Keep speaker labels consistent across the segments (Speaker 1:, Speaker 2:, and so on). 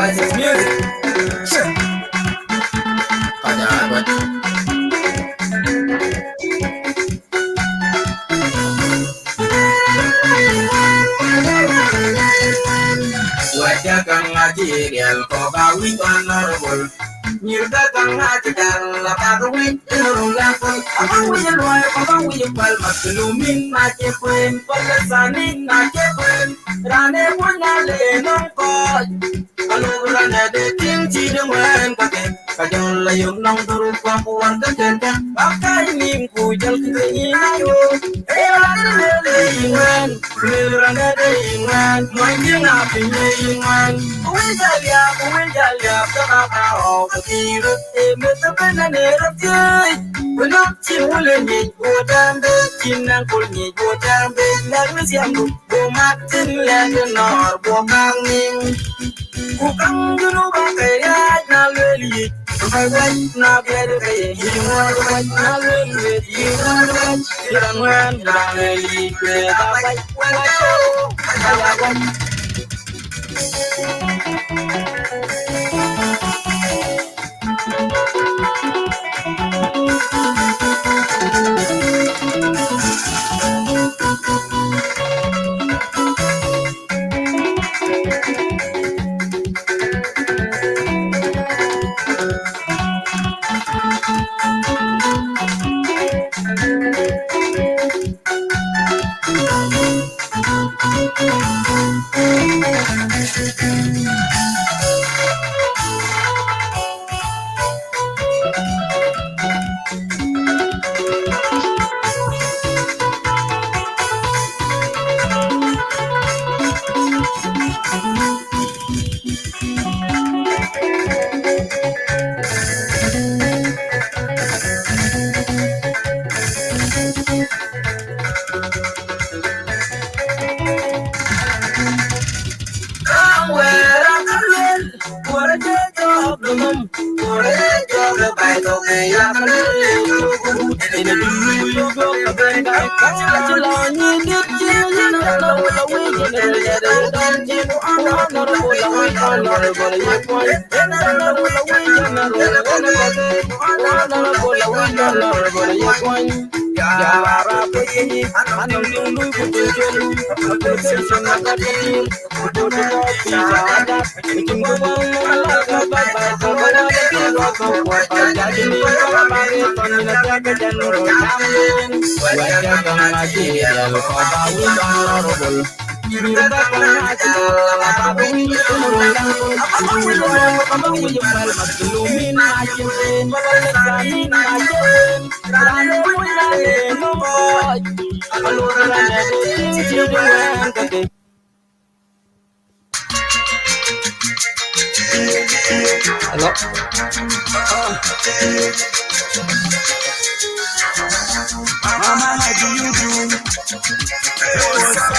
Speaker 1: License music. Wajah kang ngaji gel koga wit honorable. Nyirga kang ngaji gel laka wit honorable. Abang wiyel loy, abang wiyel pal maklumin na cepuen, palasanin na cepuen. Rane punya lenong koj. Kalau rane de ting cideng wen kakek. Kajol layung nong turut kapuan kenteng. Pakai minggu jal keinginayo. Rane de ingwan, rane de ingwan. Moing apinya ingwan. Uwil jalya, sama kau kekirut. Meta penane rapjai. Benak ciwule nyej bodambe. Cinang kul nyej bodambe. Nagli siambu, bomatin lege nor bokang ning. Kukang junu bakai yaj na leli. Bakai waj na biar kaya ingwan waj na leli. Ingwan waj, irang wan na leli. Beda waj waj. Hello?
Speaker 2: Mama, how do you do? Hey, what's up?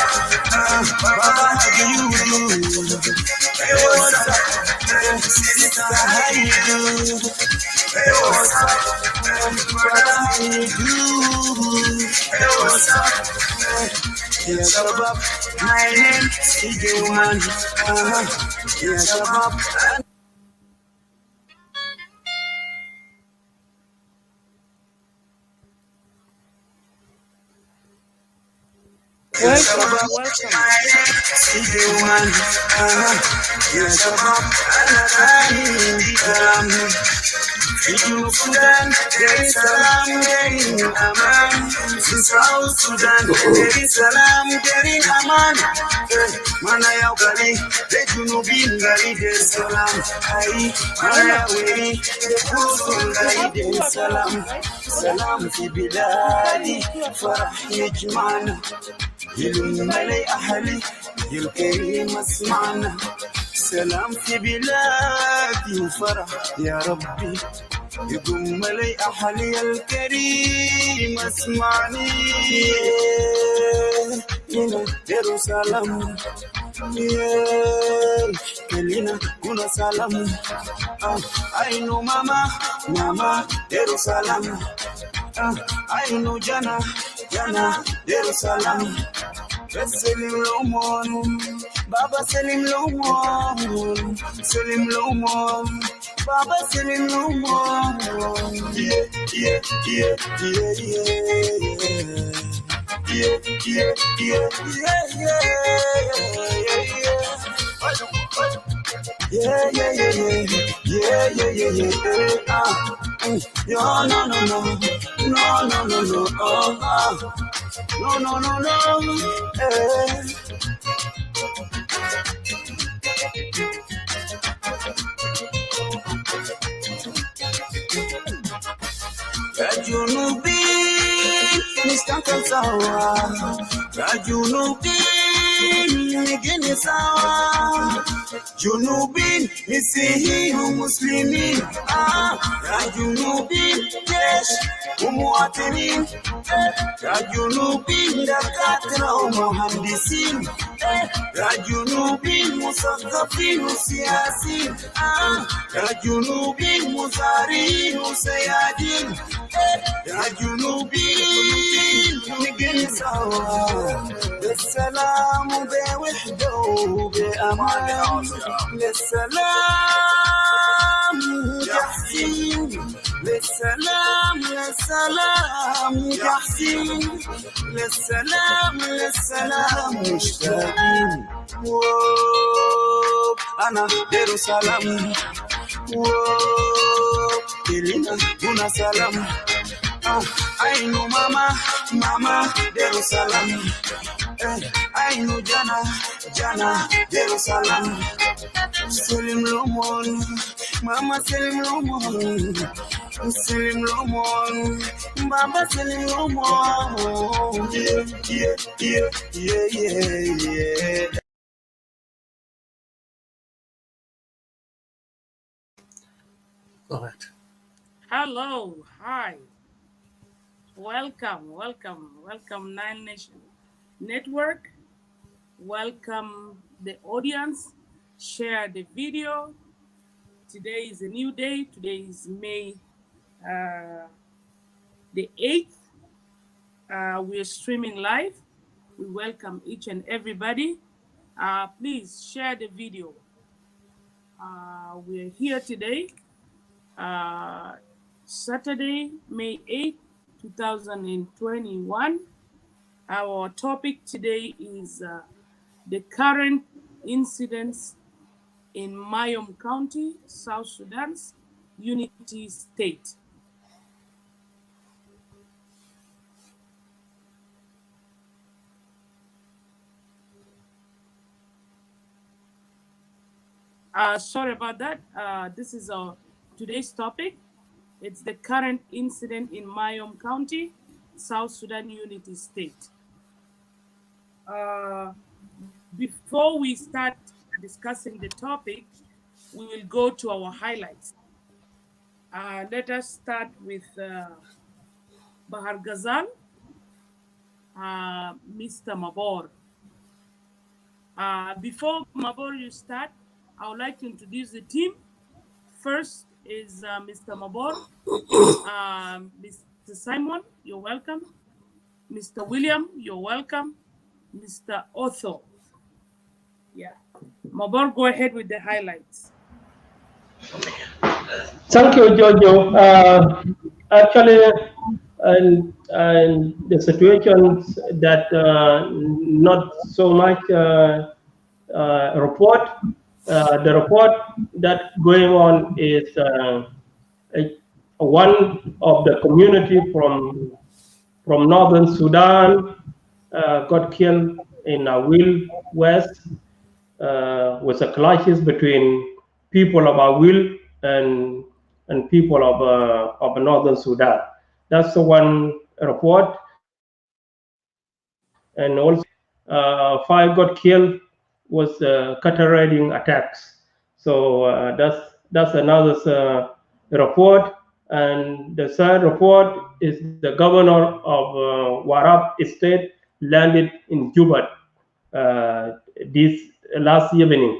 Speaker 2: Baba, how do you do? Hey, what's up? Sister, how you do? Hey, what's up? Brother, how you do? Hey, what's up? Yeah, Shabab, my name is Johan. Yeah, Shabab. Sudan, there is salam, there is aman. South Sudan, there is salam, there is aman. Mana ya gali, de junubin gali de salam. Ai, mana ya weri, de kusul gali de salam. Salam fi biladi, farah yajmana. يلوم علي أهلي الكريم اسمعنا سلام في بلادي وفرح يا ربي يقوم علي أهلي الكريم اسمعني هنا يروسلم كلنا كنا سلام أينو ماما يروسلم أينو جانا يروسلم بس اليوم Baba Selim Lomon, Selim Lomon, Baba Selim Lomon. Yeah, yeah, yeah, yeah, yeah. Yeah, yeah, yeah, yeah, yeah, yeah, yeah, yeah, yeah, yeah, yeah, yeah. Yeah, no, no, no, no, no, no, no, no, no, no, no, eh. Rajunubin, Mr. Sawa. Rajunubin, Nigini Sawa. Junubin, Nisihi Muslimin. Rajunubin, Jesh, Umuatinin. Rajunubin, Dakatra, Mohandisin. Rajunubin, Musakafin, Siasin. Rajunubin, Musarin, Sayadin. Rajunubin, Nigin Sawa. Lissalaam, Bewihdo, Be'aman. Lissalaam, Yahsin. للسلام للسلام يحسين للسلام للسلام مشتاقين أنا دير سلام إلينا هنا سلام أينو ماما ماما دير سلام أينو جانا جانا دير سلام سلم لومون ماما سلم لومون Selim Lomon, Baba Selim Lomon. Yeah, yeah, yeah, yeah, yeah, yeah.
Speaker 3: Go ahead.
Speaker 4: Hello, hi. Welcome, Nine Nation Network. Welcome the audience. Share the video. Today is a new day. Today is May the 8th. We are streaming live. We welcome each and everybody. Please share the video. We are here today, Saturday, May 8th, 2021. Our topic today is the current incidents in Mayom County, South Sudan's Unity State. Sorry about that. This is our today's topic. It's the current incident in Mayom County, South Sudan Unity State. Before we start discussing the topic, we will go to our highlights. Let us start with Bahar Ghazal, Mr. Mabor. Before Mabor, you start, I would like to introduce the team. First is Mr. Mabor, Mr. Simon, you're welcome. Mr. William, you're welcome. Mr. Otho. Yeah. Mabor, go ahead with the highlights.
Speaker 3: Thank you, Jojo. Actually, the situations that not so much report. The report that going on is one of the community from northern Sudan got killed in Awil West with a clashes between people of Awil and people of northern Sudan. That's the one report. And also 5 got killed was cattle raiding attacks. So that's another report. And the third report is the governor of Warab State landed in Juba this last evening,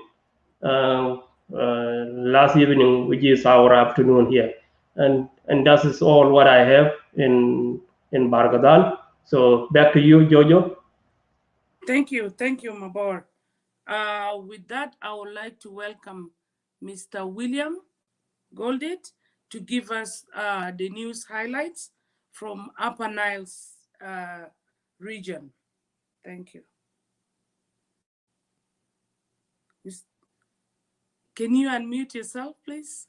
Speaker 3: which is our afternoon here. And that is all what I have in Bargadal. So back to you, Jojo.
Speaker 4: Thank you, Mabor. With that, I would like to welcome Mr. William Goldit to give us the news highlights from Upper Nile's region. Thank you. Can you unmute yourself, please?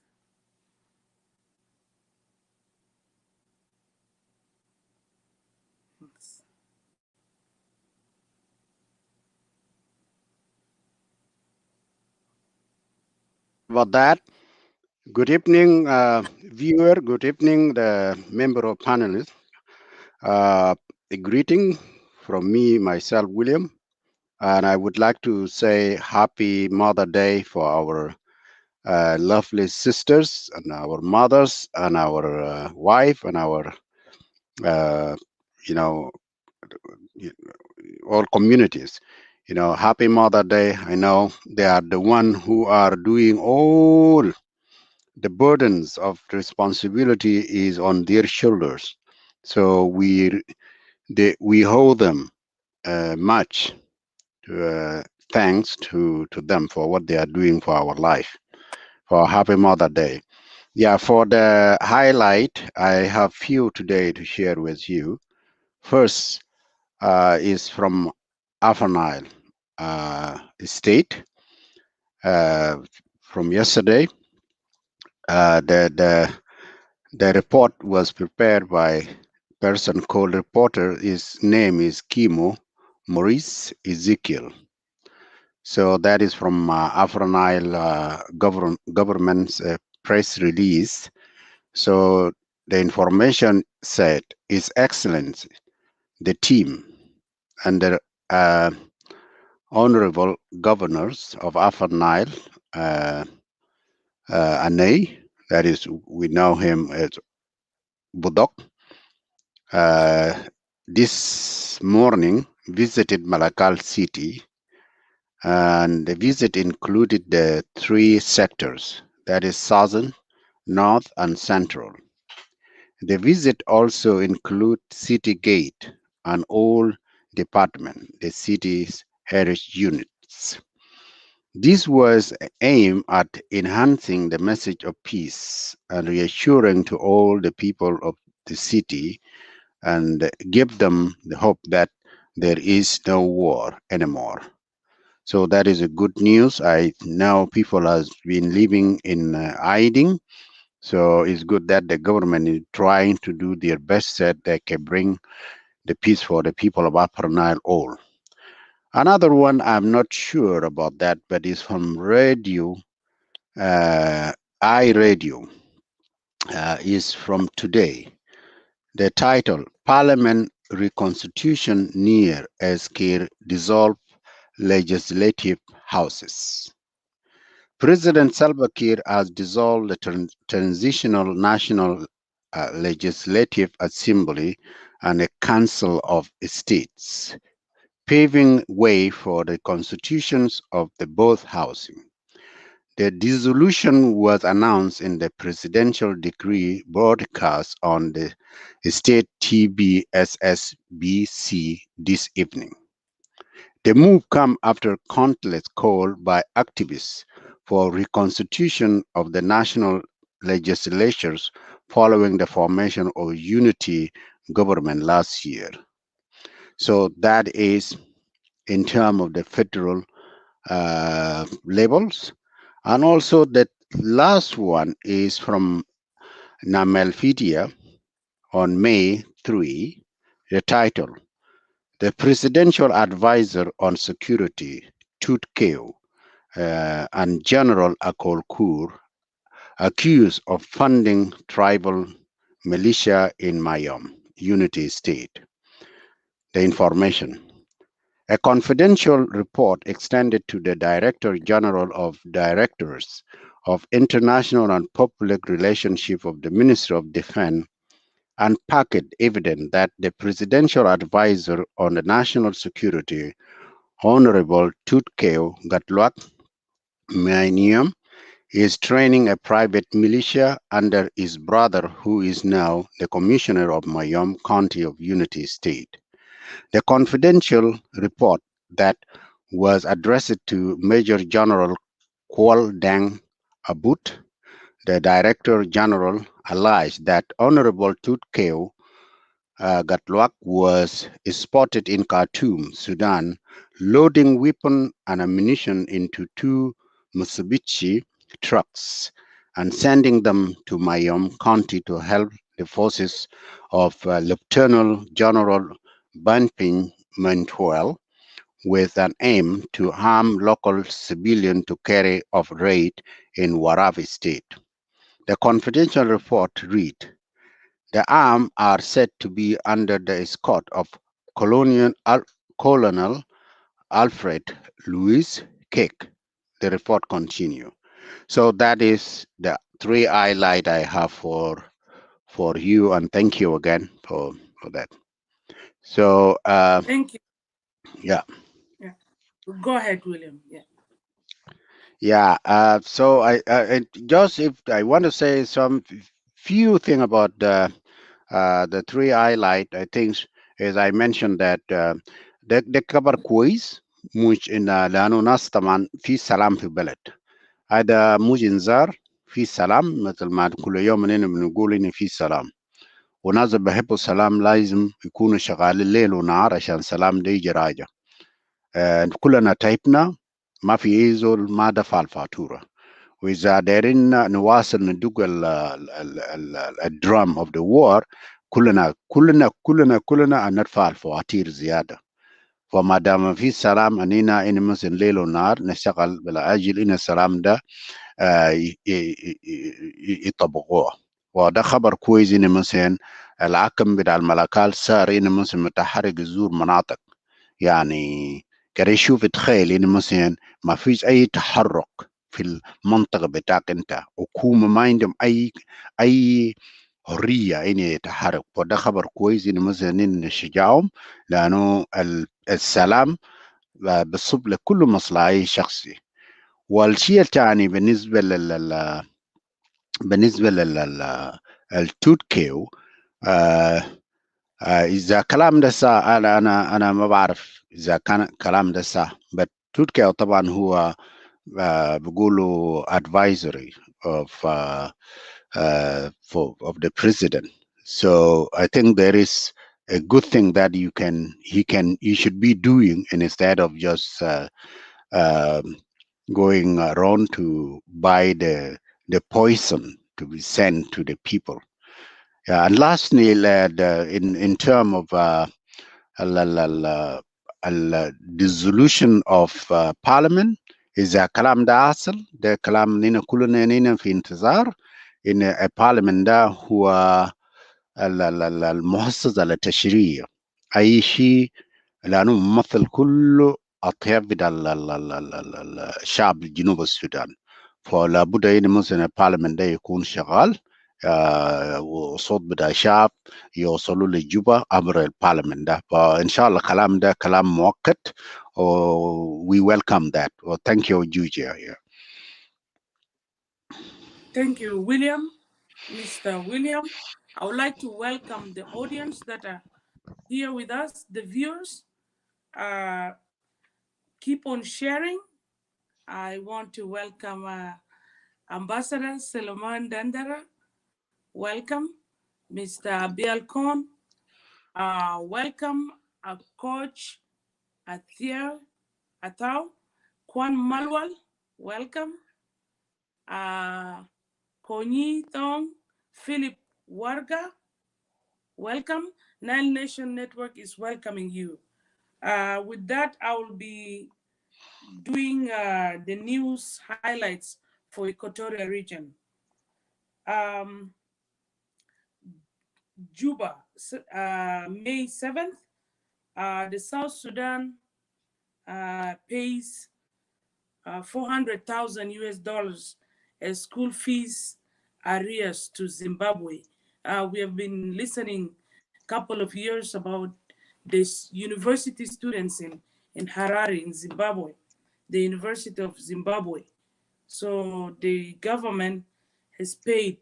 Speaker 5: About that, good evening, viewer. Good evening, the member of panelists. A greeting from me, myself, William, and I would like to say Happy Mother Day for our lovely sisters and our mothers and our wife and our, you know, all communities. Happy Mother Day. I know they are the one who are doing all the burdens of responsibility is on their shoulders. So we owe them much thanks to them for what they are doing for our life. For Happy Mother Day. Yeah, for the highlight, I have few today to share with you. First is from Upper Nile state. From yesterday, the report was prepared by person called reporter. His name is Kimo Maurice Ezekiel. So that is from Afro Nile government's press release. So the information said, His Excellency, the team and the honorable governors of Afro Nile, Anei, that is, we know him as Budok, this morning visited Malakal city, and the visit included the three sectors, that is southern, north, and central. The visit also included city gate and all department, the city's heritage units. This was aimed at enhancing the message of peace and reassuring to all the people of the city and give them the hope that there is no war anymore. So that is a good news. I know people have been living in hiding. So it's good that the government is trying to do their best that they can bring the peace for the people of Upper Nile all. Another one, I'm not sure about that, but it's from radio, iRadio, is from today. The title, Parliament Reconstitution Near as Kir Dissolve Legislative Houses. President Salva Kiir has dissolved the Transitional National Legislative Assembly and a Council of States, paving way for the constitutions of the both houses. The dissolution was announced in the presidential decree broadcast on the state TV SSBC this evening. The move comes after countless calls by activists for reconstitution of the national legislatures following the formation of unity government last year. So that is in terms of the federal levels. And also the last one is from Namelfidia on May 3, the title, The Presidential Advisor on Security, Tut Keo, and General Akol Kur, accused of funding tribal militia in Mayom, Unity State. The information. A confidential report extended to the Director General of Directors of International and Public Relationship of the Ministry of Defense unpacked evidence that the Presidential Advisor on the National Security, Honorable Tutkeo Gatluak Mayom, is training a private militia under his brother, who is now the Commissioner of Mayom County of Unity State. The confidential report that was addressed to Major General Kual Deng Abut. The Director General alleged that Honorable Tutkeo Gatluak was spotted in Khartoum, Sudan, loading weapon and ammunition into two Mitsubishi trucks and sending them to Mayom County to help the forces of Lieutenant General Banping Mentwell with an aim to harm local civilians to carry off raid in Warabi State. The confidential report read, the arms are said to be under the escort of Colonel Alfred Louis Cake. The report continues. So that is the three highlight I have for you, and thank you again for that. So
Speaker 4: Thank you.
Speaker 5: yeah.
Speaker 4: Yeah. Go ahead, William. Yeah.
Speaker 5: Yeah, so just if I want to say some few thing about the three highlight, I think, as I mentioned that the cover quiz مش إن لأنه ناس طبعا في سلام في بلد هذا مش إنذار في سلام مثل ما كل يوم إننا بنقول إن في سلام وناس بيحبوا السلام لازم يكونوا شغالين ليل ونهار عشان سلام ده يجي راجع. كلنا تعبنا ما في أي زول ما دفع الفاتورة وإذا دايرين نواصل ندق الدرام of the war كلنا ندفع الفواتير زيادة. فما دام في سلام أننا إن مثلا ليل ونهار نشتغل بالأجل إن السلام ده يطبقوه. وده خبر كويس إن مثلا الحكم بتاع الملكال صار إن مثلا متحرك يزور مناطق يعني كده يشوف تخيل إن مثلا ما فيش أي تحرك في المنطقة بتاعك أنت حكومة ما عندهم أي حرية إن يتحرك. وده خبر كويس إن مثلا إن نشجعهم لأنه السلام بصب لكل مصلحة شخصي. والشيء الثاني بالنسبة التوتكيو إذا كلام ده صح أنا ما بعرف إذا كان كلام ده صح. but توتكيو طبعا هو بيقولوا advisory of the president. So I think there is a good thing that he should be doing instead of just going around to buy the poison to be sent to the people. And lastly, in terms of dissolution of parliament, إذا كلام ده أصل ده كلام نينا كلنا نينا في انتظار إن البارلمان ده هو المؤسسة التشريعية أي شيء لأنه ممثل كل أطياف بتاع الشعب جنوب السودان. فلا بد إن مثلا البارلمان ده يكون شغال وصوت بتاع الشعب يوصلوا لجوبا عبر البارلمان ده. فإن شاء الله كلام ده كلام مؤقت. We welcome that. Well, thank you, Juja. Yeah.
Speaker 4: Thank you, William. Mr. William, I would like to welcome the audience that are here with us, the viewers. Keep on sharing. I want to welcome Ambassador Solomon Dandara. Welcome. Mr. Abiel Khan. Welcome, Coach Atau. Kwan Malwal. Welcome. Konyi Thong. Philip Warga. Welcome. Nile Nation Network is welcoming you. With that, I will be doing the news highlights for Equatorial region. Juba, May 7th, the South Sudan pays 400,000 US dollars as school fees arrears to Zimbabwe. We have been listening a couple of years about this university students in Harare in Zimbabwe, the University of Zimbabwe. So the government has paid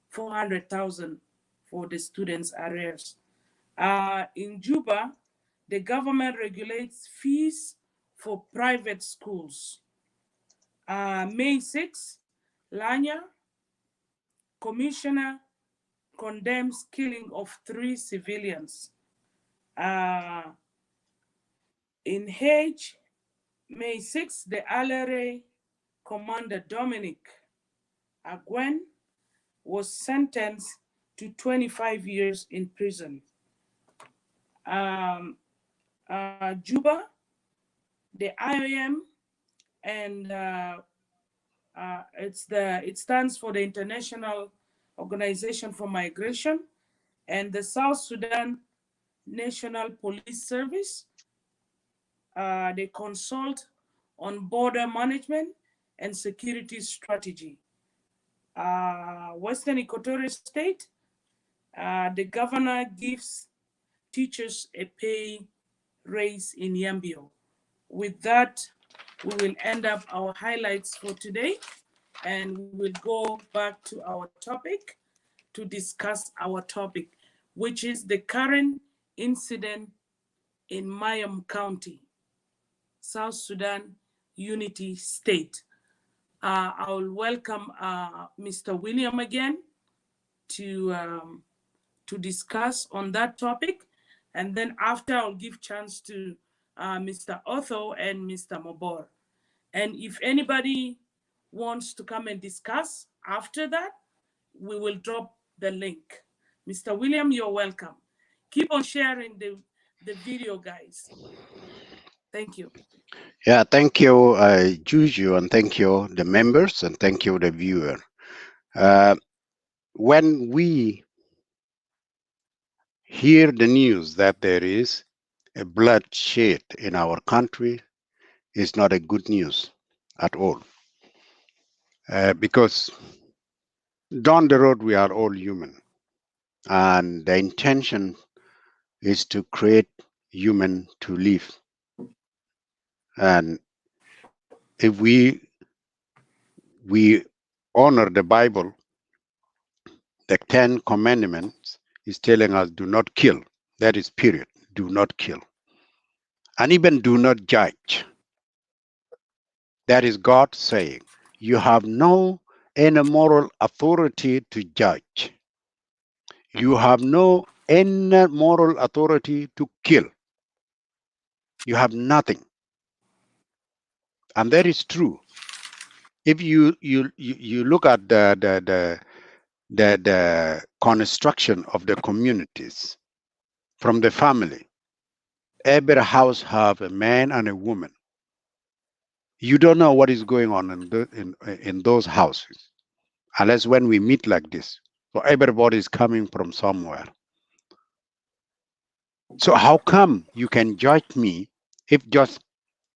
Speaker 4: 400,000 for the students' arrears. In Juba, the government regulates fees for private schools. May 6, Lanya, Commissioner, condemns killing of 3 civilians. In Hague, May 6, the LRA Commander Dominic Aguen was sentenced to 25 years in prison. Juba, the IOM, and it stands for the International Organization for Migration, and the South Sudan National Police Service. They consult on border management and security strategy. Western Equatorial State, the governor gives teachers a pay raise in Yambio. With that, we will end up our highlights for today, and we will go back to our topic to discuss our topic, which is the current incident in Mayom County, South Sudan Unity State. I will welcome Mr. William again to discuss on that topic, and then after I'll give chance to Mr. Otho and Mr. Mobor. And if anybody wants to come and discuss after that, we will drop the link. Mr. William, you're welcome. Keep on sharing the video, guys. Thank you.
Speaker 5: Yeah, thank you, Juju, and thank you, the members, and thank you, the viewer. When we hear the news that there is a bloodshed in our country, it's not a good news at all. Because down the road, we are all human. And the intention is to create human to live. And if we honor the Bible, the 10 commandments is telling us do not kill. That is period. Do not kill. And even do not judge. That is God saying, you have no any moral authority to judge. You have no any moral authority to kill. You have nothing. And that is true. If you look at the construction of the communities from the family, every house have a man and a woman. You don't know what is going on in those houses unless when we meet like this. So everybody is coming from somewhere. So how come you can judge me if just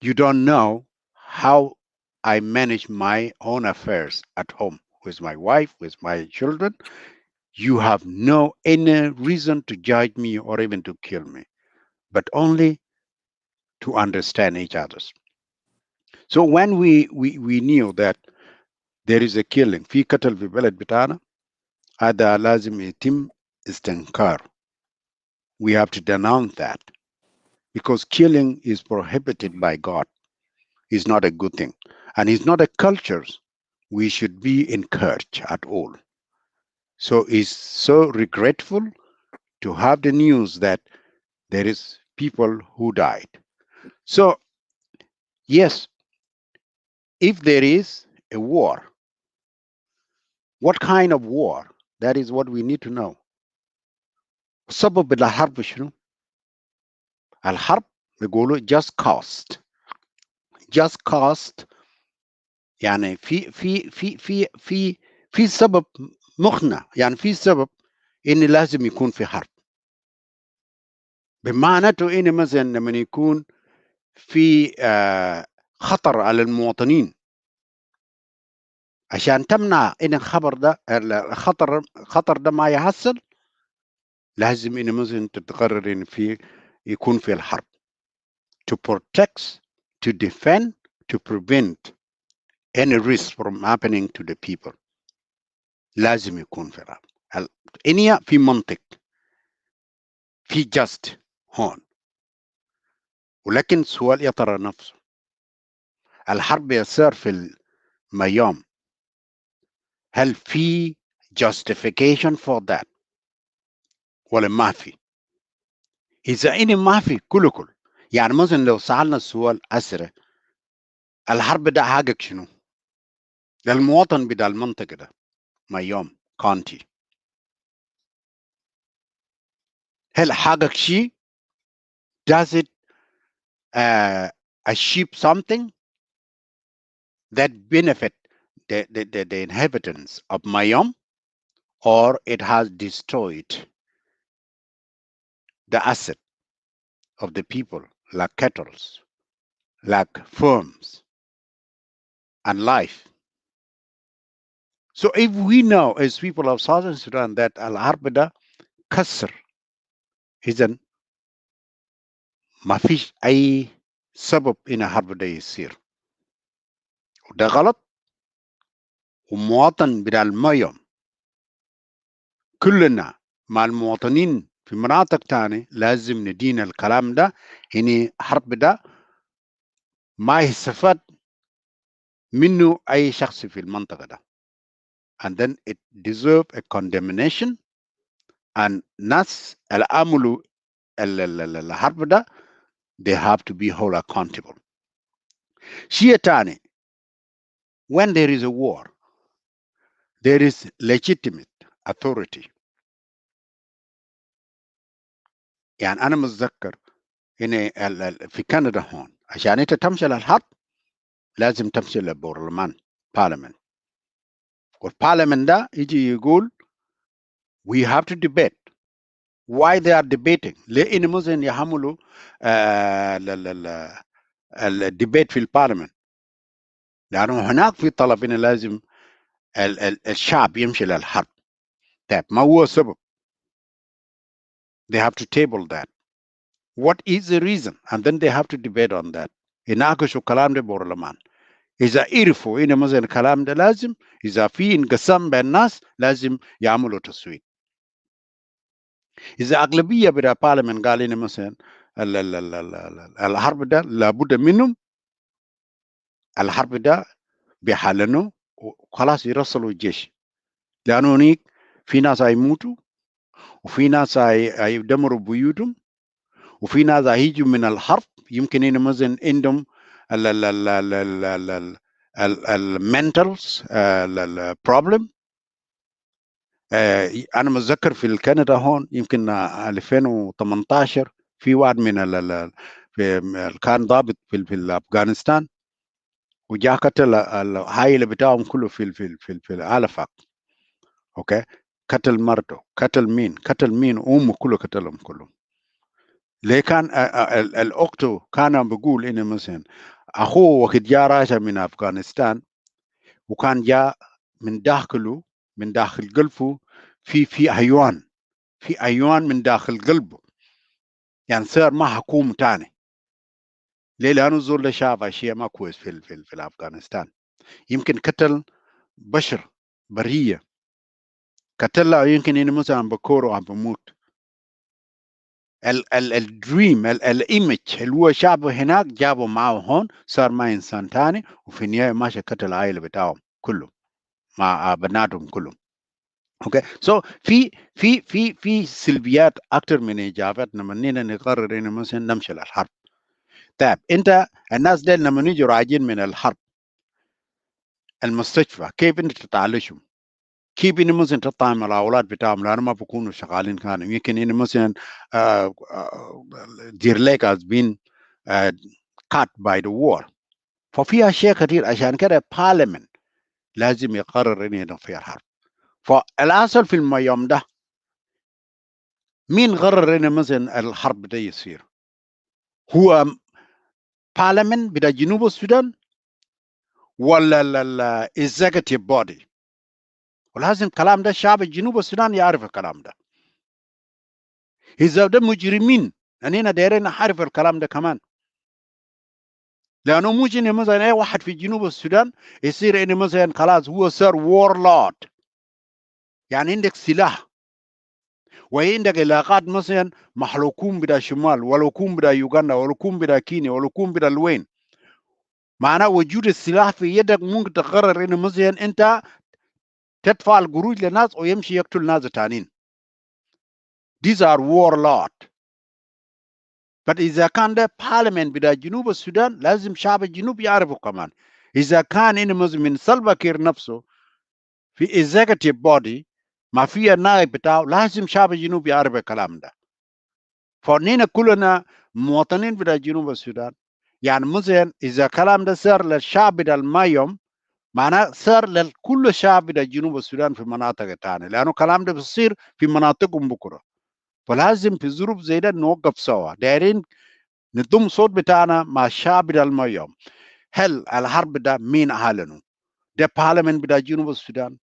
Speaker 5: you don't know how I manage my own affairs at home with my wife, with my children? You have no any reason to judge me or even to kill me, but only to understand each other. So when we knew that there is a killing في قتل في بلد بتاعنا هذا لازم يتم استنكار. We have to denounce that because killing is prohibited by God. It's not a good thing, and it's not a culture we should be encouraged at all. So it's so regretful to have the news that there is people who died. So yes, if there is a war, what kind of war? That is what we need to know. سبب الحرب شنو؟ الحرب بيقولوا just cause يعني في سبب مقنع، يعني في سبب ان لازم يكون في حرب. بمعناته ان مثلا لما يكون في خطر على المواطنين عشان تمنع ان الخطر ده ما يحصل، لازم ان مثلا تتقرر ان يكون في الحرب to protect, to defend, to prevent any risk from happening to the people. لازم يكون في الحرب. إنيا في منطق في just هون، ولكن سؤال يا ترى نفسه الحرب يصير في الميوم، هل في justification for that ولا ما في؟ إذا إني ما في كل يعني مثلا لو سألنا السؤال أسرع، الحرب ده حقك شنو؟ للمواطن بتاع المنطقة ده ميوم كونتي، هل حقك شيء؟ Does it achieve something that benefit the inhabitants of Mayom, or it has destroyed the asset of the people like cattle, like farms and life? So if we know as people of Southern Sudan that الحرب ده كسر، إذن ما فيش أي سبب إن الحرب ده يصير، وده غلط. ومواطن بتاع الميم كلنا مع المواطنين في مناطق تاني لازم ندين الكلام ده، إن الحرب ده ما يستفاد منه أي شخص في المنطقة ده. And then it deserve a condemnation. And ناس اللي عملوا الحرب ده they have to be held accountable. شيء تاني، when there is a war there is legitimate authority. يعني أنا متذكر إن في كندا هون عشان أنت تمشي للحرب لازم تمشي للبرلمان parliament، والبارلمان ده يجي يقول we have to debate. Why they are debating؟ لأن مثلا يحملوا الديبيت في البارلمان، لأنه هناك في طلب إن لازم الشعب يمشي للحرب. طيب ما هو السبب؟ They have to table that. What is the reason? And then they have to debate on that. يناقشوا الكلام ده برلمان. إذا عرفوا إن مثلا الكلام ده لازم، إذا في انقسام بين الناس لازم يعملوا تصويت. إذا أغلبية بتاع البرلمان قال إن مثلا الحرب ده لابد منهم، الحرب ده بيحلنوا وخلاص يرسلوا الجيش، لأنه هناك في ناس هيموتوا وفي ناس هيدمروا بيوتهم وفي ناس هيجوا من الحرب يمكن إن مثلا عندهم المنتالز البروبلم. انا متذكر في الكندا هون يمكن 2018 في واحد من كان ضابط في افغانستان وجاء قتل العائله بتاعهم كله في الالفاق. اوكي، قتل مرته، قتل مين امه، كله قتلهم كلهم. ليه؟ كان الاخت كان بيقول ان مثلا اخوه وقت جاء راجع من افغانستان وكان جاء من داخله من داخل قلبه في ايوان من داخل قلبه، يعني صار ما حكومة تاني. ليه؟ لانه زول ده شاف اشياء ما كويس في افغانستان. يمكن قتل بشر بريه، قتلها يمكن انه مثلا بكوره عم بموت. الدريم الايمج اللي هو شعبه هناك جابه معه هون، صار ما انسان تاني، وفي النهايه ماشي قتل العائله بتاعهم كلهم مع بناتهم كلهم. اوكي، سو في سلبيات اكثر من ايجابات لما نينا نقرر انه مثلا نمشي للحرب. طيب انت الناس دي لما نيجوا راجعين من الحرب المستشفى كيف انت تتعالجهم؟ كيف انه مثلا تطعم الاولاد بتاعهم لانه ما بيكونوا شغالين كانوا؟ يمكن انه مثلا their leg has been cut by the war. ففي اشياء كثير، عشان كده parliament لازم يقرر انه في الحرب. فالاصل في الميوم ده مين قرر انه مثلا الحرب ده يصير؟ هو parliament بتاع جنوب السودان ولا executive body؟ ولازم الكلام ده شعب جنوب السودان يعرف الكلام ده. إذا ده مجرمين أننا دايرين نعرف الكلام ده كمان، لأنه مش إن مثلا أي واحد في جنوب السودان يصير إن مثلا خلاص هو صار وورلورد، يعني عندك سلاح وعندك علاقات مثلا مع الحكومة بتاع الشمال والحكومة بتاع يوغندا والحكومة بتاع كينيا والحكومة بتاع الوين، معناه وجود السلاح في يدك ممكن تقرر انه مثلا انت تدفع القروش لناس ويمشي يقتل ناس تانيين. These are warlord. But إذا كان ده parliament بتاع جنوب السودان لازم شعب الجنوب يعرفوا كمان. إذا كان إنه مثلا من سلفا كير نفسه في executive body ما فيها نائب بتاعه لازم شعب الجنوب يعرف الكلام ده. فنحن كلنا مواطنين بتاع جنوب السودان. يعني مثلا إذا الكلام ده صار للشعب بتاع المايوم معناه صار لكل شعب بتاع جنوب السودان في مناطق الثانية، لأنه الكلام ده بيصير في مناطقهم بكرة. فلازم في ظروف زي ده نوقف سوا، دايرين نضم صوت بتاعنا مع الشعب بتاع المايوم. هل الحرب ده مين أعلنه؟ ده بارلمان بتاع جنوب السودان،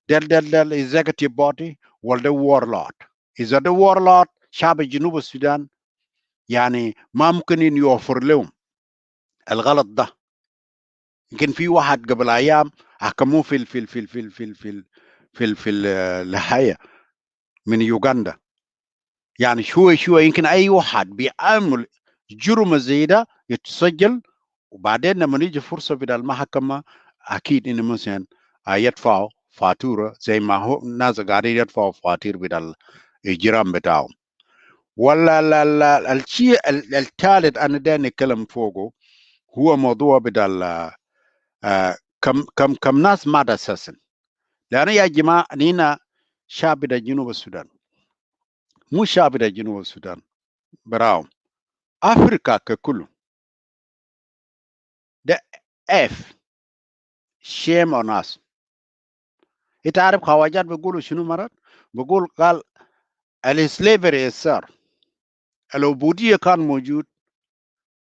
Speaker 5: ده الاكزيكتيف بودي، ولا ده وورلورد؟ إذا ده وورلورد شعب جنوب السودان يعني ما ممكن إن يوفر لهم الغلط ده. يمكن في واحد قبل أيام حكموه في الحياة من يوغندا. يعني شوي يمكن أي واحد بيعمل جرم زي ده يتسجل، وبعدين لما يجي فرصة في المحكمة أكيد إنه مثلا يدفعوا فاتورة زي ما هو الناس قاعدين يدفعوا فواتير بدل الإجرام بتاعهم. ولا الشيء الثالث أنا ده نتكلم فوقه هو موضوع بدل كم ناس مات أساسا. لأن يا جماعة نينا شعب جنوب السودان، مو شعب جنوب السودان براهم، أفريقيا ككله ده اف shame on us. انت عارف خواجات بيقولوا شنو مرات؟ بيقول قال السليفري السار العبودية كان موجود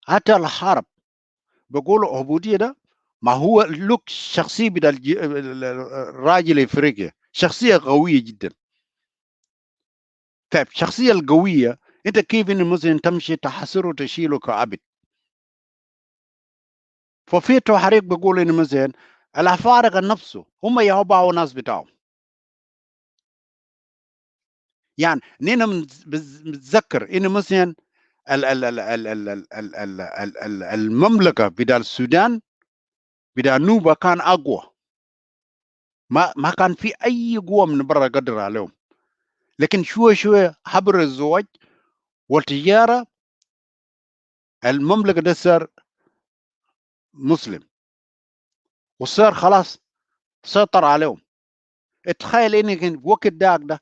Speaker 5: حتى الحرب. بيقولوا العبودية ده ما هو لوك شخصية بتاع الراجل الافريقي، شخصية قوية جدا. طيب الشخصية القوية انت كيف ان مثلا تمشي تحصره وتشيله كعبد؟ ففي تحريك بيقول ان مثلا الافارقه نفسه هم يهبوا ناس بتاعهم. يعني نينا متذكر ان مثلا المملكه بتاع السودان بتاع نوبه كان اقوى، ما كان في اي قوه من برا قدر عليهم. لكن شوي حبر الزواج والتجاره المملكه ده صار مسلم وصار خلاص سيطر عليهم. اتخيل ان وقت ده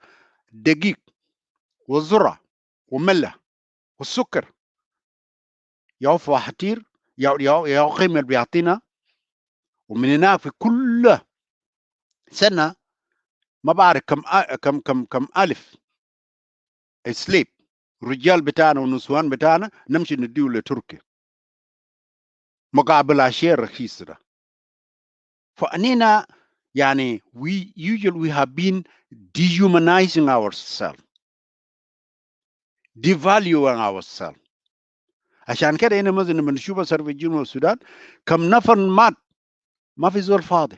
Speaker 5: دقيق والذره وملح والسكر يا فواتير يا قيمة اللي بيعطينا. ومن هناك في كل سنة ما بعرف كم ألف سليب رجال بتاعنا ونسوان بتاعنا نمشي نديه لتركيا مقابل أشياء رخيصة ده. فأنينا يعني we have been dehumanizing ourselves, devaluing ourselves. عشان كده هنا مثلا لما نشوف صار في جنوب السودان كم نفر مات ما في زول فاضي.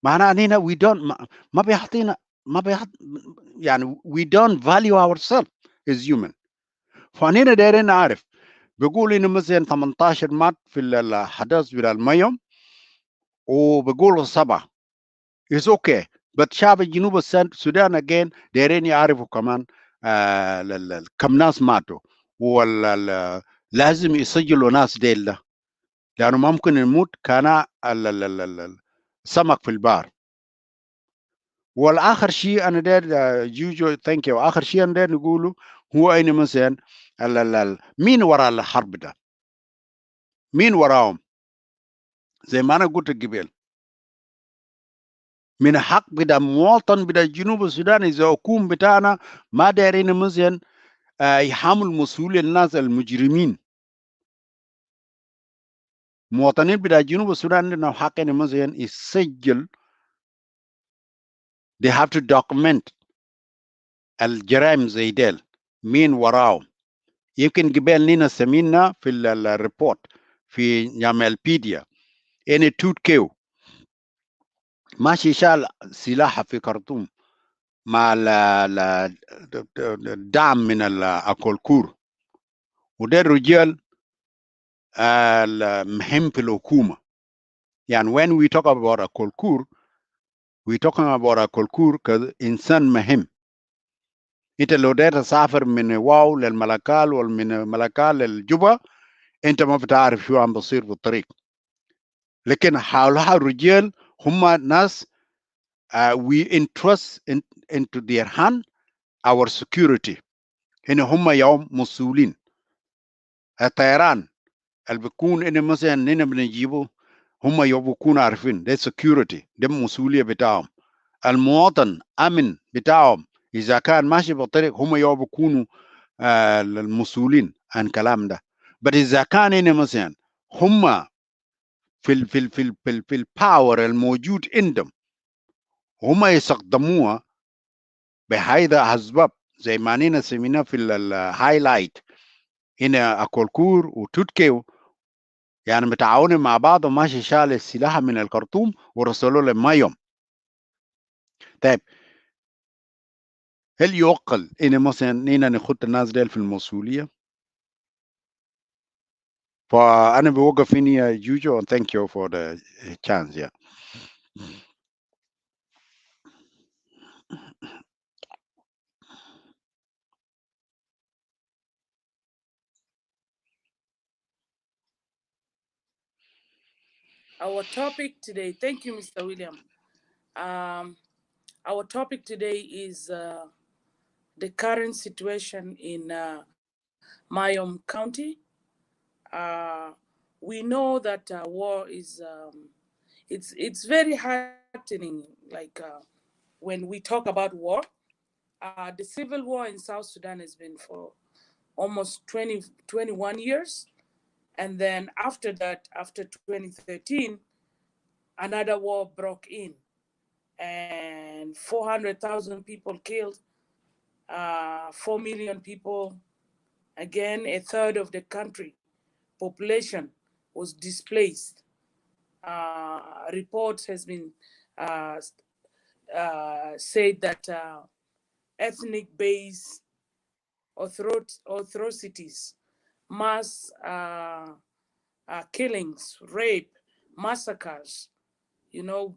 Speaker 5: معناها هنا we don't ما بيعطينا يعني we don't value ourselves as human. فهنا دايرين نعرف بيقول انه مثلا 18 مات في الحدث بتاع الميم وبيقولوا 7 is okay. بس شعب جنوب السودان again دايرين يعرفوا كمان كم ناس ماتوا ولا لازم يسجلوا ناس ديل ده، لانه ممكن يموت كان السمك في البحر. والاخر شيء انا داير جوجو ثانك يو، اخر شيء انا داير نقوله هو ان مثلا مين وراء الحرب ده؟ مين وراهم؟ زي ما انا قلت قبل من حق بدا مواطن بدا جنوب السودان اذا حكوم بتاعنا ما دايرين مثلا يحمل مسؤوليه الناس المجرمين. مواطنين بدا جنوب السودان عندنا حق ان مثلا يسجل they have to document الجرائم زي ديل مين وراهم. يمكن قبل لنا سمينا في الريبورت في يامالبيديا ان توت كيو ماشي شال سلاح في خرطوم مع الدعم من الكولكور، وده الرجال المهم في الحكومة. يعني when we talk about a Kolkur, we talking about a Kolkur كإنسان مهم. انت لو داير تسافر من واو للملكال ومن ملكال للجبا، انت ما بتعرف شو عم بصير في الطريق. لكن حولها الرجال هم ناس we entrust into their hand our security. هنا هم يوم مسؤولين. الطيران اللي بيكون إن مثلا هنا بنجيبه هم يبقون عارفين ده security، ده مسؤولية بتاعهم. المواطن أمن بتاعهم إذا كان ماشي بالطريق هم يبقونوا المسؤولين عن كلام ده. بس إذا كان هنا مثلا هم في الباور الموجود عندهم هم يستخدموها بهذا الأسباب، زي ما نينا سمينا في الهايلايت هنا أكولكور وتوتكيو، يعني متعاونين مع بعض وماشي شال السلاح من الخرطوم ورسلوه لمايوم. طيب هل يعقل ان مثلا نينا نخط الناس ديل في المسؤوليه؟ فانا بوقف هنا يا جوجو and thank you for the chance. Yeah.
Speaker 4: Our topic today, thank you, Mr. William. Our topic today is the current situation in Mayom County. We know that war is it's very heartening. Like when we talk about war, the civil war in South Sudan has been for almost 21 years. And then after that, after 2013, another war broke in, and 400,000 people killed, 4 million people, again, a third of the country population was displaced. Reports has been said that ethnic-based atrocities, mass killings, rape, massacres. You know,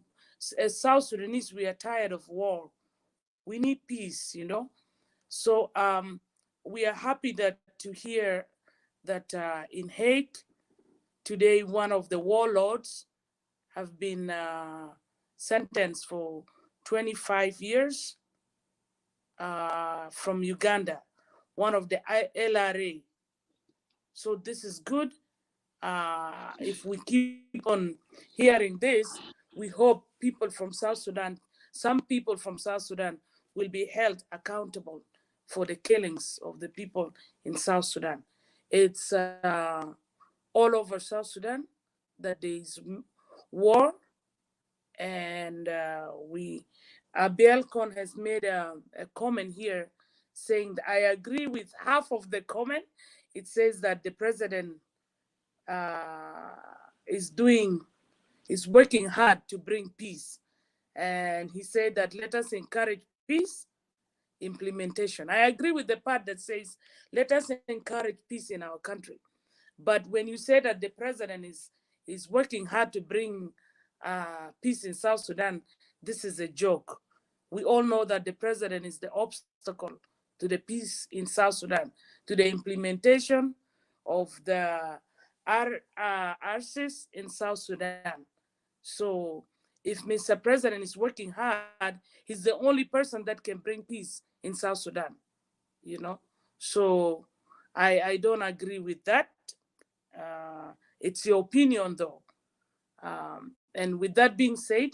Speaker 4: as South Sudanese, we are tired of war. We need peace, you know. So we are happy that to hear that in Hague today, one of the warlords have been sentenced for 25 years from Uganda, one of the LRA. So this is good. If we keep on hearing this, we hope people from South Sudan, some people from South Sudan will be held accountable for the killings of the people in South Sudan. It's all over South Sudan that there is war, and Bielkon has made a comment here saying that I agree with half of the comment. It says that the president is working hard to bring peace, and he said that let us encourage peace implementation. I agree with the part that says let us encourage peace in our country. But when you say that the president is working hard to bring peace in South Sudan, this is a joke. We all know that the president is the obstacle to the peace in South Sudan, to the implementation of the RCs in South Sudan. So if Mr. President is working hard, he's the only person that can bring peace in South Sudan, you know. So I don't agree with that. It's your opinion, though. And with that being said,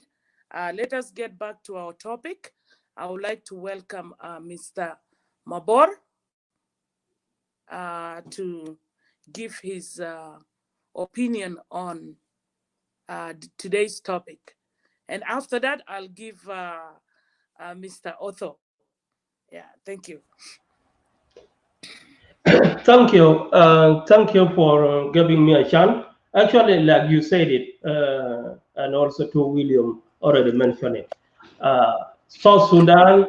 Speaker 4: let us get back to our topic. I would like to welcome Mr. Mabor to give his opinion on today's topic. And after that, I'll give Mr. Otho. Yeah, thank you.
Speaker 3: Thank you. Thank you for giving me a chance. Actually, like you said it, and also to William already mentioned it. South Sudan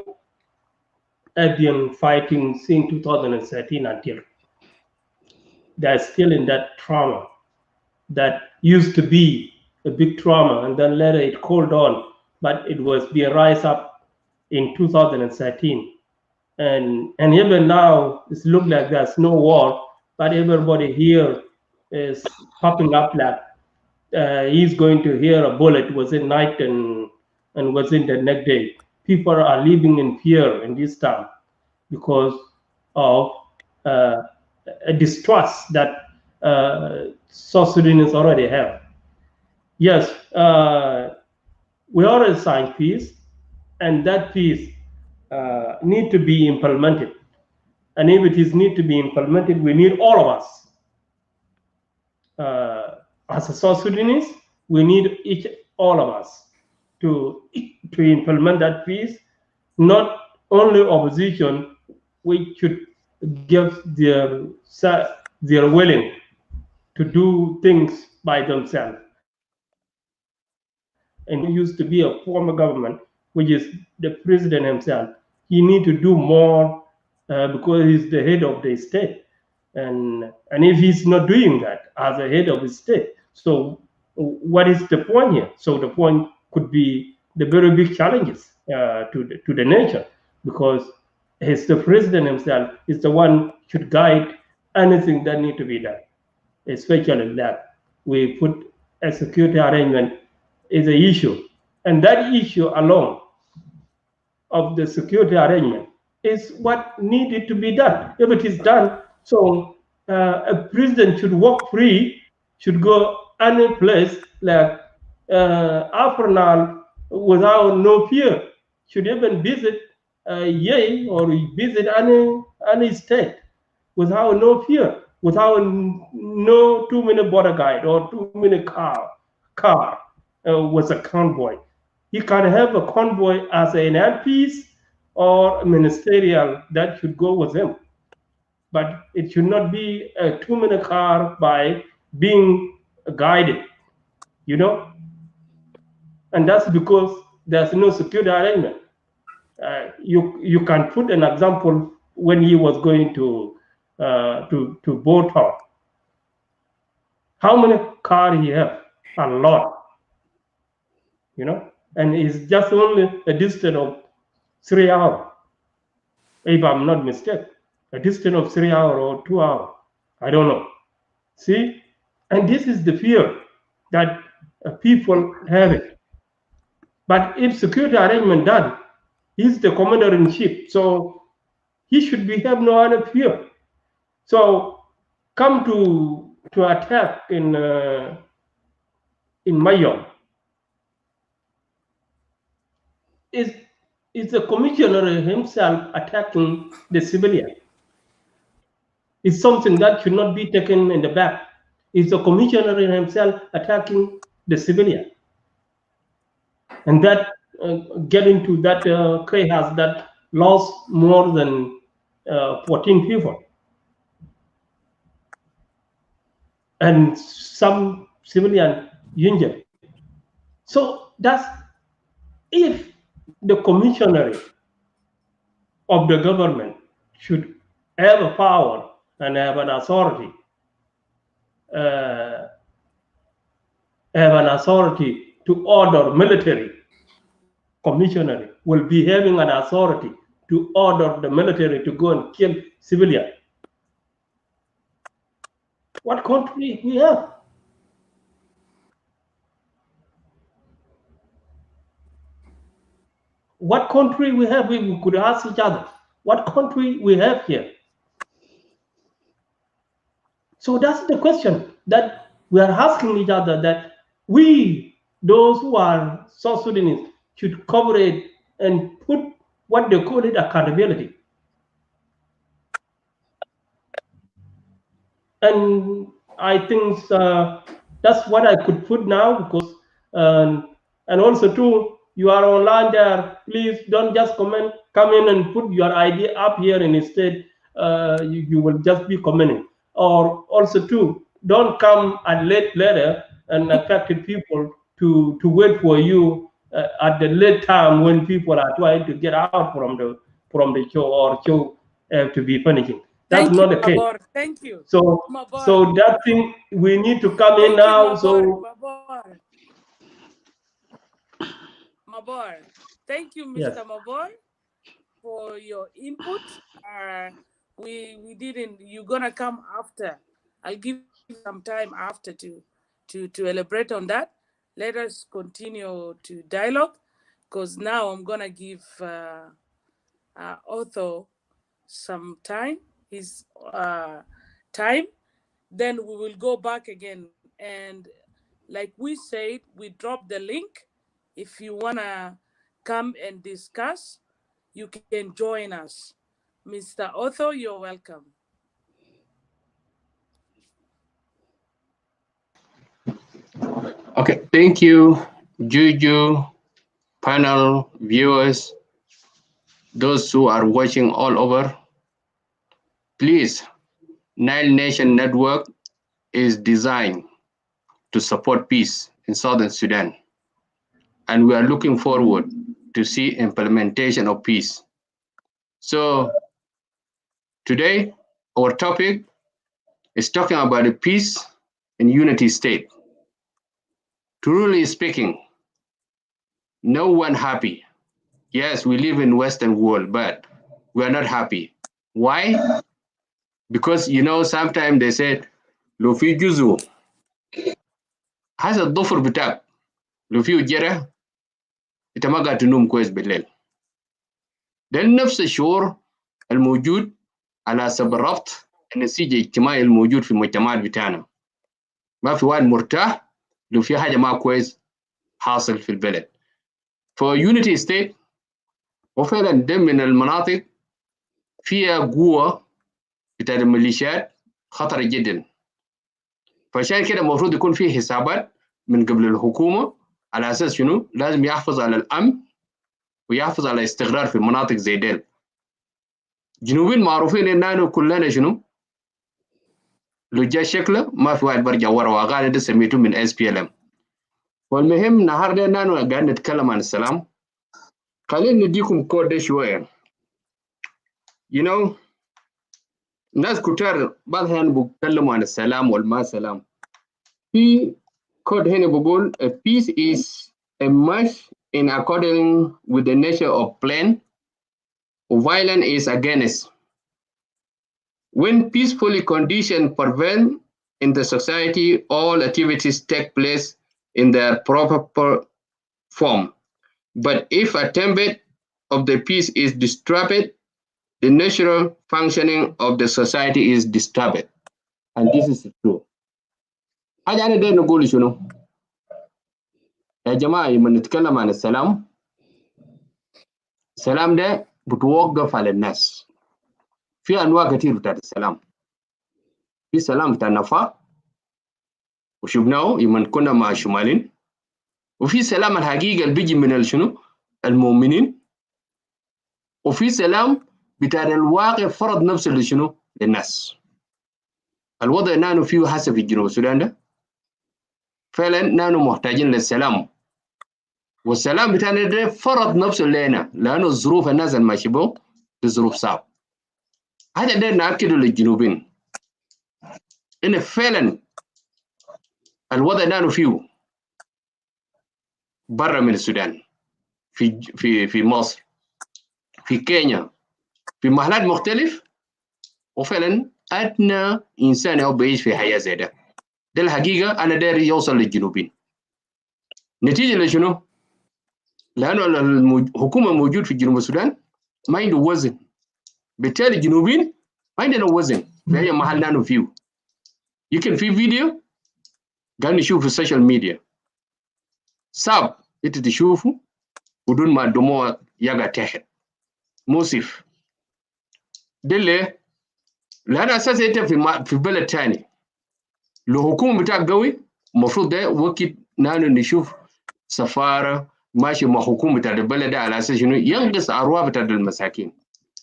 Speaker 3: have been fighting since 2013 until they're still in that trauma. that used to be a big trauma, and then later it cooled on, but it was being rise up in 2013. And even now, it looks like there's no war, but everybody here is popping up like he's going to hear a bullet within night and within the next day. People are living in fear in this time because of a distrust that South Sudanese already have. Yes, we already signed peace, and that peace need to be implemented. And if it is need to be implemented, we need all of us. As a South Sudanese, we need all of us to implement that peace. Not only opposition, we should give their willing to do things by themselves. And he used to be a former government, which is the president himself. He need to do more because he's the head of the state. And if he's not doing that as a head of the state, so what is the point here? So the point could be the very big challenges to the nation, because he's the president himself is the one should guide anything that need to be done, especially that we put a security arrangement is an issue, and that issue alone of the security arrangement is what needed to be done. If it is done, so a president should walk free, should go any place like Afrinal without no fear, should even visit Yei or visit any state without no fear, without no too many border guide or too many car with a convoy. He can have a convoy as an MPs or ministerial that should go with him, but it should not be a too many car by being guided, you know. And that's because there's no security arrangement. You can put an example when he was going to Botown. How many cars he have? A lot, you know, and it's just only a distance of 3 hours, if I'm not mistaken, a distance of 3 hours or 2 hours. I don't know. See, and this is the fear that people have it. But if security arrangement done, he's the commander in chief, so he should have no other fear. So come to attack in Mayom. Is the commissioner himself attacking the civilian? It's something that should not be taken in the back. Is the commissioner himself attacking the civilian? And that get into that chaos that lost more than 14 people. And some civilian injured. So that's if the commissioner of the government should have a power and have an authority, to order military, commissioner will be having an authority to order the military to go and kill civilians. What country we have? What country we have? We could ask each other, what country we have here? So that's the question that we are asking each other, that we, those who are South Sudanese, should cooperate and put what they call it accountability. And I think that's what I could put now, because and also too, you are online there. Please don't just comment, come in and put your idea up here, and instead you will just be commenting. Or also too, don't come and later and affected people to wait for you at the late time when people are trying to get out from the show or show to be finishing. That's
Speaker 4: Thank
Speaker 3: not
Speaker 4: you,
Speaker 3: the case.
Speaker 4: Mabor. Thank you.
Speaker 3: So
Speaker 4: Mabor.
Speaker 3: that thing we need to come in
Speaker 4: Thank
Speaker 3: now.
Speaker 4: you,
Speaker 3: So
Speaker 4: Mabor. Thank you,
Speaker 3: yes.
Speaker 4: Mr. Mabor, for your input. We didn't. You're gonna come after. I'll give you some time after to elaborate on that. Let us continue to dialogue, because now I'm gonna give author some time, his time. Then we will go back again, and like we said, we drop the link. If you wanna come and discuss, you can join us. Mr. Otho, you're welcome.
Speaker 6: Okay, thank you, Juju, panel, viewers, those who are watching all over. Please, Nile Nation Network is designed to support peace in Southern Sudan, and we are looking forward to see implementation of peace. So today, our topic is talking about the peace and unity state. Truly speaking, no one happy. Yes, we live in Western world, but we are not happy. Why? Because sometimes they said لو في جزء حسب الضفر بتاعك لو فيه جرح انت ما قاعد تنوم كويس بالليل. ده نفس الشعور الموجود على حسب الربط النسيج الاجتماعي الموجود في المجتمعات بتاعنا. ما في واحد مرتاح لو في حاجه ما كويس حاصل في البلد. فيونيتي ستيت وفعلا ده من المناطق فيها قوه بتاع الميليشيات خطر جدا. فعشان كده المفروض يكون فيه حسابات من قبل الحكومه على اساس شنو؟ لازم يحافظ على الامن ويحافظ على الاستقرار في مناطق زي ديل. جنوبين معروفين اننا كلنا شنو؟ لو جاء شكله ما في واحد برجع ورا، وغالي ده سميته من SPLM. والمهم النهارده اننا قاعد نتكلم عن السلام. خلينا نديكم كود شويه. ناس كتار بعض الأحيان بيتكلموا عن السلام والما سلام. في كود هنا بقول peace is a must in accordance with the nature of plan. Violence is against. When peacefully conditions prevail in the society, all activities take place in their proper form. But if a template of the peace is disturbed, the natural functioning of the society is disturbed. And this is true. حاجة أنا داير نقول شنو؟ يا جماعة لما نتكلم عن السلام، السلام ده بتوقف على الناس. في أنواع كتير بتاعت السلام. في سلام بتاع النفاق وشفناه لما كنا مع الشمالين، وفي سلام الحقيقة اللي بيجي من شنو؟ المؤمنين، وفي سلام بتاع الواقع فرض نفسه لشنو؟ للناس. الوضع نحن فيه حسب في جنوب السودان ده فعلا نحن محتاجين للسلام، والسلام بتاعنا ده فرض نفسه لنا لأنه الظروف الناس اللي ماشي بو ظروف صعب. هذا ده نأكده للجنوبين إن فعلا الوضع نحن فيه برا من السودان، في مصر، في كينيا، في محلات مختلف، وفعلا أدنى إنسان أو بيعيش في حياة زي ده الحقيقة أنا داير يوصل للجنوبين. نتيجة لشنو؟ لأنه الحكومة موجود في جنوب السودان ما عنده وزن، بالتالي الجنوبين ما عندنا وزن في أي محل نحن فيه. يمكن في فيديو قاعد نشوف في السوشيال ميديا صعب أنت تشوفه بدون ما دموع يقع تحت، مؤسف. ده ليه؟ لأن أساسا أنت في بلد تاني، لو حكومة بتاعك قوي المفروض ده وقت نحن نشوف سفارة ماشي مع حكومة بتاع البلد على أساس شنو؟ ينقص أرواح بتاع المساكين،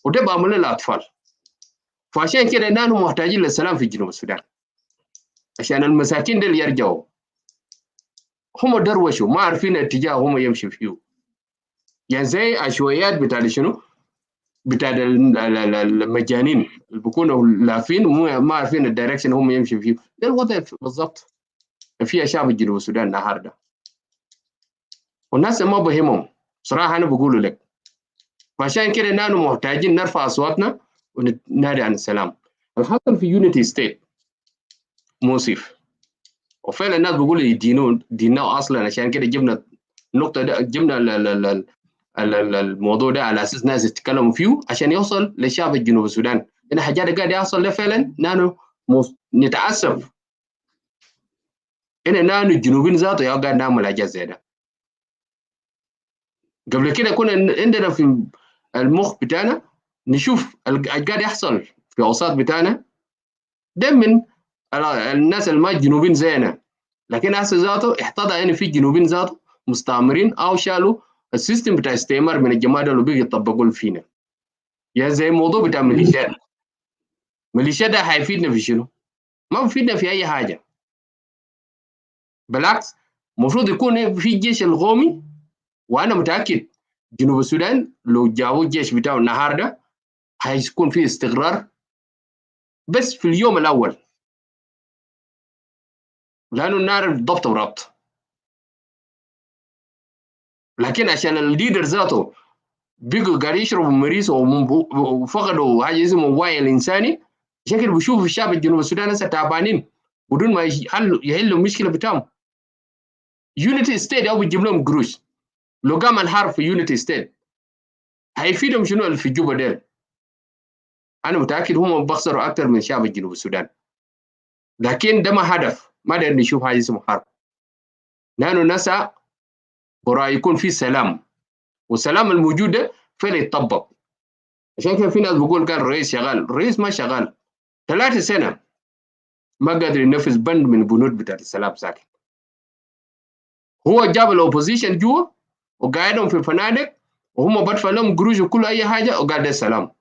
Speaker 6: وده بعمل للأطفال. فعشان كده نحن محتاجين للسلام في جنوب السودان عشان المساكين دول يرجعوا. هم دروشوا ما عارفين اتجاه هم يمشوا فيه، يعني زي عشوائيات بتاع شنو؟ بتاع المجانين اللي بيكونوا لافين وما عارفين الدايركشن هم يمشي فيه. ده الوضع بالضبط فيها شعب جنوب السودان النهارده، والناس ما بهمهم صراحه. انا بقول لك فعشان كده نحن محتاجين نرفع اصواتنا وننادي عن السلام. الحصل في يونيتي ستيت مؤسف، وفعلا الناس بيقولوا يدينون ديننا اصلا. عشان كده جبنا النقطه ده، جبنا الموضوع ده على اساس ناس يتكلموا فيه عشان يوصل لشعب جنوب السودان. ان حاجات قاعد يحصل ده فعلا نحن نتاسف ان نحن الجنوبيين ذاته يا قاعد نعمل حاجات زي ده. قبل كده كنا عندنا في المخ بتاعنا نشوف قاعد يحصل في اوساط بتاعنا ده من الناس اللي ما جنوبين زينا، لكن هسه ذاته احتضى ان في جنوبين ذاته مستعمرين او شالوا السيستم بتاع استعمار من الجماعه اللي بيجي يطبقوا فينا. يا زي الموضوع بتاع ميليشيات، ميليشيات ده هيفيدنا في شنو؟ ما بيفيدنا في اي حاجه. بالعكس المفروض يكون في جيش القومي، وانا متاكد جنوب السودان لو جابوا الجيش بتاعه النهارده هيكون في استقرار بس في اليوم الاول، لانه نعرف ضبط وربط. لكن عشان الليدر ذاته بيقوا قاعد يشربوا مريس وفقدوا حاجه اسمه الوعي الانساني، عشان كده بشوفوا الشعب الجنوب السودان هسه تعبانين بدون ما يحلوا المشكله بتاعهم. يونيتي ستيت او بتجيب لهم قروش، لو قام الحرب في يونيتي ستيت هيفيدهم شنو اللي في جوبا ديل؟ انا متاكد هم بخسروا اكثر من شعب جنوب السودان. لكن ده ما هدف، ما نقدر نشوف حاجه اسمه حرب. لانه نسعى برا يكون في سلام، والسلام الموجود ده فعلا يتطبق. عشان كده في ناس بيقول كان الرئيس شغال، الرئيس ما شغال 3 سنة ما قادر ينفذ بند من بنود بتاعت السلام ساكت. هو جاب الاوبوزيشن جوا وقاعدهم في فنادق وهم بدفع لهم قروش وكل اي حاجه وقاعد السلام.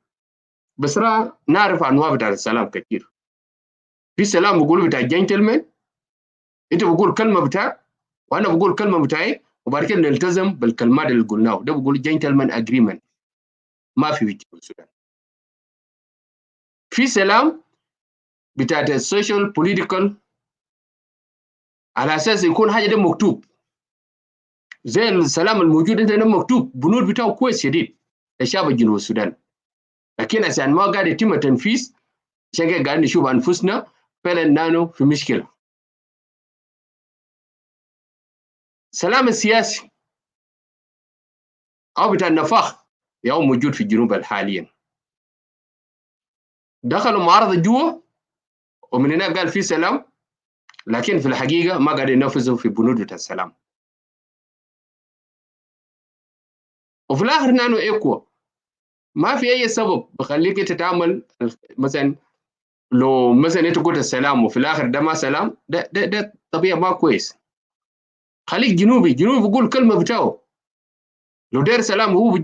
Speaker 6: بس نعرف انواع بتاعت السلام كثير. في سلام بيقولوا بتاع جنتلمان، انت بقول كلمه بتاعك وانا بقول كلمه بتاعي وبعد كده نلتزم بالكلمات اللي قلناها، ده بقول جنتلمان اجريمنت. ما في جنوب السودان. في سلام بتاعت السوشيال بوليتيكال على اساس يكون حاجه ده مكتوب، زي السلام الموجود عندنا مكتوب بنود بتاعه كويس شديد لشعب جنوب السودان. لكن عشان ما قاعد يتم التنفيذ عشان كده قاعد نشوف انفسنا فعلا نانو في مشكله. السلام السياسي او بتاع النفاق يا موجود في الجنوب حاليا. دخلوا معارضه جوا ومن هناك قال في سلام، لكن في الحقيقه ما قاعد ينفذوا في بنود بتاع السلام. وفي الاخر نانو ايكوا ما في اي سبب بخليك تتعامل مثلا لو مثلا انت قلت السلام وفي الاخر ده ما سلام، ده طبيعه ما كويس. خليك جنوبي بيقول كلمه بتاعه. لو داير سلام هو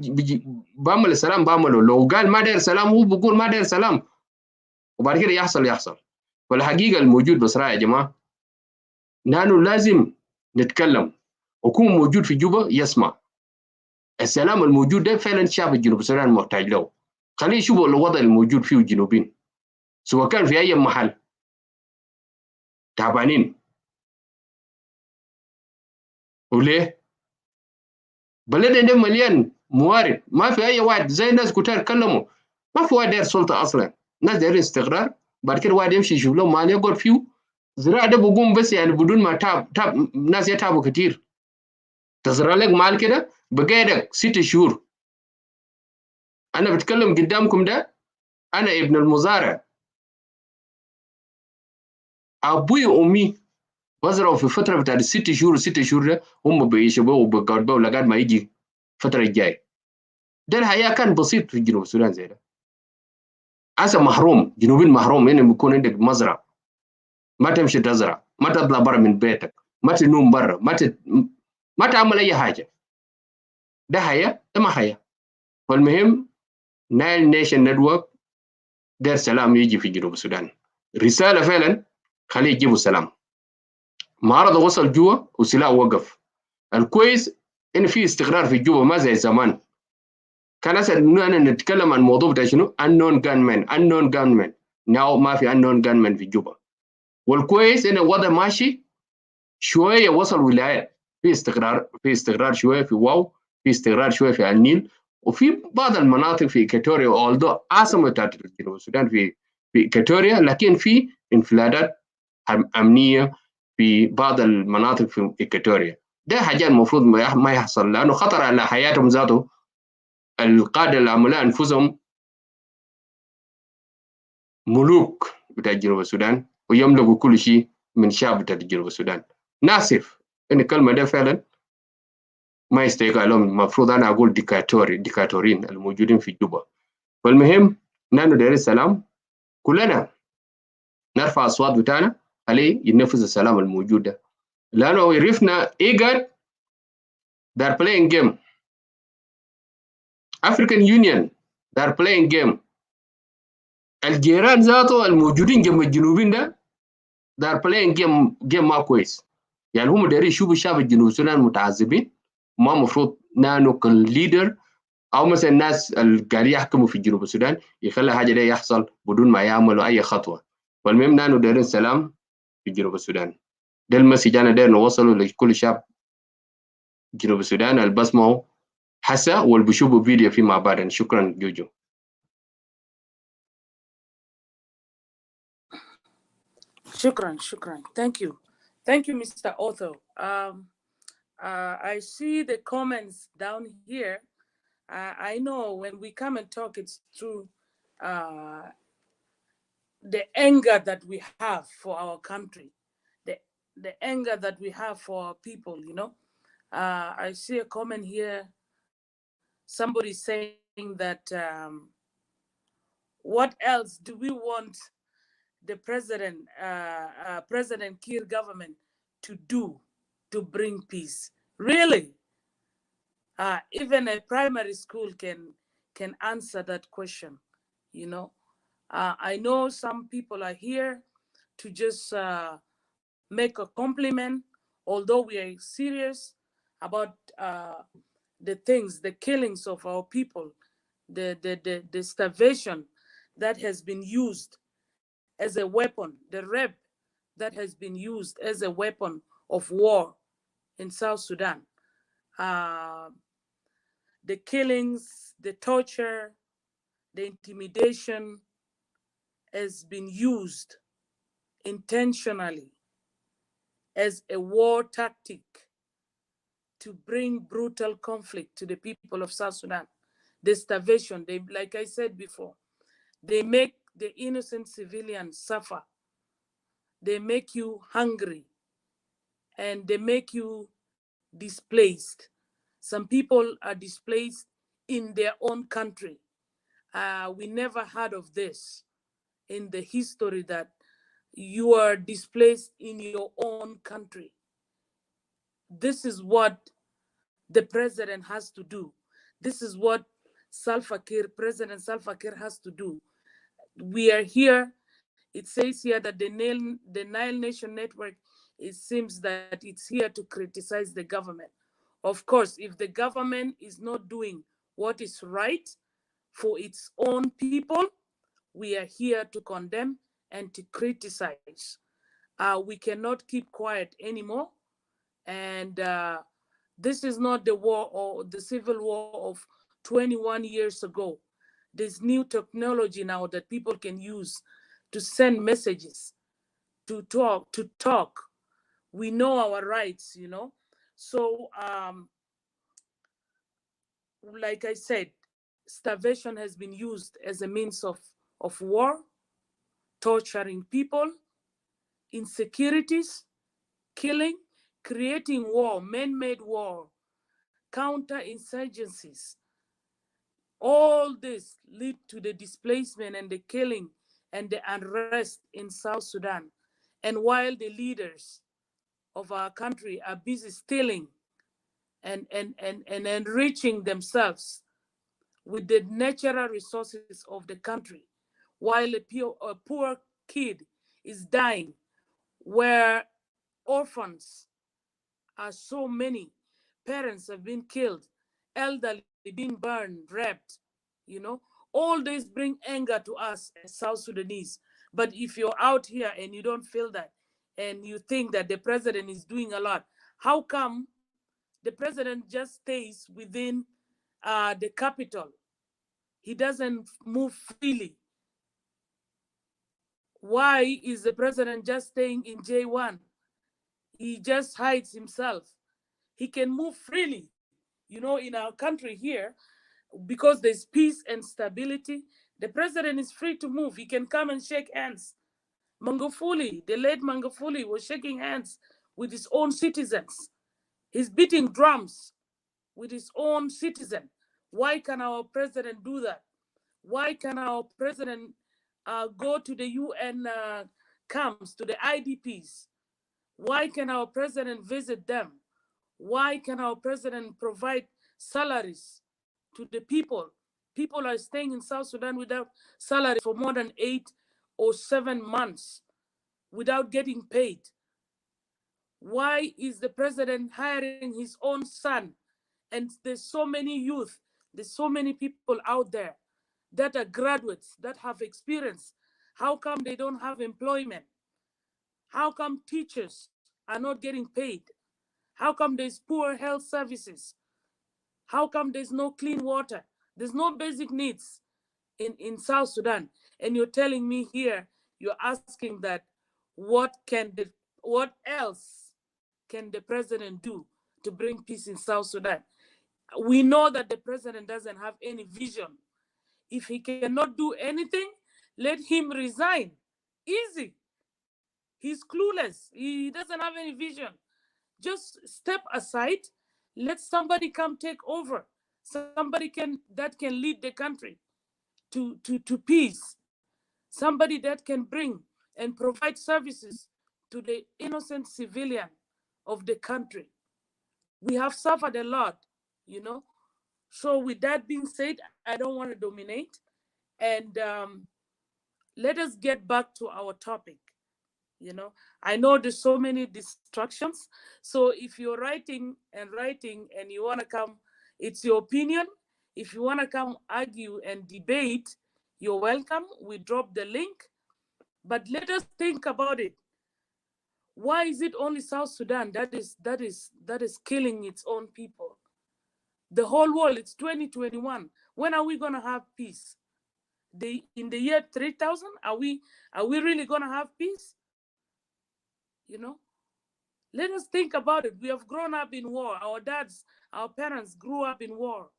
Speaker 6: بعمل السلام بعمله، لو قال ما داير سلام هو بيقول ما داير سلام، وبعد كده يحصل. والحقيقه الموجود بصراحه يا جماعه نحن لازم نتكلم ويكون موجود في جوبا يسمع. السلام الموجود ده فعلا شعب الجنوب السودان محتاج له. خليه يشوفوا الوضع الموجود فيه الجنوبين سواء كان في اي محل تعبانين. وليه؟ بلدنا ده مليان موارد، ما في اي واحد زي الناس كتار اتكلموا، ما في واحد داير سلطه اصلا، ناس دايرين استقرار. بعد كده واحد يمشي يشوف لهم مال يقعد فيه. زراعه ده بقوم بس يعني بدون ما تعب ناس يتعبوا كتير. تزرع لك مال كده بقيدك 6 شهور. انا بتكلم قدامكم ده، انا ابن المزارع، ابوي وامي بزرعوا في فتره بتاعت 6 شهور. 6 شهور ده هم بيشبوا وبيقعدوا لغايه ما يجي الفتره الجايه. ده الحياه كان بسيط في جنوب السودان زي ده. هسه محروم، جنوبين محروم يعني بيكون عندك مزرعه ما تمشي تزرع، ما تطلع برا من بيتك، ما تنوم برا، ما تعمل اي حاجه. ده حياه؟ ده ما حياه. فالمهم نايل نيشن نتورك دير سلام يجي في جنوب السودان. رساله فعلا خليه يجيبوا سلام. معارضه وصل جوا وسلاح وقف. الكويس ان في استقرار في جوبا ما زي زمان. كان هسه أنا نتكلم عن موضوع بتاع شنو unknown gunmen now ما في unknown gunmen في جوبا. والكويس إن الوضع ماشي شوية، وصل ولايات في استقرار شوية في واو، في استقرار شوية في النيل، وفي بعض المناطق في إكواتوريا although عاصمة بتاعت جنوب السودان في إكواتوريا، لكن في انفلاتات أمنية في بعض المناطق في إكواتوريا. ده حاجات المفروض ما يحصل، لأنه خطر على حياتهم ذاته. القادة اللي عملوا أنفسهم ملوك بتاع جنوب السودان ويملكوا كل شيء من شعب بتاع جنوب السودان. ناسف إن الكلمة ده فعلا ما يستيقظ لهم، المفروض أنا أقول ديكاتورين الموجودين في جوبا. فالمهم نحن دايرين السلام، كلنا نرفع الأصوات بتاعنا عليه ينفذ السلام الموجود ده، لأنه عرفنا IGAD they're playing game. African Union they're playing game. الجيران ذاته الموجودين جنب الجنوبين ده they're playing game ما كويس. يعني هم دايرين يشوفوا الشعب الجنوب السودان متعذبين، ما مفروض نانو كليدر او مثلا الناس اللي قاعدين يحكموا في جنوب السودان يخلي حاجه دي يحصل بدون ما يعملوا اي خطوه. والمهم نانو دايرين سلام في جنوب السودان. ده المسج انا داير نوصله لكل شعب جنوب السودان اللي بسمعوا حسا واللي بيشوفوا فيديو فيما بعد. شكرا جوجو.
Speaker 4: Shukran, shukran. Thank you, Mr. Otho. I see the comments down here. I know when we come and talk, it's through the anger that we have for our country, the anger that we have for our people, you know. I see a comment here. Somebody saying that what else do we want the President Kiir government to do to bring peace? Really? Even a primary school can answer that question, you know. I know some people are here to just make a compliment, although we are serious about the things, the killings of our people, the starvation that has been used as a weapon, the rape that has been used as a weapon of war in South Sudan. The killings, the torture, the intimidation has been used intentionally as a war tactic to bring brutal conflict to the people of South Sudan. The starvation, like I said before, they make the innocent civilians suffer. They make you hungry and they make you displaced. Some people are displaced in their own country. We never heard of this in the history that you are displaced in your own country. This is what the president has to do. This is what President Salva Kiir has to do. We are here. It says here that the Nile Nation Network, it seems that it's here to criticize the government. Of course, if the government is not doing what is right for its own people, we are here to condemn and to criticize. We cannot keep quiet anymore. And this is not the war or the civil war of 21 years ago. There's new technology now that people can use to send messages, to talk. We know our rights, you know. So, like I said, starvation has been used as a means of war, torturing people, insecurities, killing, creating war, man-made war, counter-insurgencies. All this lead to the displacement and the killing and the unrest in South Sudan. And while the leaders of our country are busy stealing and enriching themselves with the natural resources of the country, while a poor kid is dying, where orphans are so many, parents have been killed, elderly being burned, raped, you know. All this bring anger to us as South Sudanese. But if you're out here and you don't feel that, and you think that the president is doing a lot, how come the president just stays within the capital? He doesn't move freely. Why is the president just staying in J1? He just hides himself. He can move freely. You know, in our country here, because there's peace and stability, the president is free to move. He can come and shake hands. Magufuli, the late Magufuli, was shaking hands with his own citizens. He's beating drums with his own citizen. Why can our president do that? Why can our president go to the UN camps, to the IDPs? Why can our president visit them? Why can our president provide salaries to the people? People are staying in South Sudan without salary for more than 8 or 7 months without getting paid. Why is the president hiring his own son? And there's so many youth, there's so many people out there that are graduates, that have experience. How come they don't have employment? How come teachers are not getting paid? How come there's poor health services? How come there's no clean water? There's no basic needs in South Sudan. And you're telling me here, you're asking that what else can the president do to bring peace in South Sudan? We know that the president doesn't have any vision. If he cannot do anything, let him resign. Easy. He's clueless. He doesn't have any vision. Just step aside. Let somebody come take over. Somebody that can lead the country to peace. Somebody that can bring and provide services to the innocent civilian of the country. We have suffered a lot, you know. So with that being said, I don't want to dominate. And let us get back to our topic. You know, I know there's so many distractions. So if you're writing and you want to come, it's your opinion. If you want to come argue and debate, you're welcome. We drop the link. But let us think about it. Why is it only South Sudan that is killing its own people? The whole world, it's 2021. When are we going to have peace? In the year 3000, are we really going to have peace? You know, let us think about it. We have grown up in war. Our parents grew up in war.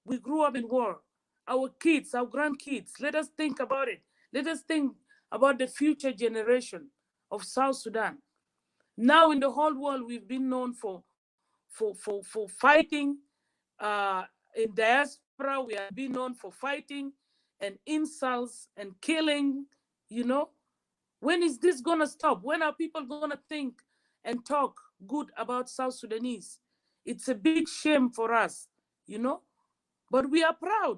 Speaker 4: We grew up in war. Our kids, our grandkids, let us think about it. Let us think about the future generation of South Sudan. Now in the whole world, we've been known for fighting. In diaspora, we have been known for fighting and insults and killing, you know. When is this gonna stop? When are people gonna think and talk good about South Sudanese? It's a big shame for us, you know, but we are proud.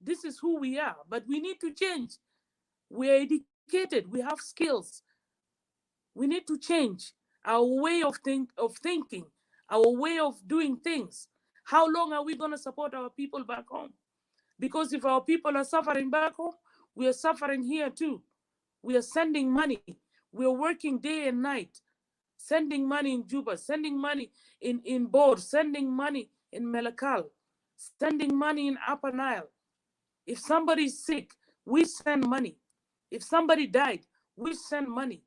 Speaker 4: This is who we are, but we need to change. We are educated, we have skills. We need to change our way of thinking, our way of doing things. How long are we gonna support our people back home? Because if our people are suffering back home, we are suffering here too. We are sending money. We are working day and night, sending money in Juba, sending money in Bor, sending money in Melakal, sending money in Upper Nile. If somebody is sick, we send money. If somebody died, we send money.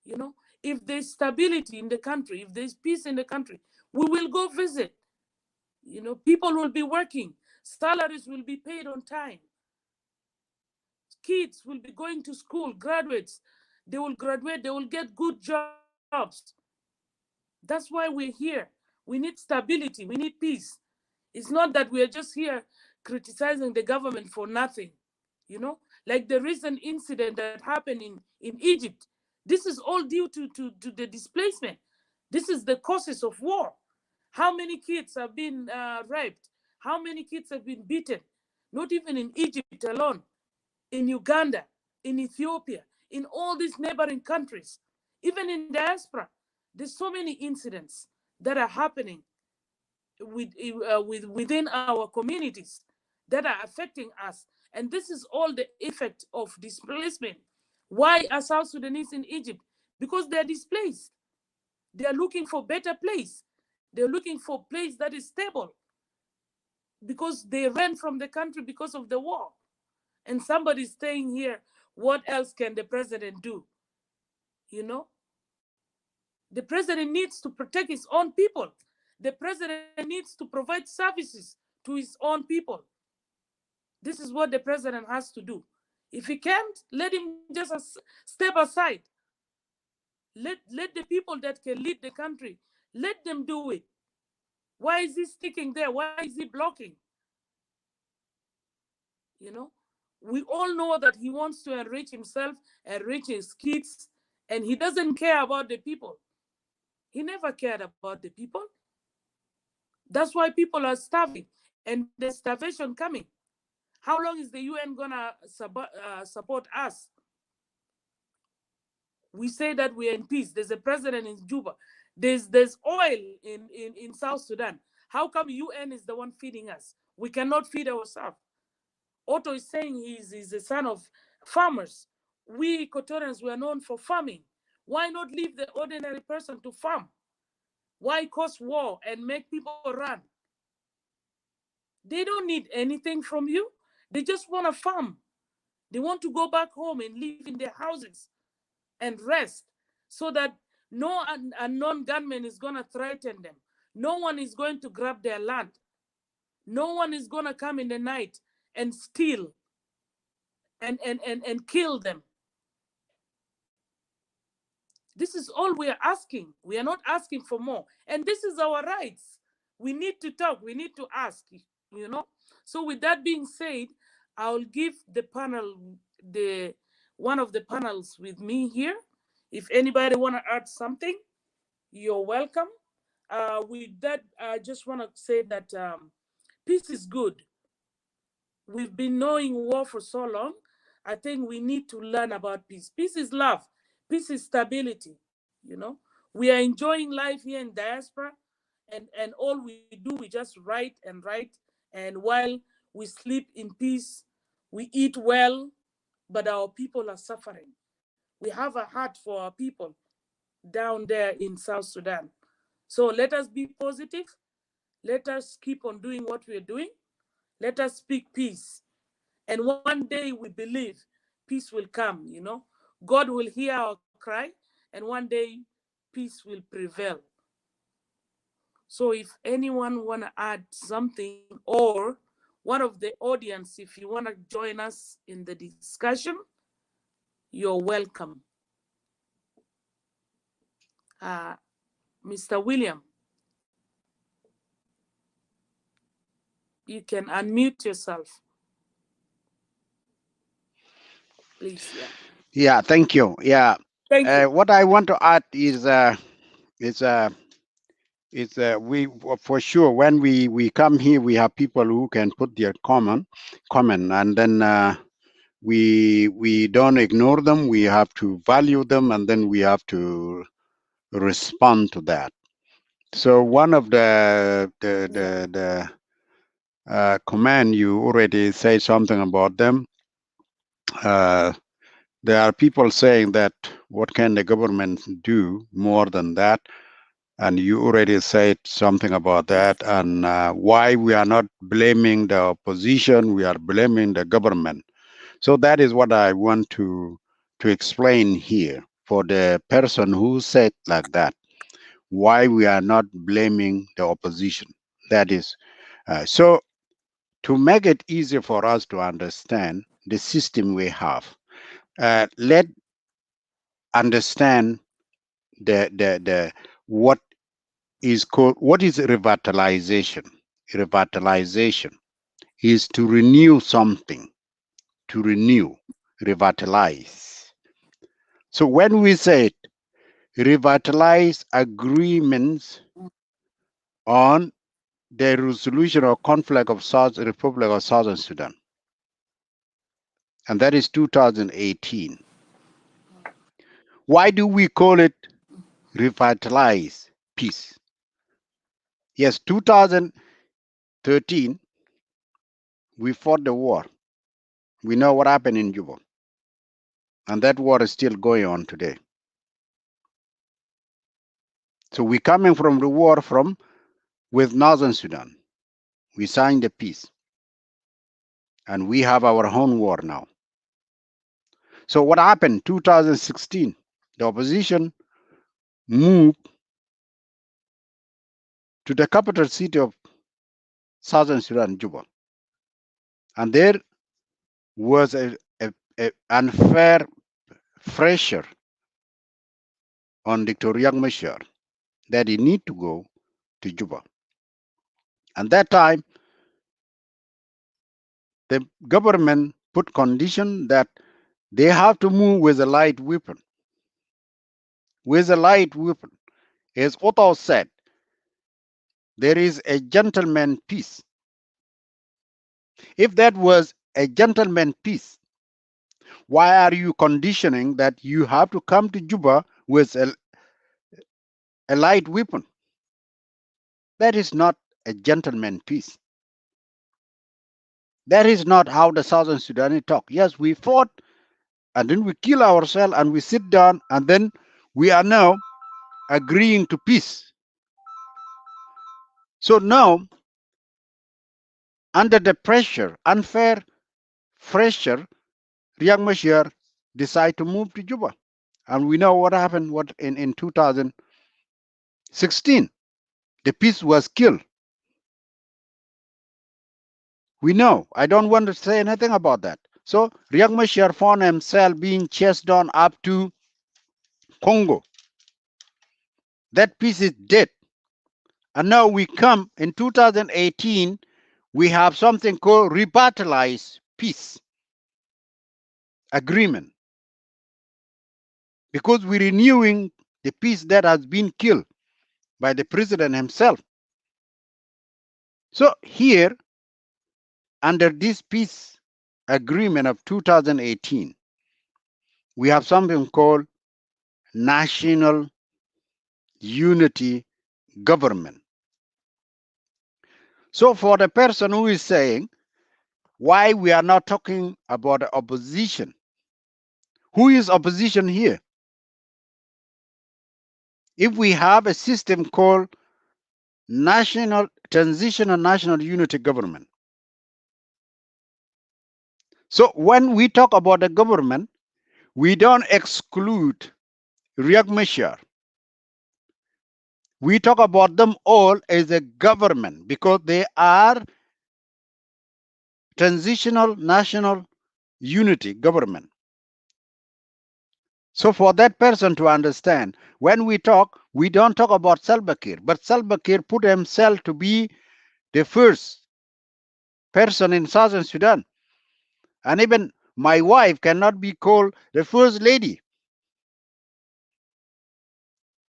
Speaker 4: You know, if there's stability in the country, if there's peace in the country, we will go visit. You know, people will be working. Salaries will be paid on time. Kids will be going to school, graduates, they will graduate, they will get good jobs. That's why we're here. We need stability, we need peace. It's not that we are just here criticizing the government for nothing, you know, like the recent incident that happened in Egypt. This is all due to the displacement. This is the causes of war. How many kids have been raped? How many kids have been beaten? Not even in Egypt alone. In Uganda, in Ethiopia, in all these neighboring countries, even in diaspora, there's so many incidents that are happening. within our communities that are affecting us. And this is all the effect of displacement. Why are South Sudanese in Egypt? Because they're displaced. They're looking for better place. They're looking for a place that is stable, because they ran from the country because of the war. And somebody's staying here. What else can the president do? You know, the president needs to protect his own people. The president needs to provide services to his own people. This is what the president has to do. If he can't, let him just step aside. Let the people that can lead the country, let them do it. Why is he sticking there? Why is he blocking? You know, we all know that he wants to enrich himself, enrich his kids, and he doesn't care about the people. He never cared about the people. That's why people are starving, and there's starvation coming. How long is the UN gonna support us? We say that we're in peace. There's a president in Juba. There's oil in South Sudan. How come UN is the one feeding us? We cannot feed ourselves. Otto is saying he's the son of farmers. We Equatorians were known for farming. Why not leave the ordinary person to farm? Why cause war and make people run? They don't need anything from you. They just want to farm. They want to go back home and live in their houses and rest, so that no unknown gunman is going to threaten them. No one is going to grab their land. No one is going to come in the night and steal and kill them. This is all we are asking. We are not asking for more. And this is our rights. We need to talk. We need to ask, you know. So with that being said, I'll give the panel, one of the panels with me here. If anybody want to add something, you're welcome. With that, I just want to say that peace is good. We've been knowing war for so long. I think we need to learn about peace. Peace is love. Peace is stability. You know, we are enjoying life here in diaspora, and all we do, we just write and write. And while we sleep in peace, we eat well, but our people are suffering. We have a heart for our people down there in South Sudan. So let us be positive. Let us keep on doing what we're doing. Let us speak peace. And one day we believe peace will come, you know. God will hear our cry, and one day peace will prevail. So if anyone want to add something, or one of the audience, if you want to join us in the discussion, you're welcome. Mr. William, you can unmute yourself, please.
Speaker 5: Yeah, thank you. Yeah,
Speaker 4: Thank you.
Speaker 5: what I want to add is we, for sure, when we come here, we have people who can put their comment, and then we don't ignore them. We have to value them, and then we have to respond to that. So one of the command, you already say something about them. There are people saying that what can the government do more than that? And you already said something about that, and why we are not blaming the opposition, we are blaming the government. So that is what I want to explain here for the person who said like that, why we are not blaming the opposition. That is, so to make it easier for us to understand the system we have, let understand the what is called, what is revitalization. Revitalization is to renew something, to renew, revitalize. So when we say revitalize agreements on the resolution of conflict of South Republic of Southern Sudan, and that is 2018. Why do we call it revitalize peace? Yes, 2013, we fought the war. We know what happened in Juba. And that war is still going on today. So we're coming from the war with Northern Sudan. We signed the peace. And we have our own war now. So what happened 2016? The opposition moved to the capital city of Southern Sudan, Juba. And there was a unfair pressure on Dr. Riek Machar that he need to go to Juba. And that time, the government put condition that they have to move with a light weapon. With a light weapon. As Otto said, there is a gentleman peace. If that was a gentleman peace, why are you conditioning that you have to come to Juba with a light weapon? That is not a gentleman peace. That is not how the Southern Sudanese talk. Yes, we fought and then we kill ourselves and we sit down and then we are now agreeing to peace. So now, under the pressure, unfair pressure, Riek Machar decided to move to Juba. And we know what happened in 2016. The peace was killed. We know. I don't want to say anything about that. So Riek Machar found himself being chased down up to Congo. That peace is dead. And now we come in 2018, we have something called revitalized peace agreement. Because we're renewing the peace that has been killed by the president himself. So here, under this peace agreement of 2018, we have something called national unity government. So for the person who is saying why we are not talking about the opposition, who is opposition here? If we have a system called transitional national unity government. So when we talk about the government, we don't exclude Riek Machar. We talk about them all as a government because they are transitional national unity government. So for that person to understand, when we talk, we don't talk about Salva Kiir, but Salva Kiir put himself to be the first person in Southern Sudan. And even my wife cannot be called the first lady.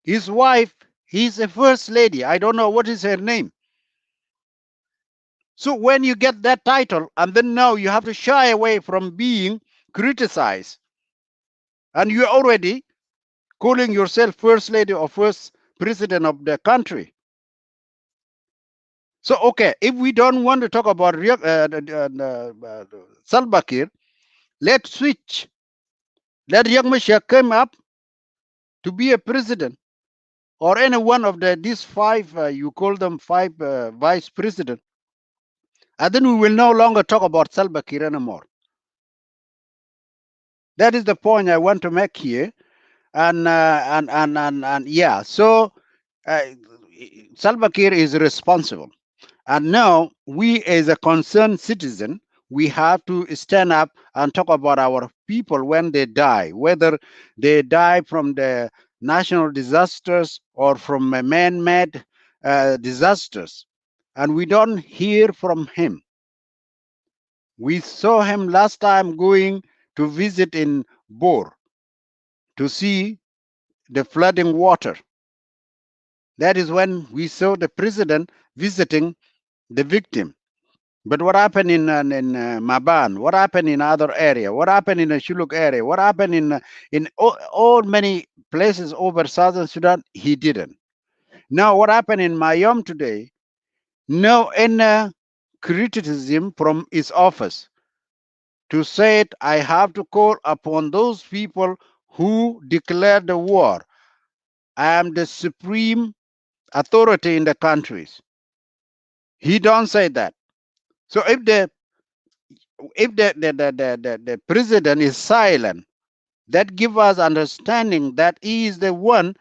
Speaker 5: His wife, he's a first lady. I don't know what is her name. So when you get that title, and then now you have to shy away from being criticized, and you're already calling yourself first lady or first president of the country. So, okay, if we don't want to talk about Salva Kiir, let's switch. Let Riek Machar come up to be a president, or any one of these five, you call them five vice president, and then we will no longer talk about Salva Kiir anymore. That is the point I want to make here, and yeah. So Salva Kiir is responsible, and now we, as a concerned citizen, we have to stand up and talk about our people when they die, whether they die from the natural disasters or from man-made disasters. And we don't hear from him. We saw him last time going to visit in Bor to see the flooding water. That is when we saw the president visiting the victim. But what happened in Maban? What happened in other area? What happened in the Shuluk area? What happened in all many places over Southern Sudan? He didn't. Now, what happened in Mayom today? No any criticism from his office to say it. I have to call upon those people who declared the war. I am the supreme authority in the countries. He don't say that. So if the president is silent, that give us understanding that he is the one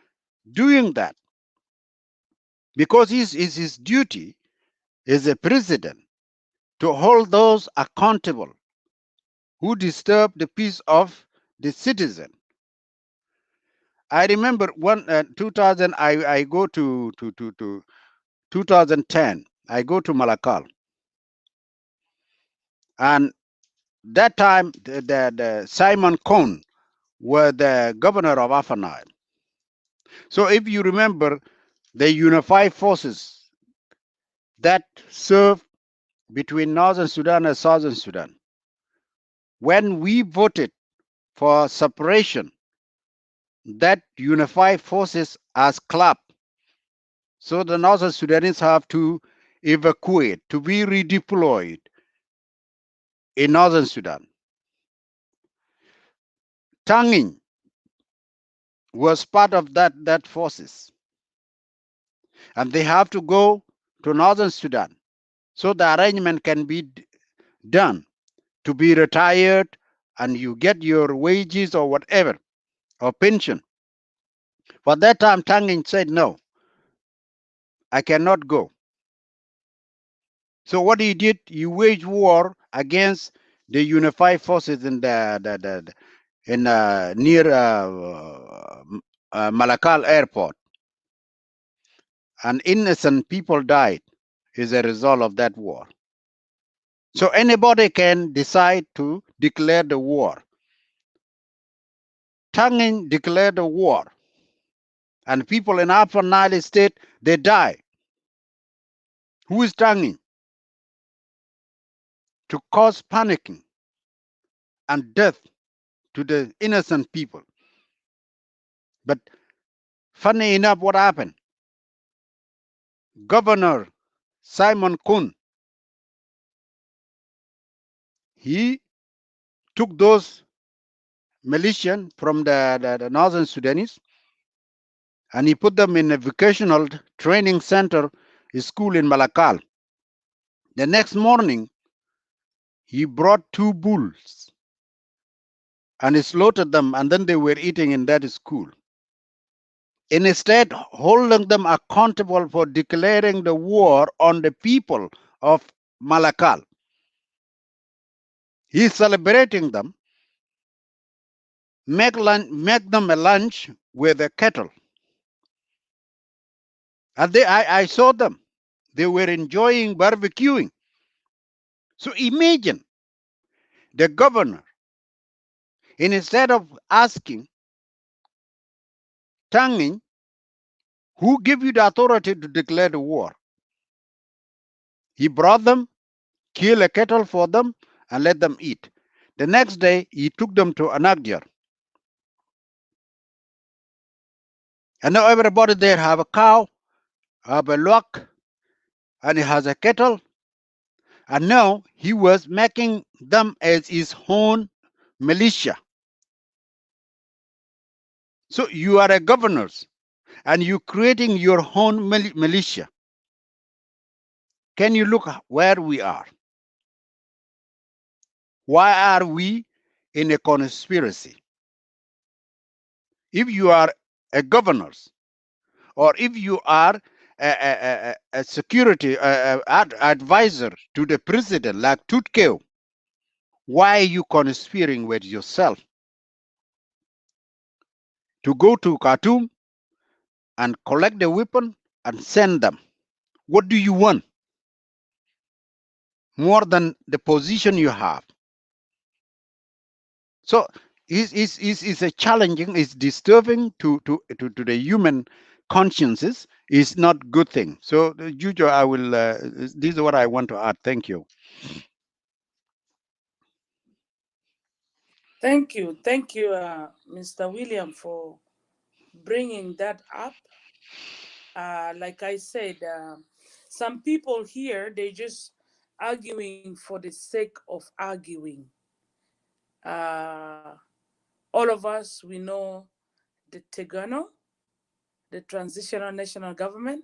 Speaker 5: doing that, because is his duty as a president to hold those accountable who disturb the peace of the citizen. I remember 2000. I go to 2010. I go to Malakal, and that time the Simon Cohn were the governor of Upper Nile. So if you remember, the unified forces that serve between Northern Sudan and Southern Sudan, when we voted for separation, that unified forces as club. So the Northern Sudanese have to evacuate, to be redeployed in Northern Sudan. Tanging was part of that forces, and they have to go to Northern Sudan so the arrangement can be done to be retired, and you get your wages or whatever, or pension. For that time, Tanging said, no, I cannot go. So what he did, he waged war against the unified forces in near Malakal airport, and innocent people died as a result of that war. So anybody can decide to declare the war. Tanging declared the war, and people in Upper Nile State, they die. Who is Tanging? To cause panicking and death to the innocent people. But funny enough, what happened? Governor Simon Kun, he took those militias from the northern Sudanese, and he put them in a vocational training center, a school in Malakal. The next morning, he brought 2 bulls and he slaughtered them, and then they were eating in that school. Instead, holding them accountable for declaring the war on the people of Malakal. He's celebrating them, make them a lunch with a kettle. And I saw them. They were enjoying barbecuing. So imagine the governor, instead of asking Tanging, who give you the authority to declare the war, he brought them, killed a kettle for them, and let them eat. The next day, he took them to Anagdir. And now everybody there have a cow, have a lock, and he has a kettle. And now he was making them as his own militia. So you are a governor, and you creating your own militia. Can you look where we are? Why are we in a conspiracy? If you are a governor, or if you are a security advisor to the president like Tutkeo, why are you conspiring with yourself to go to Khartoum and collect the weapon and send them? What do you want more than the position you have? So it's a challenging, it's disturbing to the human consciences. It's not good thing. So Jujo, I will. This is what I want to add. Thank you.
Speaker 4: Thank you, Mr. William, for bringing that up. Like I said, some people here, they just arguing for the sake of arguing. All of us, we know the Tegano, the transitional national government,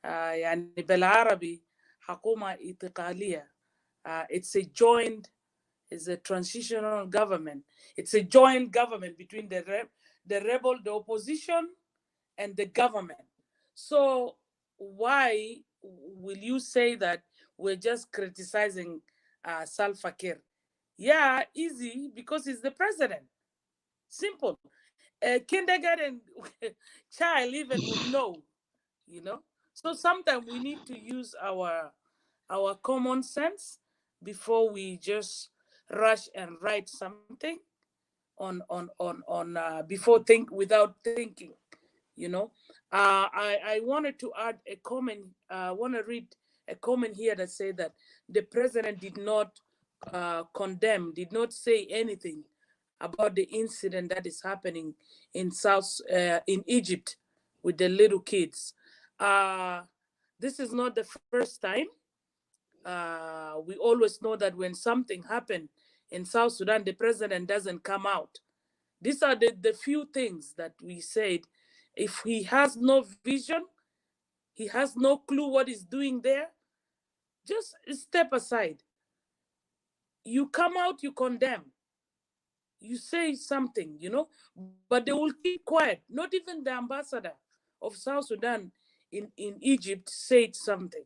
Speaker 4: يعني بالعربي حكومة انتقالية. It's a joint, it's a transitional government. It's a joint government between the rebel, the opposition, and the government. So why will you say that we're just criticizing Salva Kiir? Yeah, easy, because he's the president. Simple. A kindergarten child even will know, you know. So sometimes we need to use our common sense before we just rush and write something on before without thinking, you know. I wanted to add a comment. I want to read a comment here that said that the president did not condemn, did not say anything about the incident that is happening in in Egypt with the little kids. This is not the first time. We always know that when something happened in South Sudan, the president doesn't come out. These are the few things that we said. If he has no vision, he has no clue what he's doing there, just step aside. You come out, you condemn, you say something, you know, but they will keep quiet. Not even the ambassador of South Sudan in Egypt said something,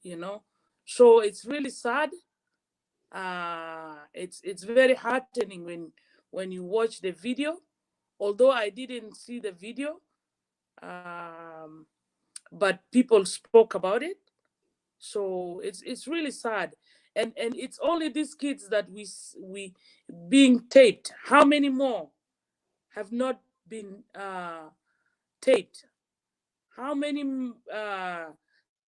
Speaker 4: you know. So it's really sad. It's very heartening when you watch the video, although I didn't see the video, but people spoke about it. So it's really sad, and it's only these kids that we being taped. How many more have not been taped? How many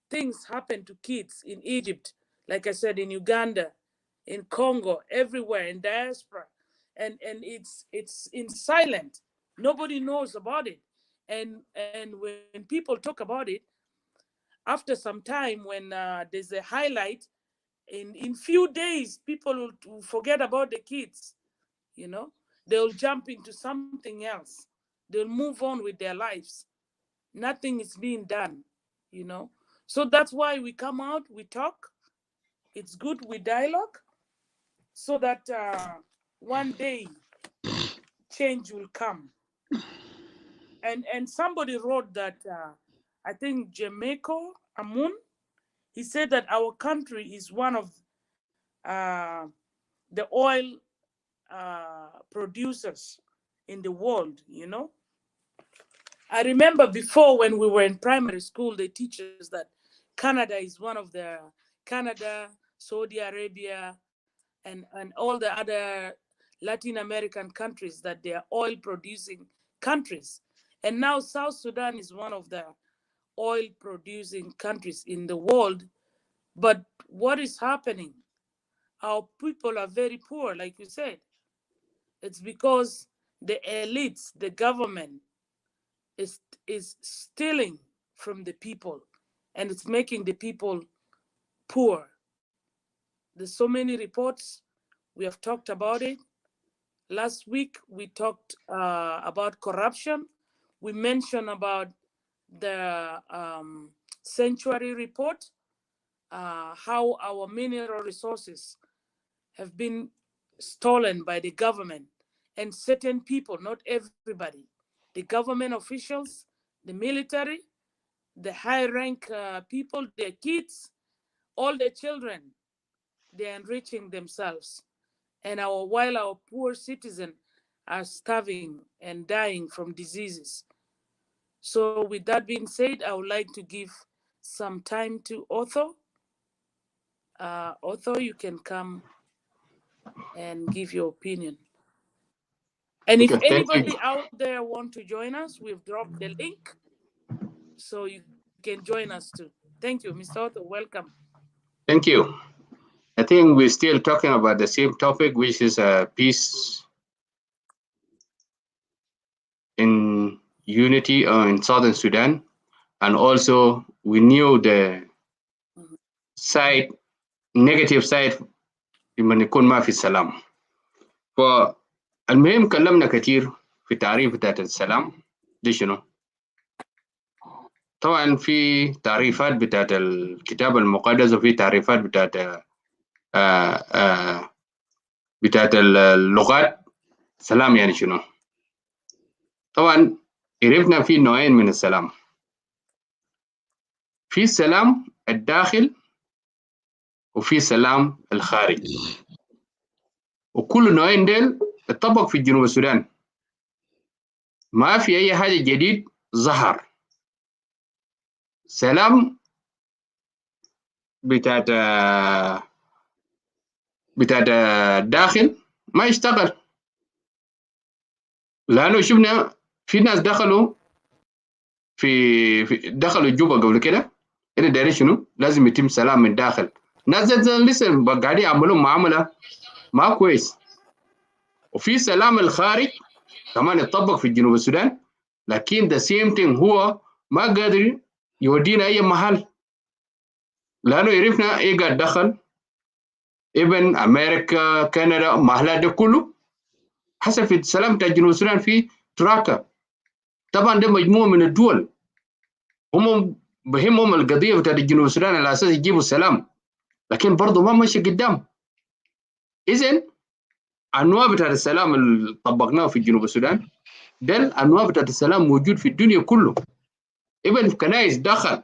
Speaker 4: things happen to kids in Egypt, like I said, in Uganda, in Congo, everywhere, in diaspora, and it's in silent. Nobody knows about it, and when people talk about it, after some time, when there's a highlight, in few days, people will forget about the kids. You know, they'll jump into something else. They'll move on with their lives. Nothing is being done. You know, so that's why we come out, we talk. It's good we dialogue, so that one day change will come. And somebody wrote that, I think Jamaica Amun, he said that our country is one of the oil producers in the world, you know. I remember before, when we were in primary school, they teach us that Canada is one of the, Canada, Saudi Arabia, and all the other Latin American countries, that they are oil producing countries. And now South Sudan is one of the oil producing countries in the world. But what is happening? Our people are very poor, like you said. It's because the elites, the government, is stealing from the people, and it's making the people poor. There's so many reports. We have talked about it. Last week, we talked about corruption. We mentioned about the sanctuary report, how our mineral resources have been stolen by the government and certain people, not everybody. The government officials, the military, the high rank people, their kids, all their children, they're enriching themselves. And while our poor citizens are starving and dying from diseases. So with that being said, I would like to give some time to Otho. Otho, you can come and give your opinion. And if anybody out there want to join us, we've dropped the link, so you can join us too. Thank you, Mr. Otto. Welcome.
Speaker 6: Thank you. I think we're still talking about the same topic, which is peace in unity in Southern Sudan. and also we knew the side negative side لما يكون ما في السلام. فالمهم كلمنا كثير في تعريف بتاعت السلام دي شنو. طبعا في تعريفات بتاعت الكتاب المقدس وفي تعريفات بتاعت اللغات. سلام يعني شنو. طبعا عرفنا في نوعين من السلام. في السلام الداخل وفي السلام الخارج، وكل نوعين ديل اتطبق في جنوب السودان. ما في اي حاجه جديد ظهر. سلام بتاعت الداخل ما يشتغل، لانه شفنا في ناس دخلوا دخلوا جوبا قبل كده. انا داري شنو لازم يتم سلام من داخل. ناس لسه قاعدين يعملوا معامله ما كويس. وفي سلام الخارج كمان اتطبق في جنوب السودان، لكن the same thing هو ما قادر يودينا اي محل، لانه عرفنا ايه قاعد دخل ابن امريكا كندا محلات ده كله حسب في السلام بتاع جنوب السودان. في تراكا طبعا ده مجموعه من الدول هم بهمهم القضيه بتاعت جنوب السودان على اساس يجيبوا السلام، لكن برضه ما ماشي قدام. اذا انواع بتاعت السلام اللي طبقناه في جنوب السودان ده الانواع بتاعت السلام موجود في الدنيا كله. ابن كنايس دخل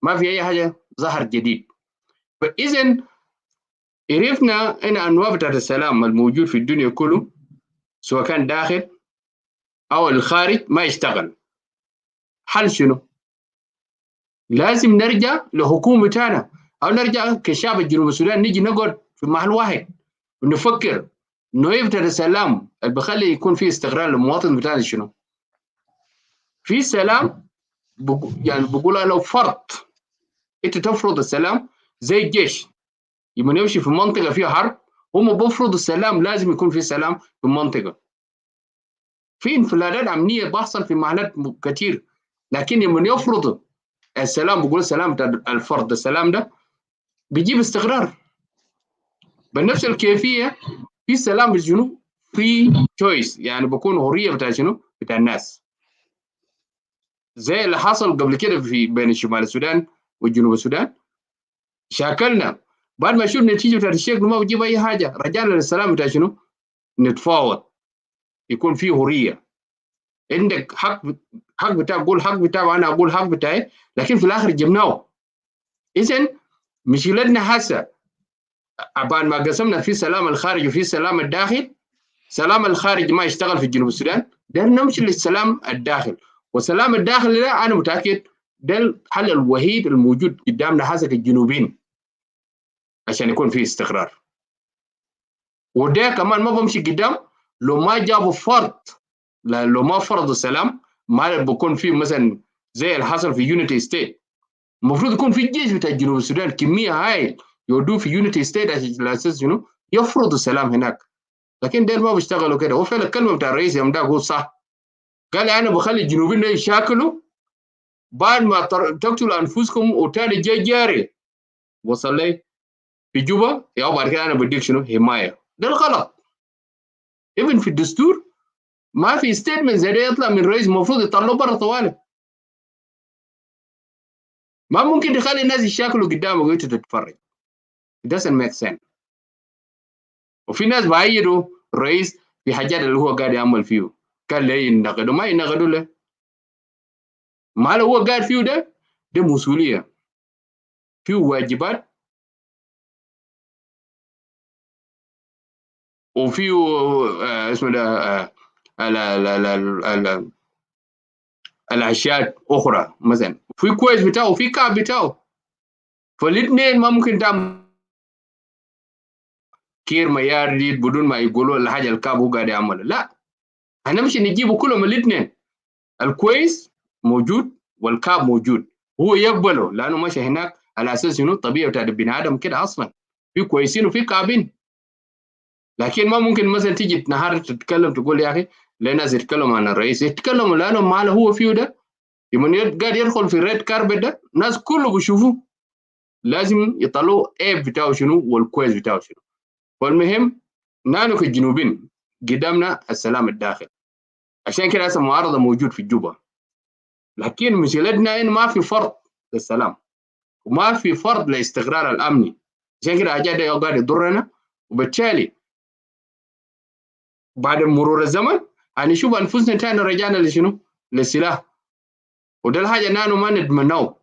Speaker 6: ما في اي حاجه ظهر جديد. فاذا عرفنا ان انواع بتاعت السلام الموجود في الدنيا كله سواء كان داخل او الخارج ما يشتغل. حل شنو؟ لازم نرجع لحكومتنا او نرجع كشعب جنوب السودان نيجي نقعد في محل واحد ونفكر انه بتاعت السلام اللي بخلي يكون في استقرار للمواطن بتاعنا شنو؟ في سلام يعني بقول لو فرض انت تفرض السلام زي الجيش لما يمشي في منطقه فيها حرب هم بيفرضوا السلام، لازم يكون في سلام في المنطقه. في انفلاتات امنيه بحصل في محلات كثير، لكن لما يفرضوا السلام بقول السلام بتاع الفرض السلام ده بيجيب استقرار. بنفس الكيفيه في سلام بالجنوب في تشويس، يعني بكون حريه بتاع شنو بتاع الناس، زي اللي حصل قبل كده في بين شمال السودان وجنوب السودان. شاكلنا بعد ما شفنا النتيجه بتاعت الشيخ ما بيجيب اي حاجه، رجعنا للسلام بتاع شنو نتفاوض يكون في حريه. عندك حق بتاعك قول حق بتاعي وانا اقول حق بتاعي، لكن في الاخر جبناه. اذا مشكلتنا هسه بعد ما قسمنا في سلام الخارج وفي سلام الداخل، سلام الخارج ما يشتغل في جنوب السودان، ده نمشي للسلام الداخل. والسلام الداخلي ده انا متاكد ده الحل الوحيد الموجود قدامنا هسه الجنوبيين عشان يكون في استقرار. وده كمان ما بمشي قدام لو ما جابوا فرض، لو ما فرضوا السلام ما بكون في مثلا زي اللي حصل في يونيتي ستيت. المفروض يكون في الجيش بتاع جنوب السودان كميه هاي يودوه في يونيتي ستيت عشان اساس شنو يفرضوا السلام هناك، لكن ديل ما بيشتغلوا كده. وفعلا الكلمه بتاع الرئيس يوم ده هو صح، قال انا بخلي الجنوبيين يشاكلوا بعد ما تقتلوا انفسكم وتاني جاري وصل لي في جوبا يا بعد كده انا بديك شنو حمايه. ده الغلط. ابن في الدستور ما في ستيتمنت زي ده يطلع من الرئيس، المفروض يطلعوا برا طوالي. ما ممكن تخلي الناس يشاكلوا قدامك وانت تتفرج. It doesn't make sense. وفي ناس بأيدوا الرئيس في حاجات اللي هو قاعد يعمل فيه، قال لي ينقدوا ما ينقدوا له، ما اللي هو قاعد فيه ده مسؤولية، فيه واجبات وفيه اسمه ده الاشياء اخرى مثلا في كويس بتاعه وفي كعب بتاعه. فالاثنين ما ممكن تعمل كير ما يارد بدون ما يقولوا الحاجه الكعب هو قاعد يعملها. لا، هنمشي نجيبه كلهم الاثنين، الكويس موجود والكعب موجود، هو يقبله لانه ماشي هناك على اساس انه الطبيعه بتاعت البني ادم كده اصلا في كويسين وفي كعبين. لكن ما ممكن مثلا تيجي نهار تتكلم تقول يا اخي لناس يتكلموا عن الرئيس، يتكلموا لانه ما هو فيه ده يوم قاعد يدخل في الريد كاربت ده الناس كله بيشوفوه لازم يطلعوا عيب بتاعه شنو والكويس بتاعه شنو. والمهم نحن كجنوبين قدامنا السلام الداخل، عشان كده هسه معارضه موجود في جوبا، لكن مشكلتنا انه ما في فرض للسلام وما في فرض لاستقرار الامني، عشان كده حاجات دي قاعد يضرنا. وبالتالي بعد مرور الزمن هنشوف انفسنا تاني رجعنا لشنو؟ للسلاح. وده الحاجه نحن ما نتمناه،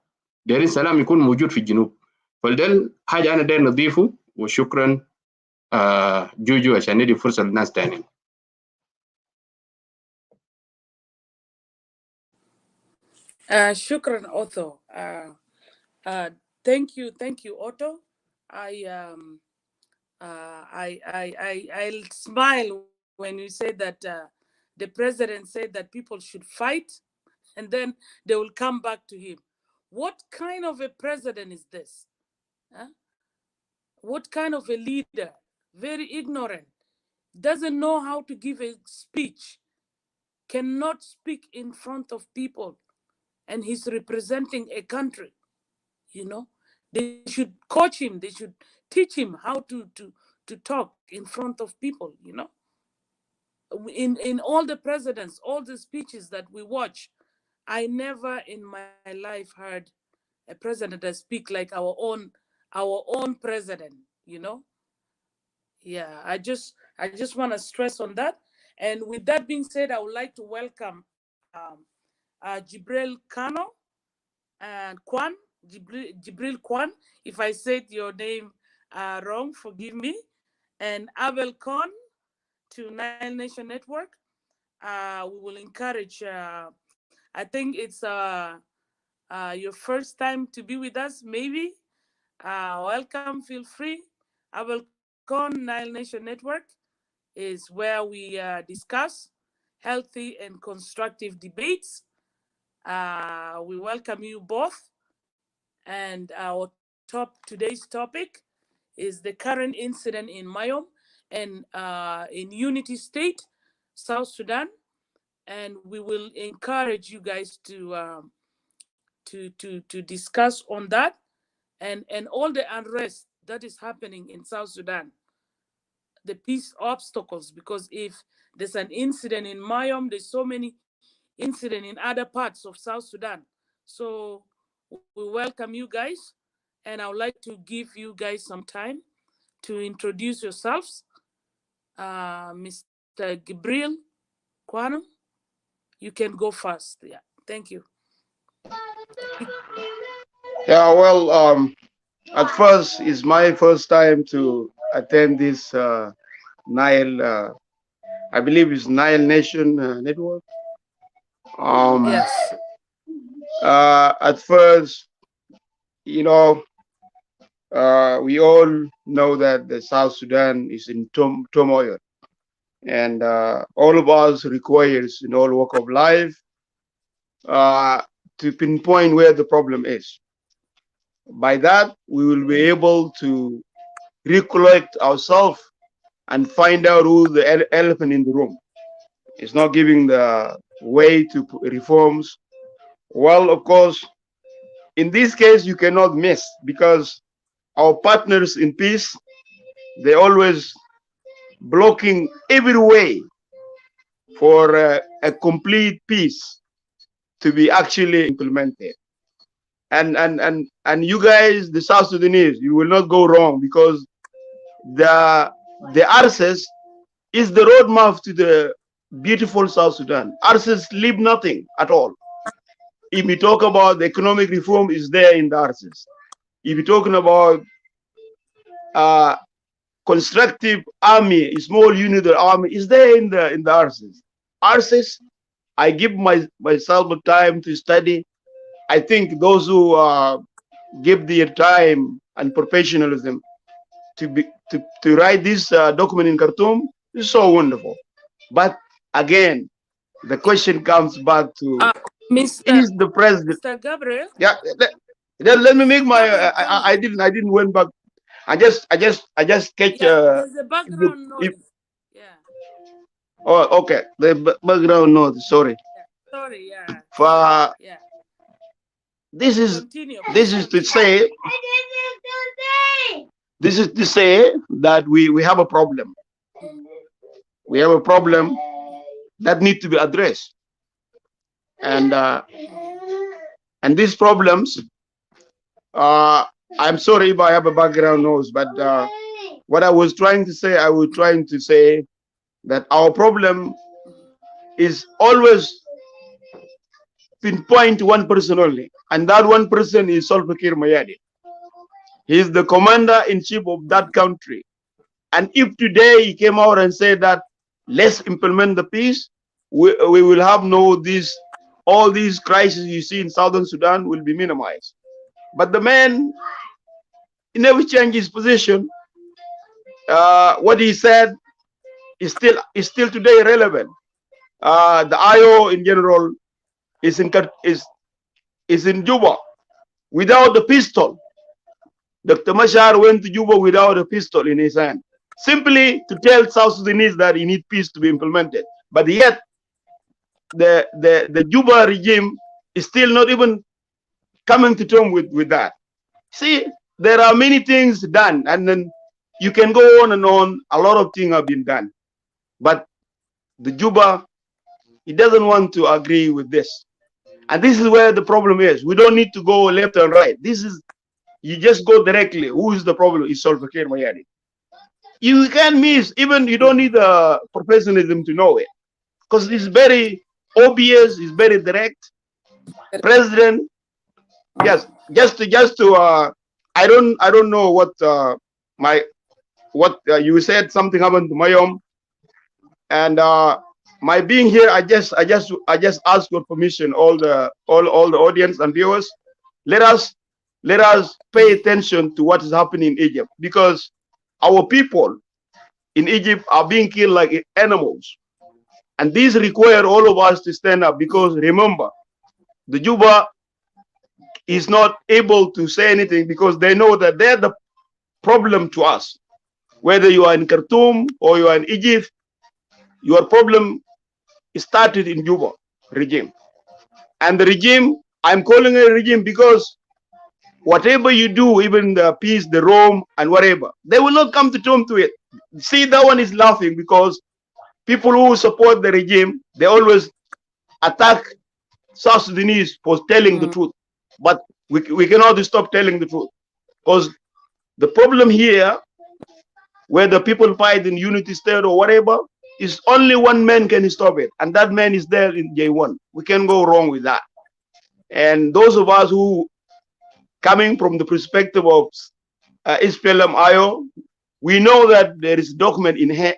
Speaker 6: دايرين السلام يكون موجود في الجنوب. فده حاجه انا داير نضيفه. وشكرا جوجو عشان ندي فرصه للناس تانيين.
Speaker 4: Shukran, Otto. Thank you, Otto. I I'll smile when you say that the president said that people should fight, and then they will come back to him. What kind of a president is this? Huh? What kind of a leader? Very ignorant. Doesn't know how to give a speech. Cannot speak in front of people. And he's representing a country. They should coach him. They should teach him how to talk in front of people. In all the presidents, all the speeches that we watch, I never in my life heard a president that speak like our own president. Yeah, I just want to stress on that. And with that being said, I would like to welcome Jibril Kano and Kwan, Jibril Kwan. If I said your name wrong, forgive me. And Abel Khan to Nile Nation Network. We will encourage, I think it's your first time to be with us, maybe. Welcome, feel free. Abel Khan, Nile Nation Network is where we discuss healthy and constructive debates. We welcome you both. And our today's topic is the current incident in Mayom and in Unity State, South Sudan. And we will encourage you guys to discuss on that and all the unrest that is happening in South Sudan, the peace obstacles, because if there's an incident in Mayom, there's so many incidents in other parts of South Sudan. So we welcome you guys, and I would like to give you guys some time to introduce yourselves. Mr. Gabriel Quanum, you can go first. Yeah, thank you.
Speaker 2: Yeah, well, at first, it's my first time to attend this Nile, I believe it's Nile Nation Network.
Speaker 4: Yes.
Speaker 2: At first, we all know that the South Sudan is in turmoil, and all of us requires in all walk of life to pinpoint where the problem is. By that, we will be able to recollect ourselves and find out who the elephant in the room. It's not giving the way to reforms. Well, of course, in this case, you cannot miss, because our partners in peace, they always blocking every way for a complete peace to be actually implemented. And you guys, the South Sudanese, you will not go wrong, because the RSS is the roadmap to the beautiful South Sudan. RSS leave nothing at all. If we talk about the economic reform, is there in the RSS. If you're talking about constructive army, a small unit of army, is there in the RSS. RSS, I give myself time to study. I think those who give their time and professionalism to write this document in Khartoum is so wonderful. But again, the question comes back to is the president?
Speaker 4: Mr. Gabriel.
Speaker 2: Yeah, let me make my. I didn't went back. I just catch.
Speaker 4: There's a background noise. Yeah.
Speaker 2: Oh, okay. The background noise. Sorry.
Speaker 4: Yeah. Sorry. Yeah.
Speaker 2: For
Speaker 4: Yeah.
Speaker 7: This is
Speaker 4: Continue.
Speaker 7: this is to say this is to say that we have a problem. We have a problem that need to be addressed, and these problems. I'm sorry if I have a background noise, but what I was trying to say, that our problem is always pinpoint to one person only, and that one person is Salva Kiir Mayadi. He is the commander in chief of that country. And if today he came out and said that let's implement the peace, we will have all these crises you see in southern Sudan will be minimized. But the man, he never changed his position. What he said is still today relevant. The IO in general is in Juba without the pistol. Dr. Mashar went to Juba without a pistol in his hand, simply to tell South Sudanese that he needs peace to be implemented. But yet, the Juba regime is still not even coming to terms with that. See, there are many things done, and then you can go on and on. A lot of things have been done, but the Juba, he doesn't want to agree with this. And this is where the problem is. We don't need to go left and right. You just go directly. Who is the problem? Is Salva Kiir Mayadi. You can miss, even you don't need professionalism to know it, because it's very obvious, it's very direct. President, yes, just to I don't know what you said, something happened to Mayom, and my being here, I just ask your permission, all the audience and viewers, let us pay attention to what is happening in Egypt, because our people in Egypt are being killed like animals, and these require all of us to stand up, because remember, the Juba is not able to say anything because they know that they're the problem to us. Whether you are in Khartoum or you are in Egypt, your problem started in Juba regime. And the regime, I'm calling it a regime because whatever you do, even the peace, the Rome, and whatever, they will not come to terms to it. See, that one is laughing because people who support the regime, they always attack South Sudanese for telling the truth. But we cannot stop telling the truth, because the problem here, whether people fight in unity state or whatever, is only one man can stop it, and that man is there in J1. We can go wrong with that. And those of us who coming from the perspective of SPLM IO, we know that there is a document in hand,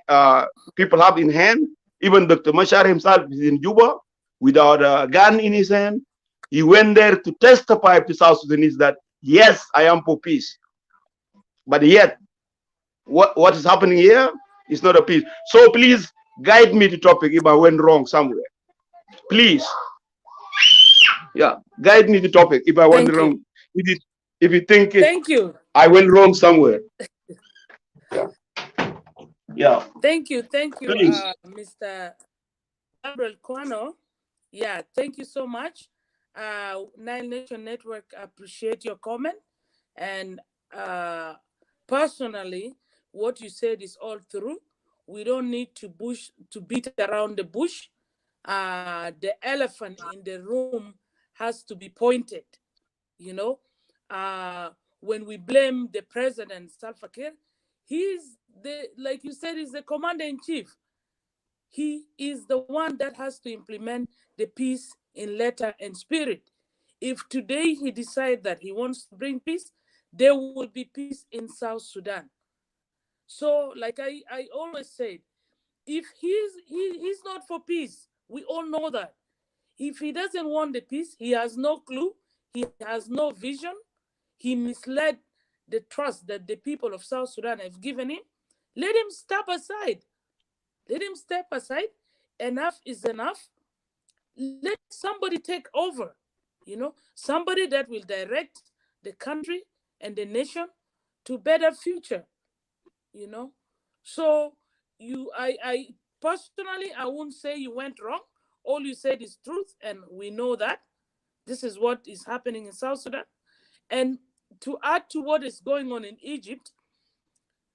Speaker 7: people have in hand. Even Dr. Mashar himself is in Juba without a gun in his hand. He went there to testify to South Sudanese that, yes, I am for peace. But yet, what is happening here is not a peace. So please guide me to topic if I went wrong somewhere. Please. Yeah, guide me to topic if I went wrong. If you think I went wrong somewhere. Yeah.
Speaker 4: Thank you, Mr. Gabriel Kwano. Yeah, thank you so much. Nine Nation Network appreciate your comment, and personally, what you said is all true. We don't need to beat around the bush. The elephant in the room has to be pointed. You know, when we blame the president Salva Kiir, he's like you said, he's the commander in chief. He is the one that has to implement the peace in letter and spirit. If today he decides that he wants to bring peace, there will be peace in South Sudan. So, like I always said, if he's not for peace, we all know that. If he doesn't want the peace, he has no clue, he has no vision, he misled the trust that the people of South Sudan have given him, let him step aside. Let him step aside. Enough is enough. Let somebody take over, somebody that will direct the country and the nation to better future, So I personally, I won't say you went wrong. All you said is truth, and we know that. This is what is happening in South Sudan. And to add to what is going on in Egypt,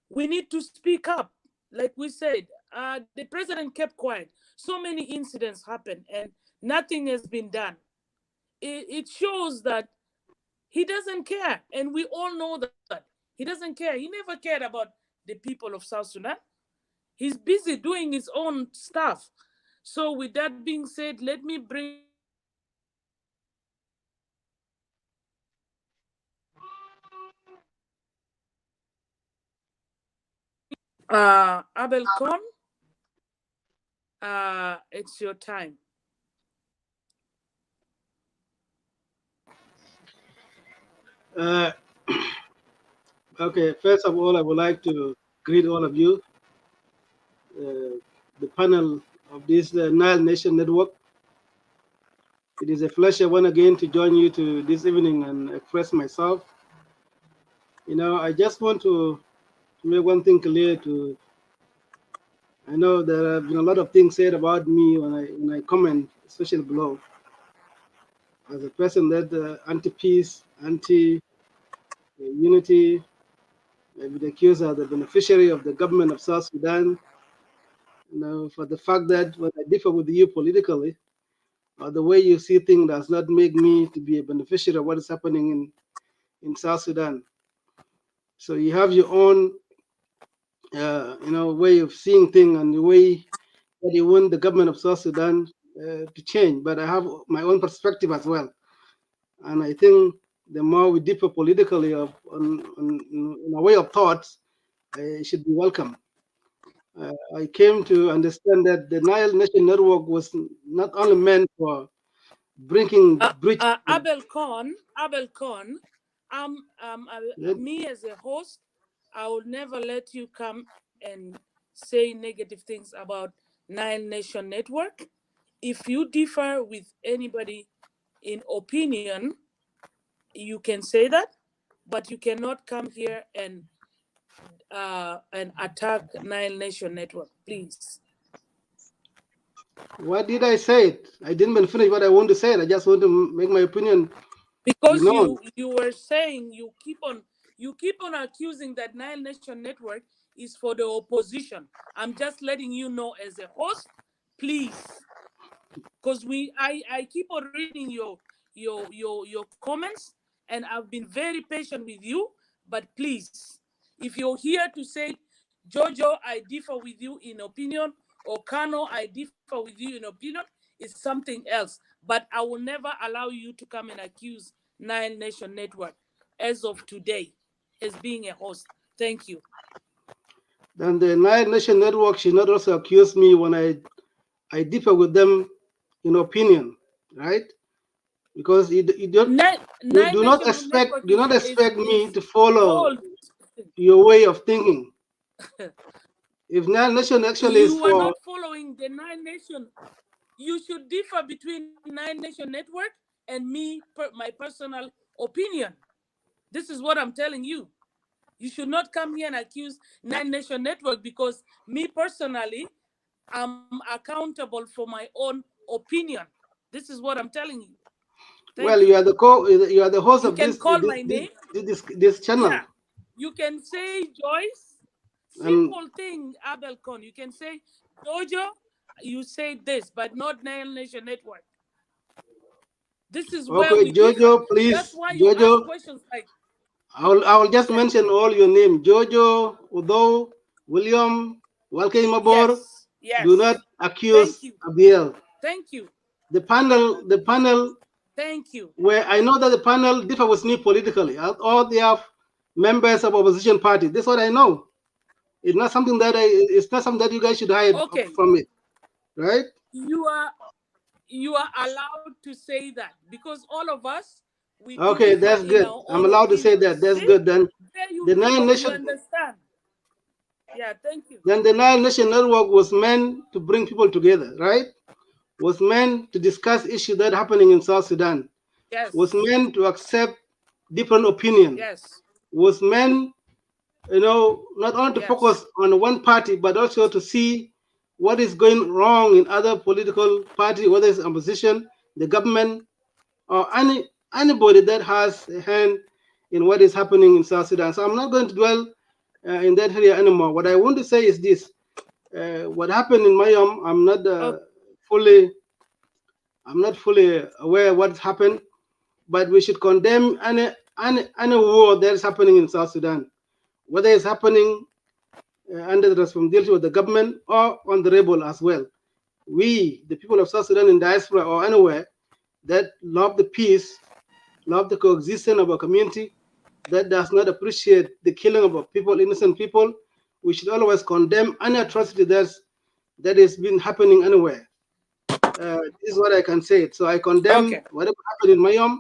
Speaker 4: we need to speak up. Like we said, the president kept quiet. So many incidents happened and nothing has been done. It shows that he doesn't care. And we all know that he doesn't care. He never cared about the people of South Sudan. He's busy doing his own stuff. So with that being said, let me bring Abel Kon. It's your time.
Speaker 8: Okay, first of all, I would like to greet all of you, the panel of this Nile Nation Network. It is a pleasure once again to join you to this evening and express myself. You know, I just want to make one thing clear. I know there have been a lot of things said about me when I comment, especially below, as a person that anti-peace, anti-unity. I've been accused as the beneficiary of the government of South Sudan. You know, for the fact that when I differ with you politically, or the way you see things does not make me to be a beneficiary of what is happening in South Sudan. So you have your own, way of seeing things and the way that you want the government of South Sudan to change. But I have my own perspective as well, and I think the more we differ politically in a way of thoughts, it should be welcome. I came to understand that the Nile Nation Network was not only meant for bringing bridge.
Speaker 4: Abel Kon, me as a host, I will never let you come and say negative things about Nile Nation Network. If you differ with anybody in opinion, you can say that, but you cannot come here and attack Nile Nation Network, please.
Speaker 8: What did I say? I didn't even finish what I want to say. I just want to make my opinion.
Speaker 4: Because you were saying you keep on accusing that Nile Nation Network is for the opposition. I'm just letting you know as a host, please, because I keep on reading your comments, and I've been very patient with you. But please, if you're here to say, Jojo, I differ with you in opinion, or Kano, I differ with you in opinion, it's something else. But I will never allow you to come and accuse Nile Nation Network as of today as being a host. Thank you.
Speaker 8: Then the Nile Nation Network should not also accuse me when I differ with them in opinion, right? Because you do not expect me to follow your way of thinking. If Nile Nation actually
Speaker 4: you are not following the Nine Nation, you should differ between Nine Nation Network and me, my personal opinion. This is what I'm telling you. You should not come here and accuse Nine Nation Network, because me personally, I'm accountable for my own opinion. This is what I'm telling you.
Speaker 8: You are the host of this channel.
Speaker 4: Yeah. You can say Joyce. Simple thing, Abel Kon. You can say Jojo, you say this, but not Nile Nation Network. This is where we
Speaker 8: Jojo, please.
Speaker 4: That's why you ask questions like.
Speaker 8: I will just mention all your name: Jojo, Udo, William, Welcome aboard.
Speaker 4: Yes.
Speaker 8: Do not accuse Abiel.
Speaker 4: Thank you.
Speaker 8: The panel.
Speaker 4: Thank you.
Speaker 8: Where I know that the panel differ with me politically. All they have members of opposition party. This is what I know. It's not something that you guys should hide from it, right?
Speaker 4: You are allowed to say that, because all of us.
Speaker 8: Okay, that's good. I'm allowed to say that. That's good. Then the Nile Nation.
Speaker 4: Understand? Yeah, thank you.
Speaker 8: Then the Nile Nation Network was meant to bring people together, right? Was meant to discuss issues that are happening in South Sudan.
Speaker 4: Yes.
Speaker 8: Was meant to accept different opinions.
Speaker 4: Yes.
Speaker 8: Was meant, not only to focus on one party, but also to see what is going wrong in other political parties, whether it's opposition, the government, or anybody that has a hand in what is happening in South Sudan. So I'm not going to dwell in that area anymore. What I want to say is this: what happened in Mayom, I'm not fully aware of what happened, but we should condemn any war that is happening in South Sudan, whether it's happening under the responsibility of the government or on the rebel as well. We, the people of South Sudan in diaspora or anywhere, that love the peace, love the coexistence of our community, that does not appreciate the killing of our people, innocent people, we should always condemn any atrocity that has been happening anywhere. This is what I can say. So I condemn whatever happened in Mayom.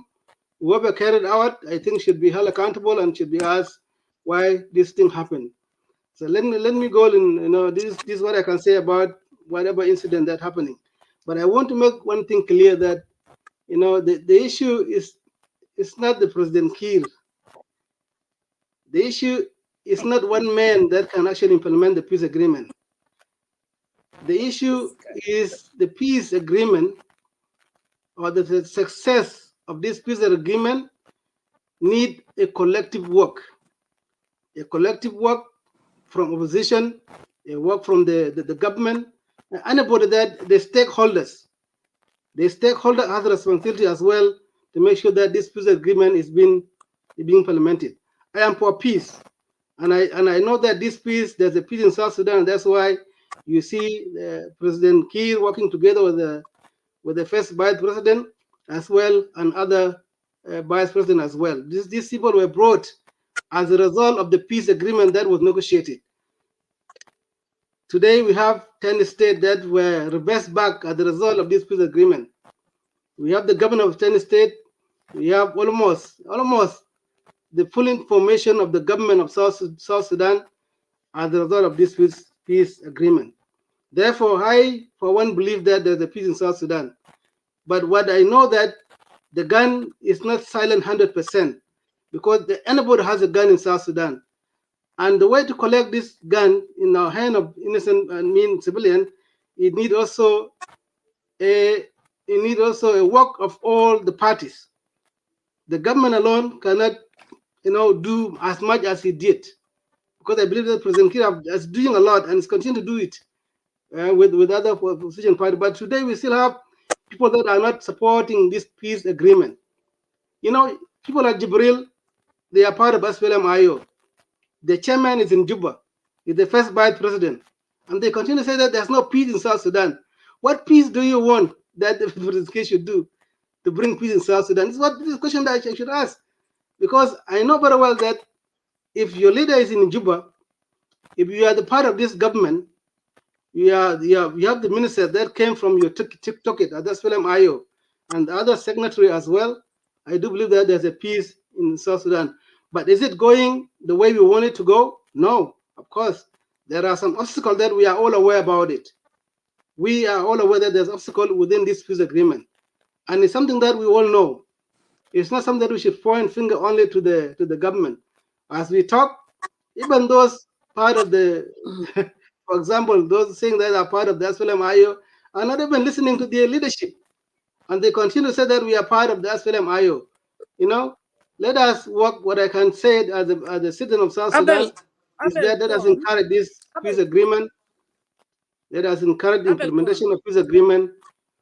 Speaker 8: Whoever carried out, I think, should be held accountable and should be asked why this thing happened. So let me go and this is what I can say about whatever incident that's happening. But I want to make one thing clear that the issue is not the President Kiir. The issue is not one man that can actually implement the peace agreement. The issue is the peace agreement, or the success of this peace agreement need a collective work. A collective work from opposition, a work from the government, anybody that the stakeholders. The stakeholder has a responsibility as well to make sure that this peace agreement is being implemented. I am for peace, and I know that this peace, there's a peace in South Sudan. That's why you see President Kiir working together with the first vice president as well and other vice president as well. These people were brought as a result of the peace agreement that was negotiated. Today we have 10 states that were reversed back as a result of this peace agreement. We have the governor of 10 states. We have almost the full information of the government of South Sudan as a result of this peace agreement. Therefore, I, for one, believe that there's a peace in South Sudan. But what I know that the gun is not silent 100%, because anybody has a gun in South Sudan. And the way to collect this gun in our hand of innocent civilian, it need also a work of all the parties. The government alone cannot, do as much as he did, because I believe that President Kiir is doing a lot and is continuing to do it with other opposition parties. But today we still have people that are not supporting this peace agreement. People like Jibril, they are part of SPLM-IO. The chairman is in Juba, is the first vice president, and they continue to say that there's no peace in South Sudan. What peace do you want that the President should do to bring peace in South Sudan? This is a question that I should ask, because I know very well that if your leader is in Juba, if you are the part of this government, you have the minister that came from your TikTok at SPLM-IO and the other secretary as well. I do believe that there's a peace in South Sudan. But is it going the way we want it to go? No, of course. There are some obstacles that we are all aware about it. We are all aware that there's obstacles within this peace agreement. And it's something that we all know. It's not something that we should point finger only to the government. As we talk, even those part of the, for example, those saying that are part of the SPLM-IO are not even listening to their leadership. And they continue to say that we are part of the SPLM-IO. Let us work. What I can say as a citizen of South Sudan is that let us encourage this peace agreement. Let us encourage the implementation of peace agreement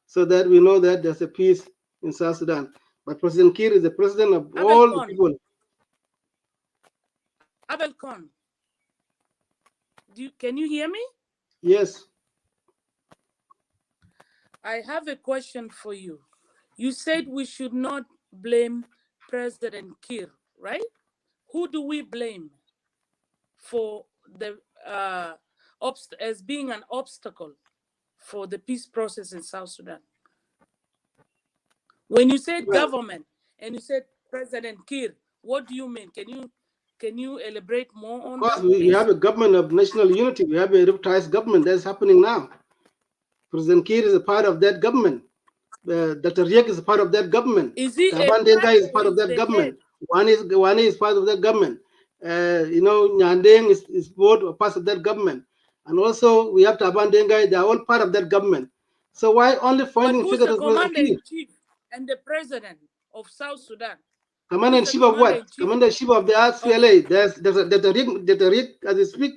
Speaker 8: so that we know that there's a peace in South Sudan. But President Kiir is the president of all the people.
Speaker 4: Abel Khan, can you hear me?
Speaker 8: Yes.
Speaker 4: I have a question for you. You said we should not blame President Kiir, right? Who do we blame for the as being an obstacle for the peace process in South Sudan? When you said government and you said President Kiir, what do you mean? Can you elaborate more on that?
Speaker 8: Of course, we have a government of national unity. We have a revitalized government that's happening now. President Kiir is a part of that government. Dr. Riek is a part of that government. Taban Dengai is part of that government. Wani is part of that government. Nyandeng is both part of that government. And also we have Taban Dengai, they are all part of that government. So why only finding figures
Speaker 4: of the commander in chief and the president? of South Sudan.
Speaker 8: Commander-in-Chief of what? Commander-in-Chief of the SPLA. There's the Rick, as he speak,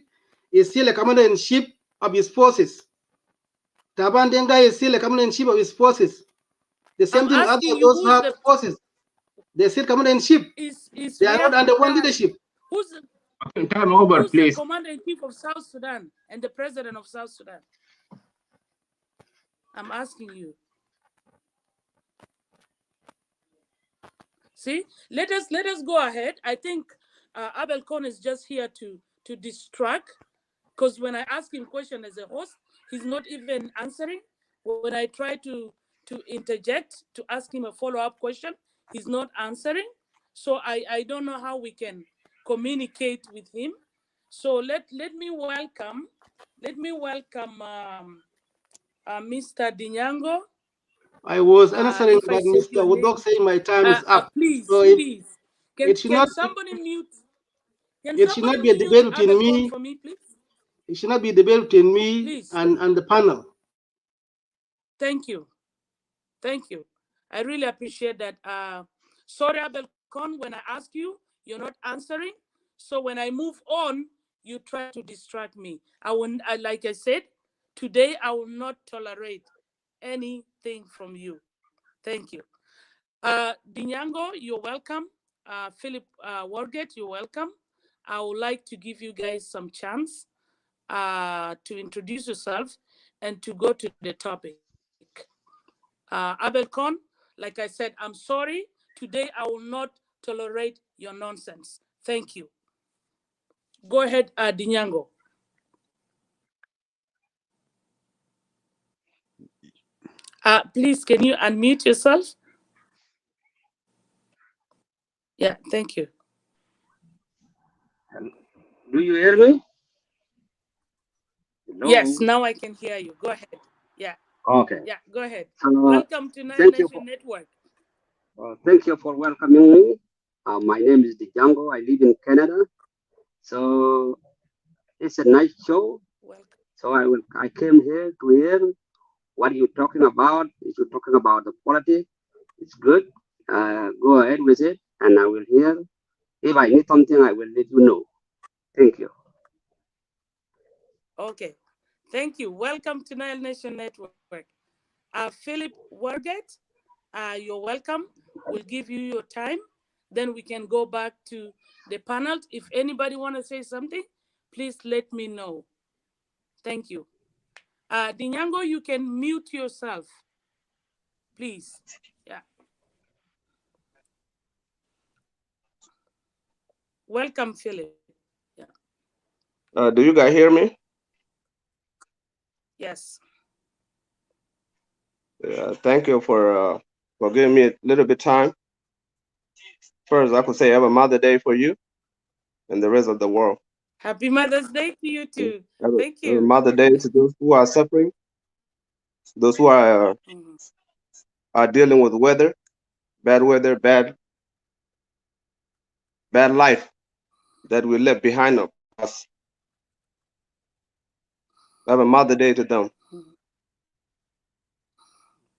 Speaker 8: is still a commander-in-chief of his forces. Taban Denga is still a commander-in-chief of his forces. The same thing other those who have the forces. They're still commander-in-chief. They are not under one leadership.
Speaker 6: Time over,
Speaker 4: who's
Speaker 6: please.
Speaker 4: The commander-in-chief of South Sudan and the president of South Sudan? I'm asking you. See, let us go ahead. I think Abel Kon is just here to distract, because when I ask him question as a host, he's not even answering. When I try to interject to ask him a follow-up question, he's not answering. So I don't know how we can communicate with him. So let me welcome Mr. Dinyango.
Speaker 8: I was answering, but Mr. Woodok saying my time is up.
Speaker 4: Please,
Speaker 8: so
Speaker 4: please.
Speaker 8: Can
Speaker 4: somebody mute?
Speaker 8: It should not be a debate between me.
Speaker 4: For me, please.
Speaker 8: It should not be a debate between me and the panel.
Speaker 4: Thank you. Thank you. I really appreciate that. Sorry, Abel Kon, when I ask you, you're not answering. So when I move on, you try to distract me. Like I said, today I will not tolerate anything from you. Thank you. Dinyango, you're welcome. Philip Wargate, you're welcome. I would like to give you guys some chance to introduce yourself and to go to the topic. Abel Kon, like I said, I'm sorry. Today I will not tolerate your nonsense. Thank you. Go ahead, Dinyango. Please, can you unmute yourself? Yeah, thank you.
Speaker 9: Do you hear me?
Speaker 4: Hello? Yes, now I can hear you. Go ahead. Yeah.
Speaker 9: Okay.
Speaker 4: Yeah, go ahead. Welcome to Nine Nation Network.
Speaker 9: Thank you for welcoming me. My name is Dinyango. I live in Canada. So it's a nice show.
Speaker 4: Welcome.
Speaker 9: So I came here to hear what you're talking about. If you're talking about the politics, it's good. Go ahead with it, and I will hear. If I need something, I will let you know. Thank you.
Speaker 4: Okay. Thank you. Welcome to Nile Nation Network. Philip Wargate, you're welcome. We'll give you your time. Then we can go back to the panel. If anybody want to say something, please let me know. Thank you. Dinyango, you can mute yourself, please. Yeah. Welcome, Philip. Yeah.
Speaker 7: Do you guys hear me?
Speaker 4: Yes.
Speaker 7: Thank you for giving me a little bit of time. First, I could say have a Mother's Day for you and the rest of the world.
Speaker 4: Happy Mother's Day to you too. Thank you.
Speaker 7: Mother's Day to those who are suffering, those who are dealing with weather, bad life that we left behind us. Have a Mother's Day to them.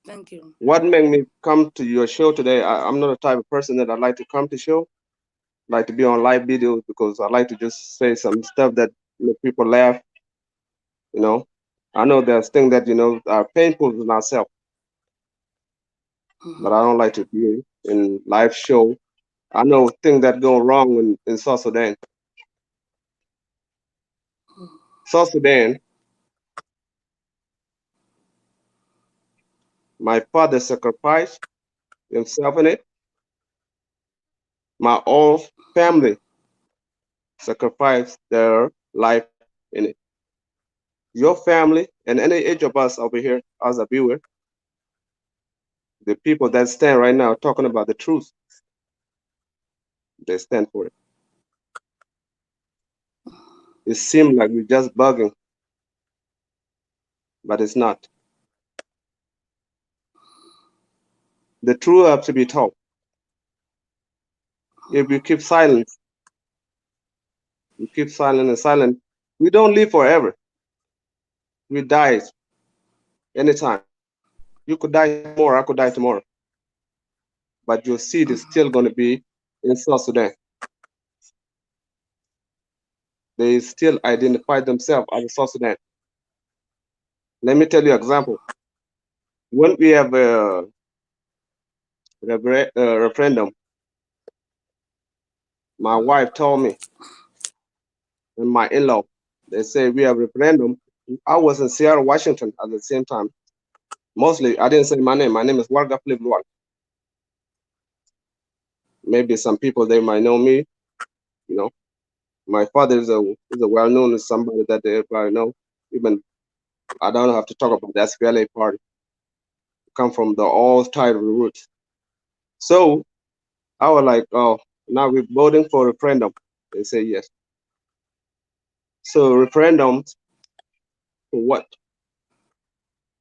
Speaker 4: Thank you.
Speaker 7: What made me come to your show today? I'm not the type of person that I like to come to show, like to be on live videos, because I like to just say some stuff that make people laugh. You know, I know there's things that are painful to myself, but I don't like to be in live show. I know things that go wrong in South Sudan. South Sudan, my father sacrificed himself in it. My whole family sacrificed their life in it. Your family and any age of us over here as a viewer, the people that stand right now talking about the truth, they stand for it. It seems like we're just bugging, but it's not. The truth has to be told. If we keep silent, we don't live forever. We die anytime. You could die tomorrow, I could die tomorrow.
Speaker 10: but your seed is still going to be in South Sudan. They still identify themselves as South Sudan. Let me tell you an example. When we have a referendum, my wife told me, and my in-law, they say we have referendum. I was in Seattle, Washington at the same time. Mostly, I didn't say my name. My name is Warga Flipluan. Maybe some people, they might know me. You know, my father is a well-known somebody that they probably know. Even I don't have to talk about the SPLA party. Come from the old title roots. So I was like, oh, now we're voting for referendum. They say yes. So referendums for what?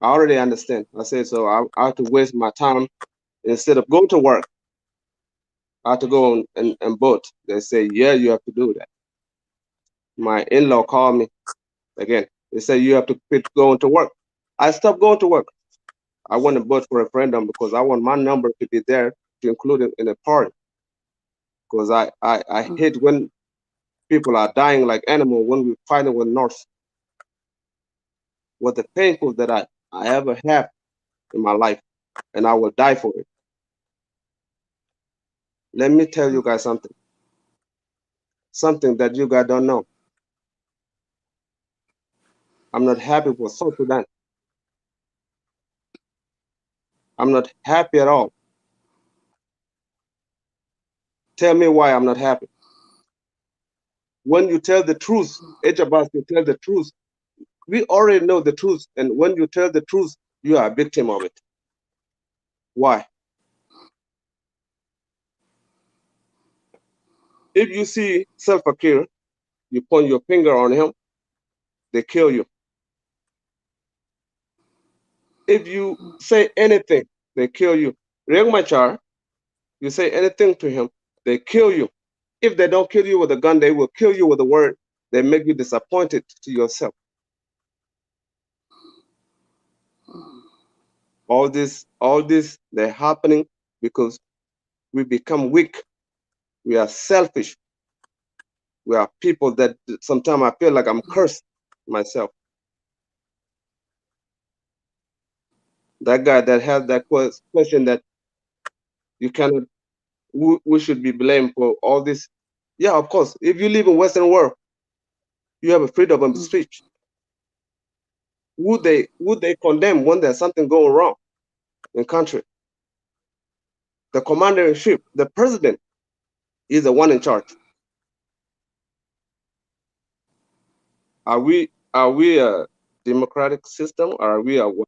Speaker 10: I already understand. I say, so I have to waste my time instead of going to work. I have to go and vote. They say, yeah, you have to do that. My in-law called me again. They say you have to quit going to work. I stopped going to work. I want to vote for referendum because I want my number to be there to include it in the party. Because I hate when people are dying like animals when we're fighting with North. What the painful that I ever have in my life, and I will die for it. Let me tell you guys something. Something that you guys don't know. I'm not happy with South Sudan. I'm not happy at all. Tell me why I'm not happy. When you tell the truth, each of us, you tell the truth. We already know the truth, and when you tell the truth, you are a victim of it. Why? If you see Self-Fakir, you point your finger on him, they kill you. If you say anything, they kill you. Riek Machar, you say anything to him, they kill you. If they don't kill you with a gun, they will kill you with a word. They make you disappointed to yourself. All this, they're happening because we become weak. We are selfish. We are people that sometimes I feel like I'm cursed myself. That guy that had that question that you cannot, we should be blamed for all this. Yeah, of course. If you live in Western world, you have a freedom of speech. Would they condemn when there's something going wrong in country? The commander-in-chief, the president, is the one in charge. Are we a democratic system, or are we a what?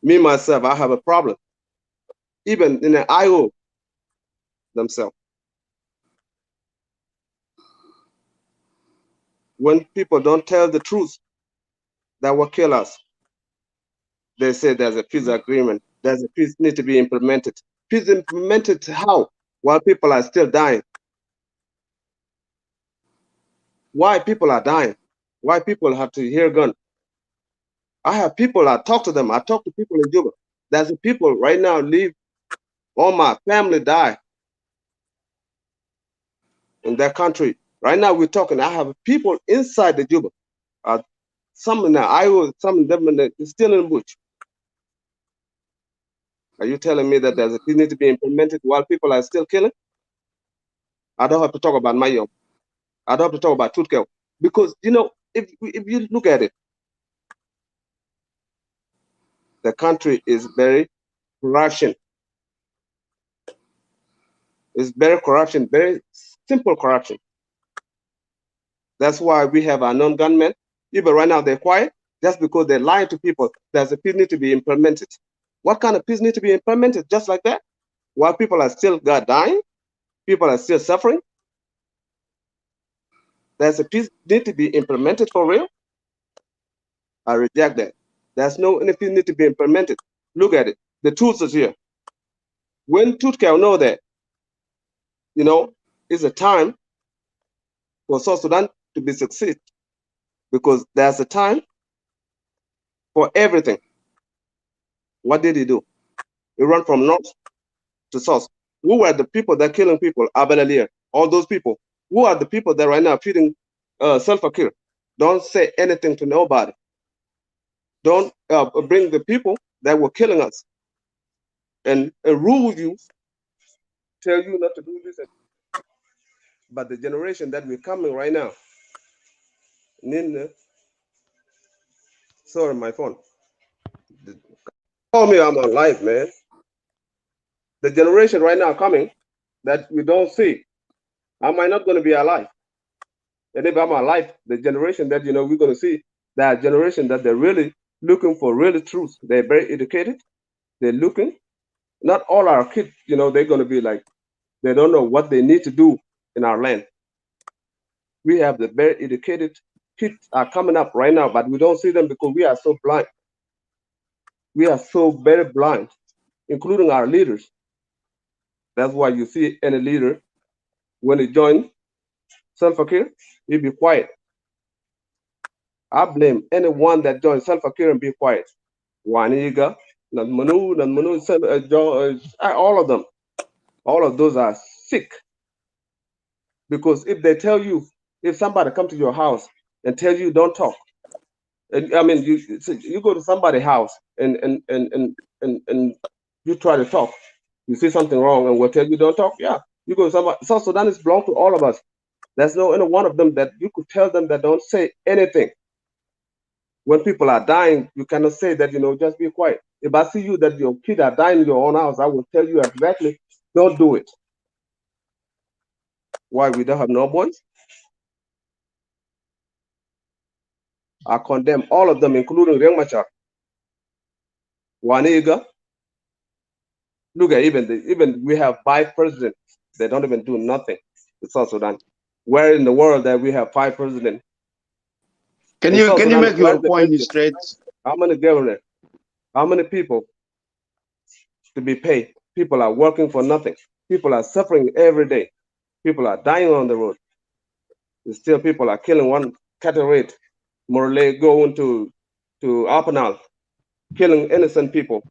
Speaker 10: Me myself, I have a problem. Even in the IO themselves, when people don't tell the truth, that will kill us. They say there's a peace agreement. There's a peace need to be implemented. Peace implemented how? While people are still dying. Why people are dying? Why people have to hear gun? I have people, I talk to them. I talk to people in Juba. There's people right now leave, all my family die in their country. Right now we're talking, I have people inside the Juba. Some in the Iowa, some of them still in the bush. Are you telling me that there's a peace need to be implemented while people are still killing? I don't have to talk about Mayom. I don't have to talk about Tutkel. Because, you know, if you look at it, the country is very corruption. It's very corruption, very simple corruption. That's why we have our non-gunmen. Even right now they're quiet, just because they're lying to people. There's a peace need to be implemented. What kind of peace need to be implemented just like that? While people are still dying, people are still suffering. There's a peace need to be implemented for real. I reject that. There's no anything need to be implemented. Look at it. The tools is here. When Tutkel know that, you know, it's a time for South Sudan to be succeed, because there's a time for everything. What did he do? He ran from north to south. Who were the people that killing people? Abelalia, all those people. Who are the people that right now feeding Salva-Kiir? Don't say anything to nobody. Don't bring the people that were killing us and rule you, tell you not to do this. But the generation that we're coming right now, Nina, sorry, my phone. Call me, I'm on live, man. The generation right now coming that we don't see, am I not going to be alive? And if I'm alive, the generation that we're going to see, that generation that they're really looking for really truth. They're very educated. They're looking. Not all our kids, they're going to be like, they don't know what they need to do in our land. We have the very educated kids are coming up right now, but we don't see them because we are so blind. We are so very blind, including our leaders. That's why you see any leader, when he joins Salva-Kiir, he be quiet. I blame anyone that joins Salva-Kiir and be quiet. Waniga, Nanmanu, all of them. All of those are sick. Because if they tell you, if somebody come to your house and tell you don't talk, and I mean you go to somebody's house and you try to talk, you see something wrong and will tell you don't talk. Yeah, you go to somebody. South Sudan is belong to all of us. There's no any one of them that you could tell them that don't say anything. When people are dying, you cannot say that just be quiet. If I see you that your kids are dying in your own house, I will tell you exactly, don't do it. Why we don't have no voice? I condemn all of them, including Riek Machar, Waniga. Look at even we have 5 presidents. They don't even do nothing in South Sudan. Where in the world that we have 5 presidents?
Speaker 7: Can
Speaker 10: In
Speaker 7: you
Speaker 10: South Sudan,
Speaker 7: make
Speaker 10: where's
Speaker 7: your
Speaker 10: the
Speaker 7: point
Speaker 10: president?
Speaker 7: straight?
Speaker 10: How many governors? How many people to be paid? People are working for nothing. People are suffering every day. People are dying on the road. Still, people are killing one cattle rate. Morley going to Apanal, killing innocent people.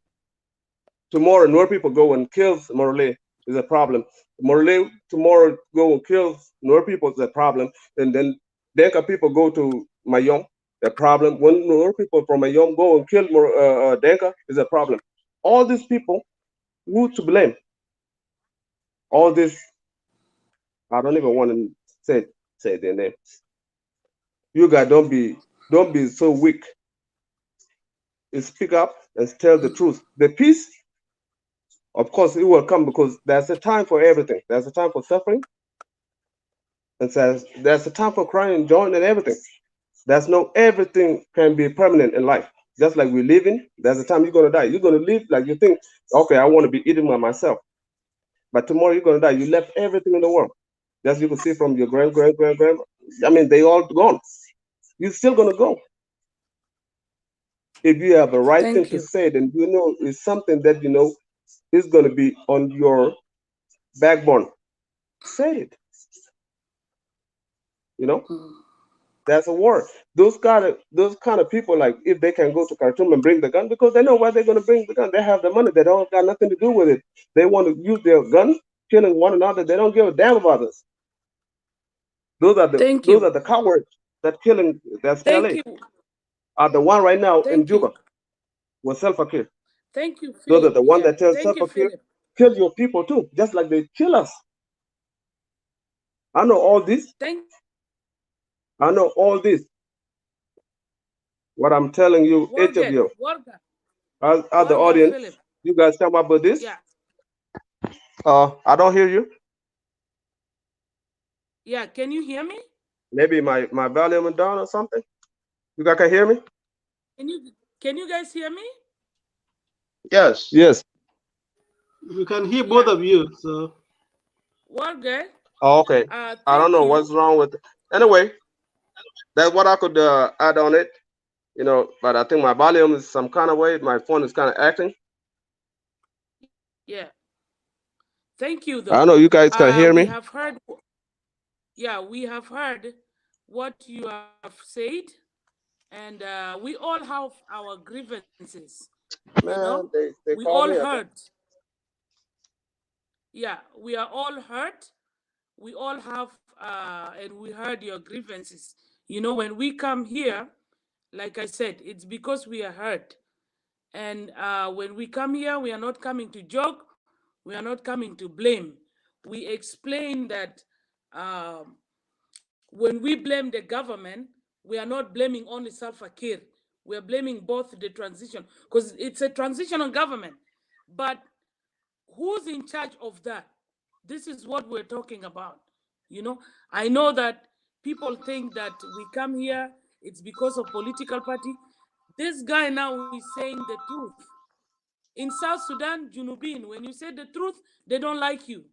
Speaker 10: Tomorrow, Nur people go and kills Morley is a problem. Morley tomorrow go and kills Nur people is a problem. And then Denka people go to Mayom, a problem. When Nur people from Mayom go and kill Denka is a problem. All these people, who to blame? All this, I don't even want to say their name. You guys don't be so weak. Speak up and tell the truth. The peace, of course, it will come because there's a time for everything. There's a time for suffering, and there's a time for crying and joy and everything. There's no everything can be permanent in life. Just like we're living, there's a time you're gonna die. You're gonna live like you think, okay, I want to be eating by myself, but tomorrow you're gonna die. You left everything in the world. Just you can see from your grand. I mean, they all gone. You're still gonna go. If you have a right thing to say, then it's something that is going to be on your backbone. Say it. There's a war. Those kind of people, like if they can go to Khartoum and bring the gun, because they know why they're going to bring the gun. They have the money. They don't got nothing to do with it. They want to use their gun, killing one another. They don't give a damn about us. Those are the cowards that killing. That's LA. Are the one right now in Juba with Salva-Kiir.
Speaker 4: Thank you, Philip.
Speaker 10: Those are the one that tells Salva-Kiir, kill your people too, just like they kill us. I know all this. I know all this. What I'm telling you, each of you, as the audience, Philip. You guys come up with this.
Speaker 4: Yeah.
Speaker 10: I don't hear you.
Speaker 4: Yeah, can you hear me?
Speaker 10: Maybe my volume is down or something. You guys can hear me?
Speaker 4: Can you guys hear me?
Speaker 10: Yes. Yes.
Speaker 8: We can hear both of you. So.
Speaker 4: Well, good.
Speaker 10: Oh, okay. I don't know what's wrong with it. Anyway, that's what I could add on it. But I think my volume is some kind of way. My phone is kind of acting.
Speaker 4: Yeah. Thank you, though.
Speaker 10: I know you guys can hear me.
Speaker 4: We have heard what you have said, and we all have our grievances.
Speaker 10: Man,
Speaker 4: You know,
Speaker 10: they
Speaker 4: we
Speaker 10: call
Speaker 4: all
Speaker 10: me.
Speaker 4: hurt. Yeah, we are all hurt. We all have, and we heard your grievances. You know, when we come here, like I said, it's because we are hurt. And when we come here, we are not coming to joke. We are not coming to blame. We explain that when we blame the government, we are not blaming only Salva Kiir. We are blaming both the transition, because it's a transitional government. But who's in charge of that? This is what we're talking about. You know, I know that people think that we come here, it's because of political party. This guy now is saying the truth. In South Sudan, Junubin, when you say the truth, they don't like you.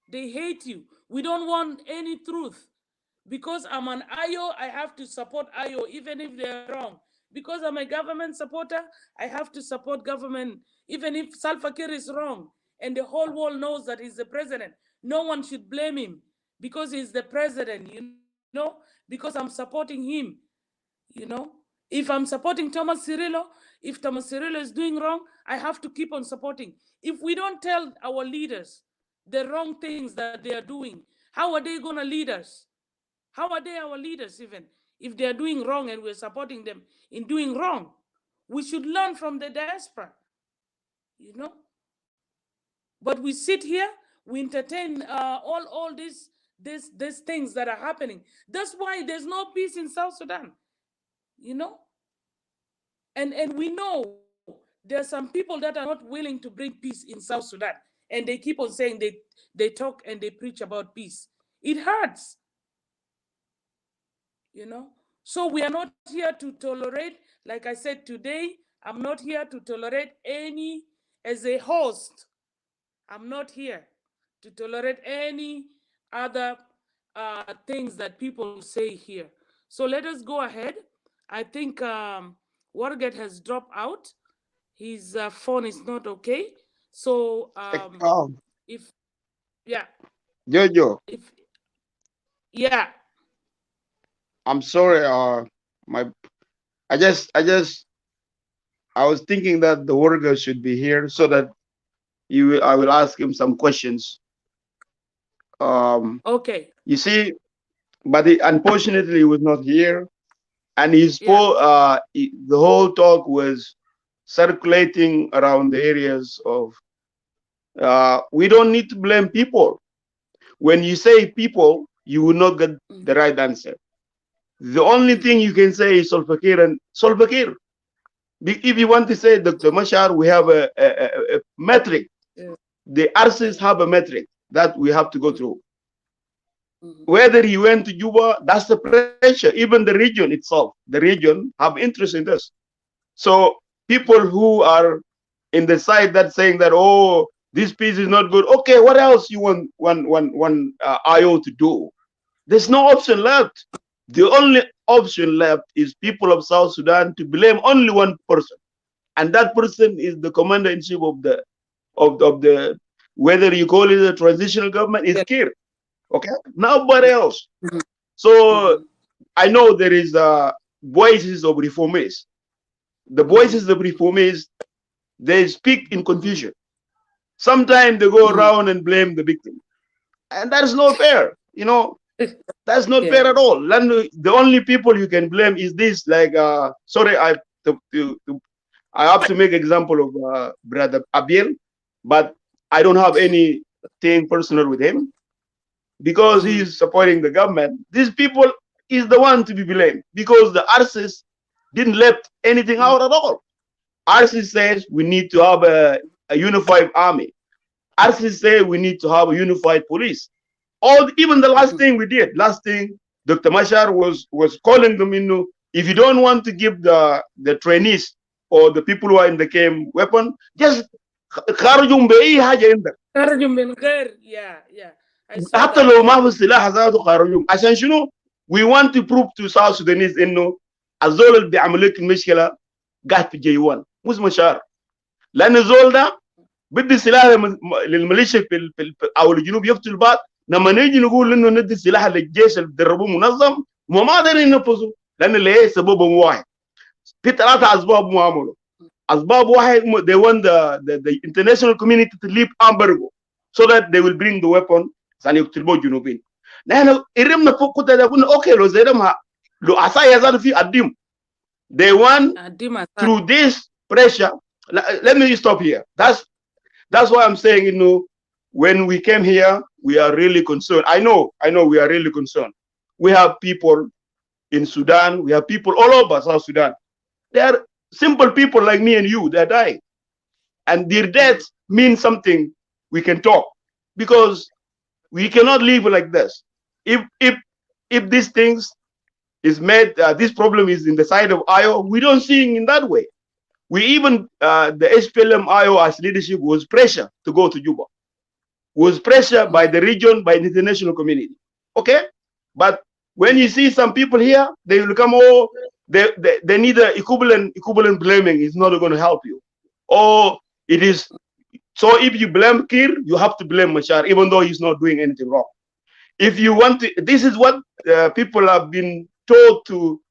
Speaker 4: They hate you. We don't want any truth. Because I'm an IO, I have to support IO, even if they're wrong. Because I'm a government supporter, I have to support government, even if Salva Kiir is wrong. And the whole world knows that he's the president. No one should blame him because he's the president, you know, because I'm supporting him, you know. If I'm supporting Thomas Cirillo, if Thomas Cirillo is doing wrong, I have to keep on supporting. If we don't tell our leaders the wrong things that they are doing, how are they going to lead us? How are they our leaders even? If they are doing wrong and we're supporting them in doing wrong, we should learn from the diaspora, you know. But we sit here, we entertain all these things that are happening. That's why there's no peace in South Sudan, you know. And we know there are some people that are not willing to bring peace in South Sudan, and they keep on saying they talk and they preach about peace. It hurts, you know. So we are not here to tolerate, like I said today, I'm not here to tolerate any, as a host, I'm not here to tolerate any other things that people say here. So let us go ahead. I think Warget has dropped out. His phone is not okay. So if, yeah.
Speaker 7: Jojo,
Speaker 4: If, yeah.
Speaker 7: I'm sorry. I was thinking that the worker should be here so that I will ask him some questions.
Speaker 4: Okay.
Speaker 7: You see, but unfortunately, he was not here, and the whole talk was circulating around the areas of. We don't need to blame people. When you say people, you will not get the right answer. The only thing you can say is Salva Kiir and Salva Kiir. If you want to say Dr. Mashar, we have a metric. The RCs have a metric that we have to go through. Whether he went to Juba, that's the pressure. Even the region itself, the region have interest in this. So people who are in the side that's saying that, oh, this peace is not good. Okay, what else you want IO to do? There's no option left. The only option left is people of South Sudan to blame only one person, and that person is the commander-in-chief of the whether you call it a transitional government, is Kiir. Okay, nobody else. So I know there is voices of reformists. The voices of reformists, they speak in confusion. Sometimes they go around and blame the victim, and that is not fair. You know, that's not fair at all. The only people you can blame is this. Like, sorry, I have to make example of Brother Abiel, but I don't have anything personal with him because he's supporting the government. These people is the one to be blamed because the RCs didn't let anything out at all. RC says we need to have a unified army. RC say we need to have a unified police. Even the last thing we did, Dr. Mashar was calling them in. If you don't want to give the trainees or the people who are in the camp weapon, just خرجهم بأي حاجة عندك.
Speaker 4: خرجهم من غير
Speaker 7: حتى لو ما في سلاح ذاته خرجهم. عشان شنو؟ We want to prove to South Sudanese إنه الزول اللي بيعمل لك المشكلة قاعد في J1 مش مشار. لأن الزول ده بدي سلاح للميليشيا في أو الجنوب يقتل بعض. لما نيجي نقول انه ندي السلاح للجيش اللي بدربوه منظم ما قادرين ينفذوا لان اللي هي سببهم واحد في 3 اسباب ما عملوا أسباب واحد they want the international community to leave embargo so that they will bring the weapon عشان يقتلوا الجنوبيين. نحن قرمنا فوق كده قلنا أوكي لو زي ده ما لو عصاية زادوا في الدم. They want through this pressure. Let me stop here. That's why I'm saying, you know, when we came here, we are really concerned. I know we are really concerned. We have people in Sudan. We have people all over South Sudan. They are simple people like me and you. They're dying. And their death means something. We can talk. Because we cannot live like this. If these things is made, this problem is in the side of IO, we don't see it in that way. We even, the SPLM IO as leadership was pressure to go to Juba. Was pressure by the region, by the international community. Okay? But when you see some people here, they will come, oh, they need an equivalent blaming. It's not going to help you. Or it is, so if you blame Kir, you have to blame Machar, even though he's not doing anything wrong. If you want to, this is what people have been told to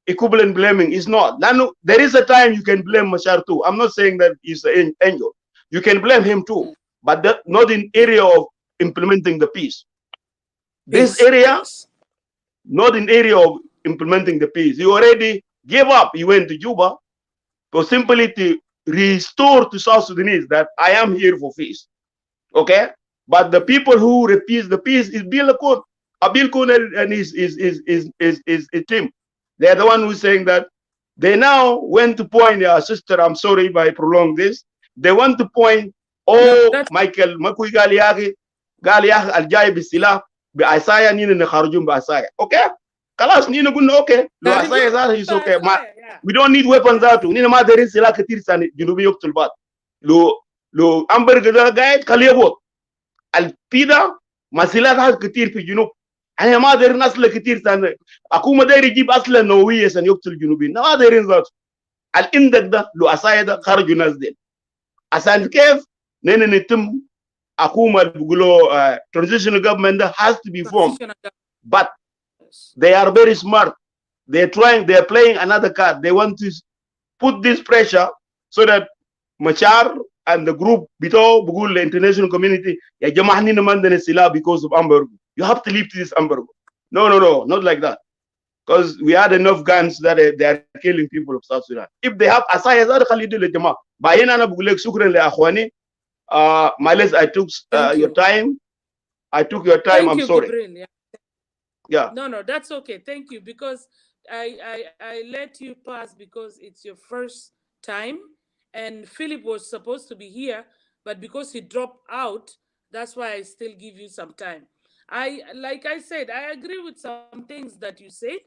Speaker 7: equivalent blaming is not. Now, there is a time you can blame Machar too. I'm not saying that he's an angel. You can blame him too, but that not in area of implementing the peace. This area, not in area of implementing the peace. You already gave up. You went to Juba for simply to restore to South Sudanese that I am here for peace. Okay? But the people who refuse the peace is Bill Kun. Abil Kun and his team. They're the one who's saying that they now went to point, sister, I'm sorry if I prolong this. They want to point, oh, Michael, Makui Galiaki, Al Jai Bisila, be Isaiah Nina Nakharjum by Isaiah. Okay? Kalas Nina Gun, okay. Lo Isaiah is okay. We don't need weapons out. Nina Ma there is Sila Katir San, Junubi Yoktul Lo Amber Guide, Kaliabo. Al Pida, Masila has Katir for Junub. أنا ما أدري ناس كتير ثاني أكو ما داير يجيب أصلا نووية سن يقتل الجنوبيين ما دايرين ذات الإندك ده لو أسايا ده خرجوا ناس دين عشان كيف نحن نتم أكو ما بيقولوا transitional government ده has to be formed but they are very smart they are playing another card they want to put this pressure so that Machar and the group bito بقول the international community يا جماعة نحن ما عندنا سلاح because of embargo. You have to leave to this embargo. No, not like that. Because we had enough guns that they are killing people of South Sudan. If they have asaya zar khalidu le jama. Bayena na bugulek shukran le akhwani. Miles, I took your time. I took your time.
Speaker 4: Thank
Speaker 7: I'm
Speaker 4: you,
Speaker 7: sorry.
Speaker 4: Gabriel.
Speaker 7: Yeah.
Speaker 4: No, that's okay. Thank you because I let you pass because it's your first time, and Philip was supposed to be here, but because he dropped out, that's why I still give you some time. Like I said, I agree with some things that you said.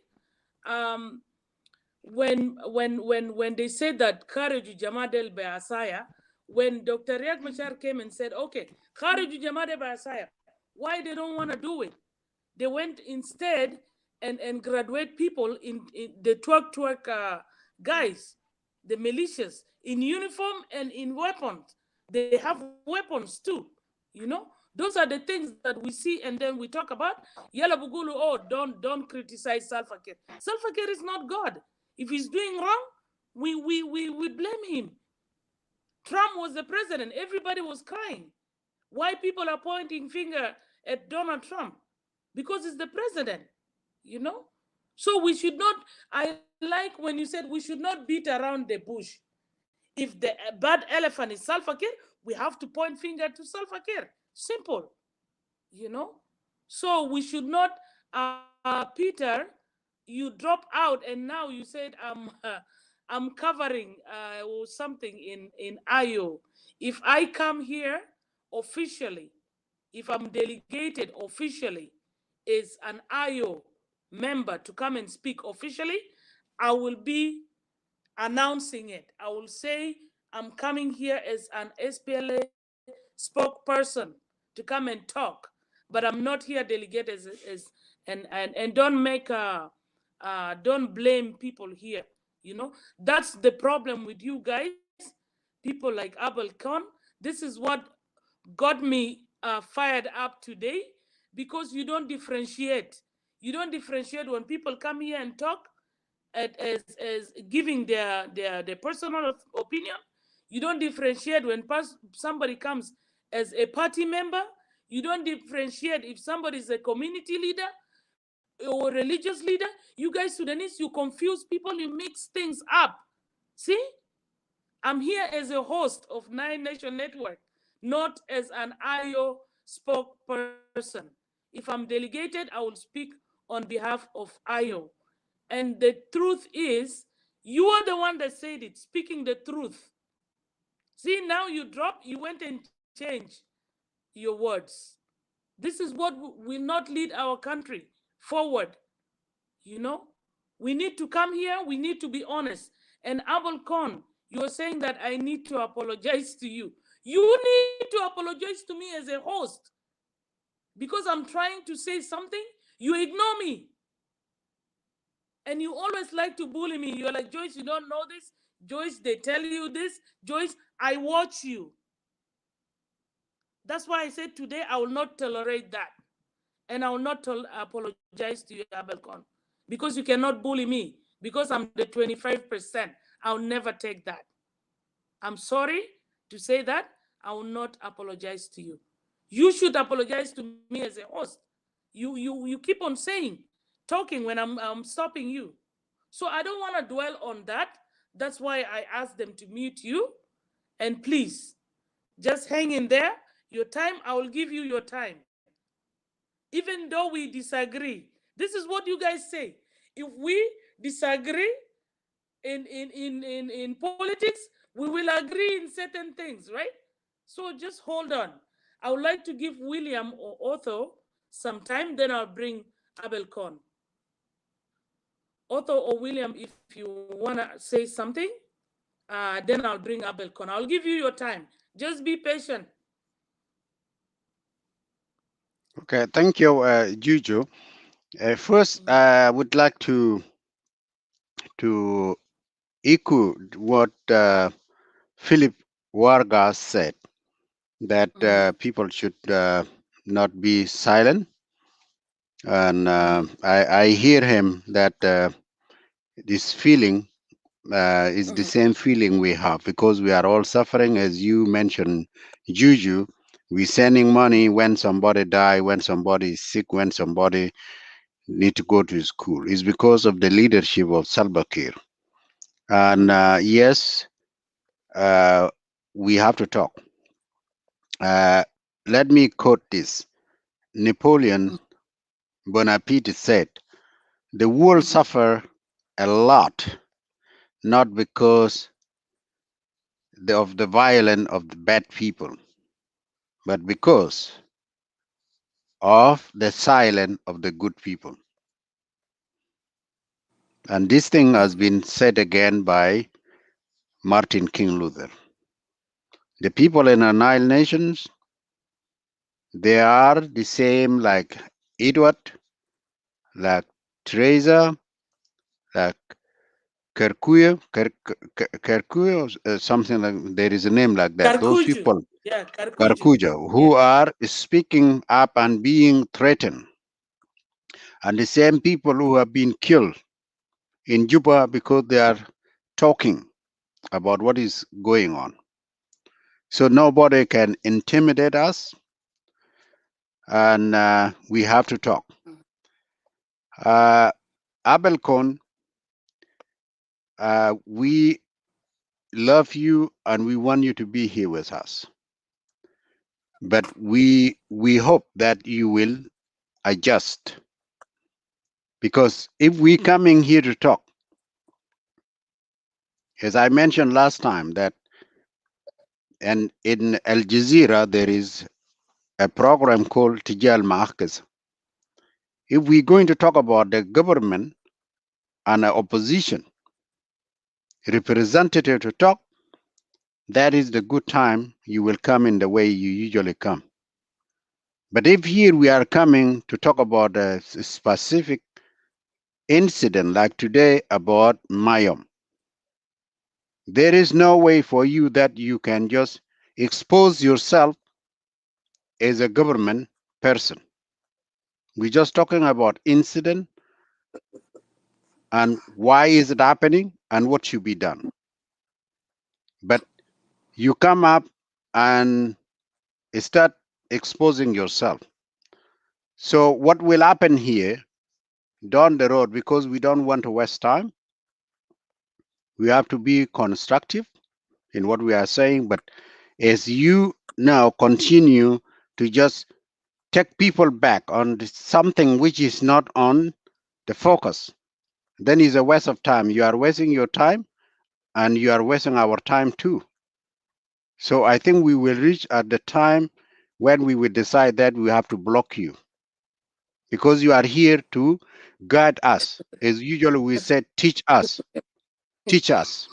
Speaker 4: When they said that Khariju Jamadel Beasaya, when Dr. Riek Machar came and said, okay, Khariju Jamadel Beasaya, why they don't want to do it? They went instead and graduate people in the twerk guys, the militias, in uniform and in weapons. They have weapons too, you know. Those are the things that we see, and then we talk about Yala Bugulu. Oh, don't criticize Salva Kiir. Salva Kiir is not God. If he's doing wrong, we blame him. Trump was the president. Everybody was crying. Why people are pointing finger at Donald Trump? Because it's the president, you know. So we should not. I like when you said we should not beat around the bush. If the bad elephant is Salva Kiir, we have to point finger to Salva Kiir. Simple, you know. So we should not, Peter, you drop out and now you said I'm covering or something in IO. If I come here officially, if I'm delegated officially as an IO member to come and speak officially, I will be announcing it. I will say I'm coming here as an SPLA spokesperson to come and talk, but I'm not here delegated and don't make don't blame people here. You know, that's the problem with you guys, people like Abel Khan. This is what got me fired up today, because you don't differentiate. You don't differentiate when people come here and talk. as giving their personal opinion. You don't differentiate when somebody comes as a party member. You don't differentiate if somebody is a community leader or religious leader. You guys Sudanese, you confuse people, you mix things up. See, I'm here as a host of Nine Nation Network, not as an IO spokesperson. If I'm delegated, I will speak on behalf of IO. And the truth is, you are the one that said it, speaking the truth. See, now you went and changed your words. This is what will not lead our country forward. You know, we need to come here, we need to be honest. And Abel Khan, you're saying that I need to apologize to you. You need to apologize to me as a host. Because I'm trying to say something, you ignore me. And you always like to bully me. You're like, Joyce, you don't know this. Joyce, they tell you this. Joyce, I watch you. That's why I said today I will not tolerate that. And I will not apologize to you, Abel Khan. Because you cannot bully me. Because I'm the 25%. I'll never take that. I'm sorry to say that. I will not apologize to you. You should apologize to me as a host. You keep on saying, talking when I'm stopping you. So I don't want to dwell on that. That's why I asked them to mute you. And please, just hang in there. Your time, I will give you your time. Even though we disagree. This is what you guys say. If we disagree in politics, we will agree in certain things, right? So just hold on. I would like to give William or Otho some time, then I'll bring Abel Khan. Otho or William, if you want to say something, then I'll bring Abel Khan. I'll give you your time. Just be patient.
Speaker 5: Okay, thank you, Juju. First, I would like to echo what Philip Vargas said, that people should not be silent. And I hear him that this feeling is the same feeling we have, because we are all suffering, as you mentioned, Juju. We sending money when somebody die, when somebody is sick, when somebody need to go to school. It's because of the leadership of Salva Kiir. And yes, we have to talk. Let me quote this. Napoleon Bonaparte said, "The world suffer a lot, not because of the violence of the bad people, but because of the silence of the good people." And this thing has been said again by Martin King Luther. The people in the Nile nations, they are the same like Edward, like Teresa, like Kerkuya, something like, there is a name like that. Those
Speaker 4: Karkuju.
Speaker 5: people,
Speaker 4: Yeah, Karkuju.
Speaker 5: Karkuja, who are speaking up and being threatened. And the same people who have been killed in Juba because they are talking about what is going on. So nobody can intimidate us, and we have to talk. Abel Kon, we love you and we want you to be here with us. But we hope that you will adjust. Because if we coming here to talk, as I mentioned last time, that and in Al Jazeera there is a program called Tijal Ma'akaz. If we're going to talk about the government and the opposition representative to talk, that is the good time you will come in the way you usually come. But if here we are coming to talk about a specific incident like today about Mayom, there is no way for you that you can just expose yourself as a government person. We're just talking about incident and why is it happening and what should be done. But you come up and start exposing yourself. So what will happen here down the road, because we don't want to waste time, we have to be constructive in what we are saying. But as you now continue to just take people back on something which is not on the focus, then it's a waste of time. You are wasting your time and you are wasting our time too. So I think we will reach at the time when we will decide that we have to block you, because you are here to guide us. As usually we said, teach us, teach us.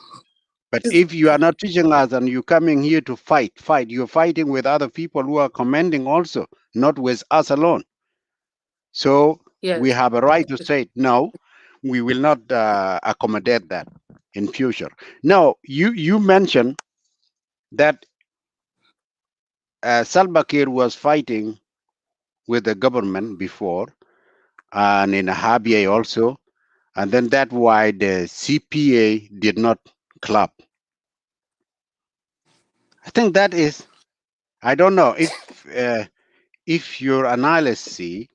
Speaker 5: But if you are not teaching us and you're coming here to fight, you're fighting with other people who are commanding also, not with us alone. So we
Speaker 4: Yes.
Speaker 5: have a right to say, no, we will not accommodate that in future. Now, you mentioned that Salva Kiir was fighting with the government before, and in Habia also, and then that's why the CPA did not clap. I think that is, I don't know if your analysis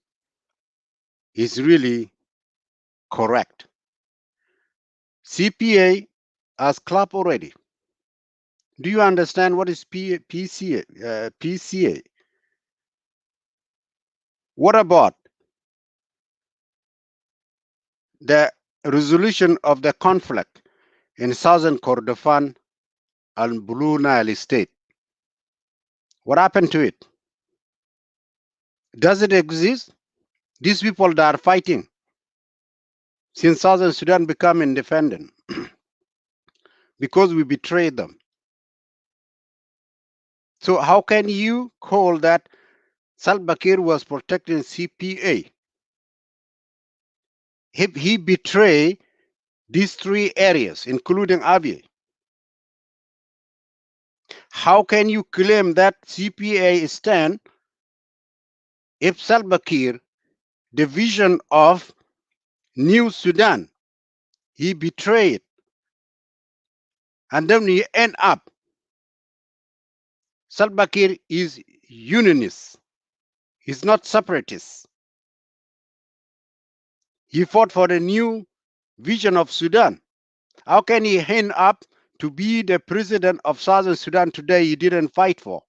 Speaker 5: is really correct. CPA has clapped already. Do you understand what is PCA? PCA? What about the resolution of the conflict in southern Kordofan and Blue Nile State? What happened to it? Does it exist? These people that are fighting since Southern Sudan become independent because we betrayed them. So how can you call that Salva Kiir was protecting CPA if he betrayed these three areas, including Abyei? How can you claim that CPA stand if Salva Kiir, the vision of New Sudan, he betrayed, and then he end up Salva Kiir is unionist. He's not separatist. He fought for the new vision of Sudan. How can he end up to be the president of Southern Sudan today he didn't fight for?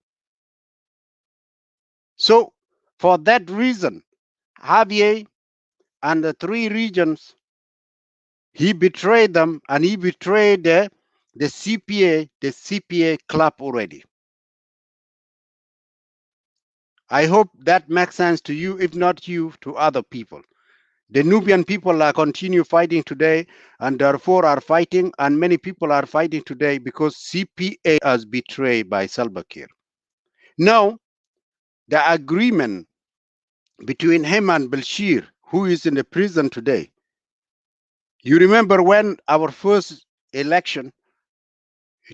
Speaker 5: So for that reason, Abyei and the three regions, he betrayed them, and he betrayed the CPA club already. I hope that makes sense to you, if not you, to other people. The Nubian people are continue fighting today, and therefore are fighting, and many people are fighting today because CPA has betrayed by Salva Kiir. Now, the agreement between him and Bashir, who is in the prison today. You remember when our first election,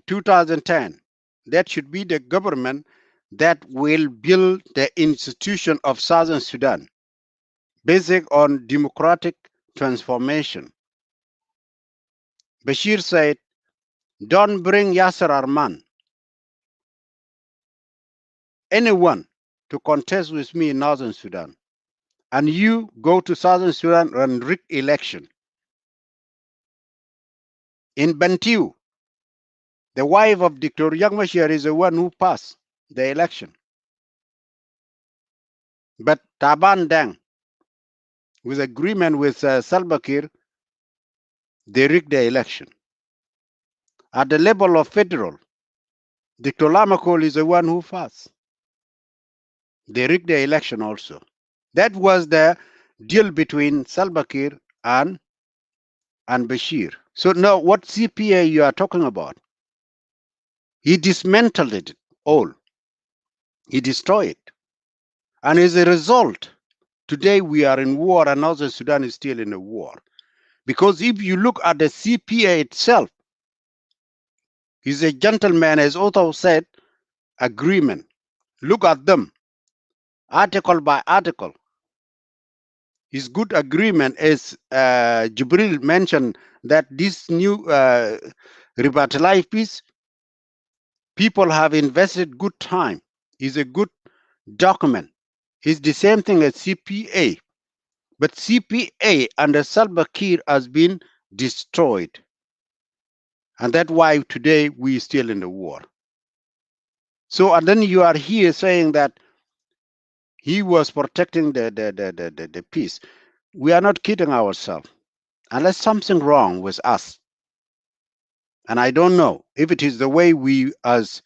Speaker 5: 2010, that should be the government that will build the institution of Southern Sudan, based on democratic transformation. Bashir said, don't bring Yasser Arman, anyone, to contest with me in Northern Sudan. And you go to Southern Sudan and rig election. In Bantu, the wife of Dr. Yangmashir is the one who passed the election. But Taban Deng, with agreement with Salva Kiir, they rigged the election. At the level of federal, Dr. Lamakol is the one who passed. They rigged the election also. That was the deal between Salva Kiir and Bashir. So now what CPA you are talking about? He dismantled it all. He destroyed it. And as a result, today we are in war, and Northern Sudan is still in a war. Because if you look at the CPA itself, he's a gentleman, as Otto said, agreement. Look at them, article by article. is good agreement, as Jibril mentioned, that this new revitalized peace, people have invested good time, is a good document. It's the same thing as CPA. But CPA under Salva Kiir has been destroyed. And that's why today we're still in the war. So, and then you are here saying that he was protecting the peace. We are not kidding ourselves. Unless something wrong with us. And I don't know if it is the way we has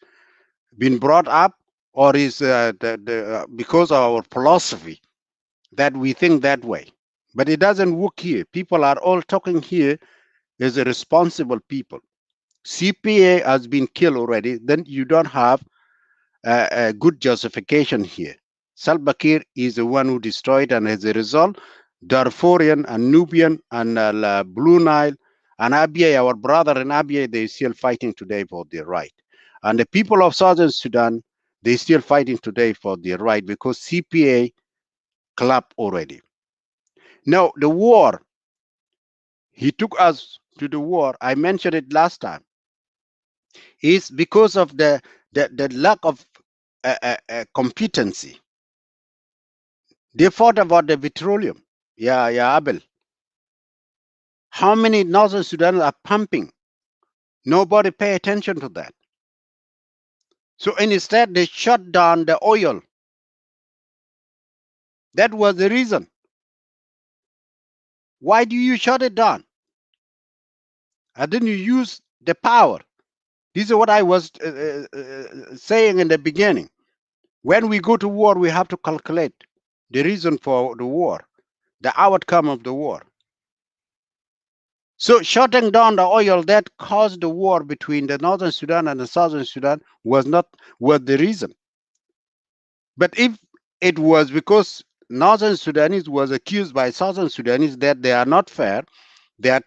Speaker 5: been brought up, or is because of our philosophy that we think that way. But it doesn't work here. People are all talking here as a responsible people. CPA has been killed already. Then you don't have a good justification here. Salva Kiir is the one who destroyed, and as a result, Darfurian and Nubian and Blue Nile and Abyei, our brother in Abyei, they're still fighting today for their right. And the people of Southern Sudan, they're still fighting today for their right because CPA collapsed already. Now, the war, he took us to the war, I mentioned it last time, is because of the lack of competency. They fought about the petroleum. Yeah, Abel. How many Northern Sudan are pumping? Nobody pay attention to that. So instead, they shut down the oil. That was the reason. Why do you shut it down? And then you use the power. This is what I was saying in the beginning. When we go to war, we have to calculate the reason for the war, the outcome of the war. So shutting down the oil that caused the war between the Northern Sudan and the Southern Sudan was the reason. But if it was because Northern Sudanese was accused by Southern Sudanese that they are not fair, they are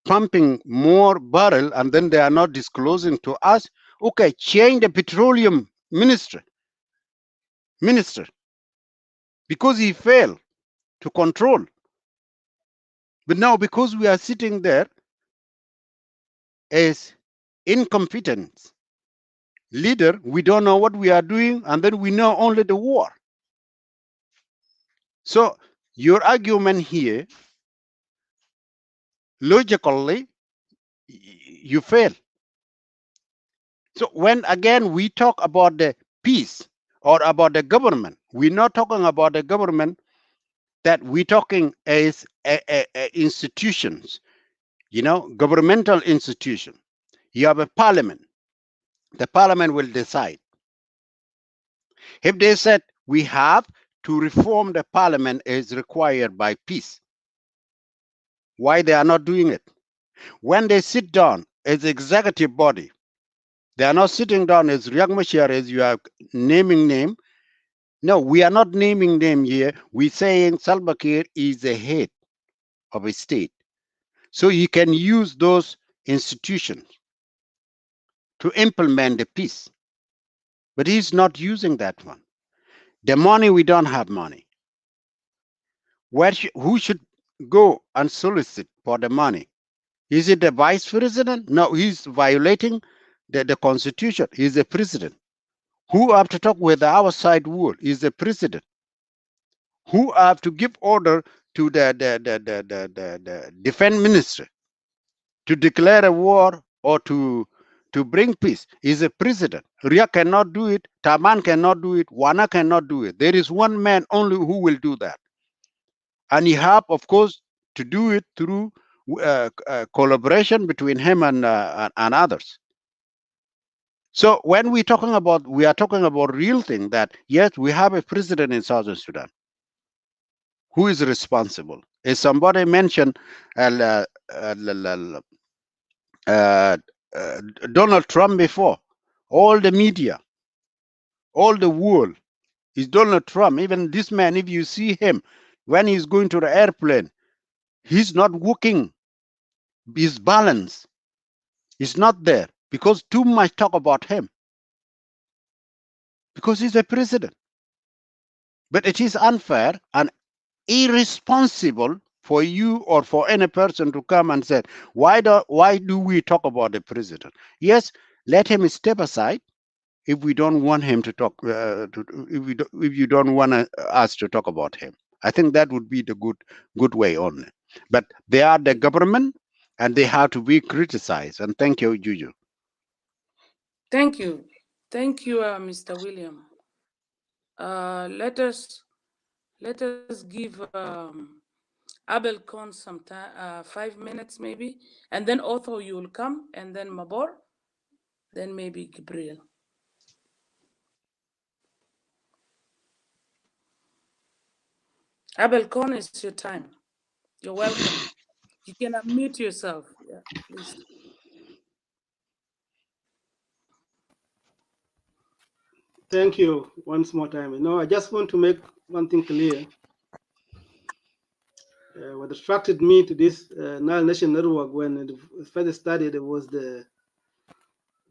Speaker 5: pumping more barrel and then they are not disclosing to us, okay, change the petroleum minister, because he failed to control. But now because we are sitting there as incompetent leader, we don't know what we are doing, and then we know only the war. So your argument here, logically, you fail. So when again we talk about the peace or about the government, we're not talking about the government, that we're talking as institutions, governmental institution. You have a parliament. The parliament will decide. If they said we have to reform the parliament as required by peace, why they are not doing it? When they sit down as executive body, they are not sitting down as Riek Machar, as you are naming name. No, we are not naming them here. We're saying Salva Kiir is the head of a state. So he can use those institutions to implement the peace. But he's not using that one. The money, we don't have money. Who should go and solicit for the money? Is it the vice president? No, he's violating the constitution. He's the president. Who have to talk with the outside world is the president. Who have to give order to the defense ministry to declare a war or to bring peace is the president. Ria cannot do it. Taman cannot do it. Wana cannot do it. There is one man only who will do that. And he have, of course, to do it through collaboration between him and others. So when we are talking about real thing, that yes, we have a president in Southern Sudan. Who is responsible? As somebody mentioned, Donald Trump before, all the media, all the world is Donald Trump. Even this man, if you see him, when he's going to the airplane, he's not working. His balance is not there because too much talk about him. Because he's a president. But it is unfair, and irresponsible for you or for any person to come and say, why do we talk about the president? Yes, let him step aside if we don't want him to talk. If you don't want us to talk about him, I think that would be the good way on. But they are the government, and they have to be criticized. And thank you, Juju.
Speaker 4: Thank you, Mr. William. Let us give Abel Kon some time, 5 minutes maybe, and then Otho you will come, and then Mabor, then maybe Gabriel. Abel Kon, it's your time. You're welcome. You can unmute yourself. Yeah, please.
Speaker 8: Thank you once more time. I just want to make one thing clear. What attracted me to this Nile Nation Network when it first started, it was the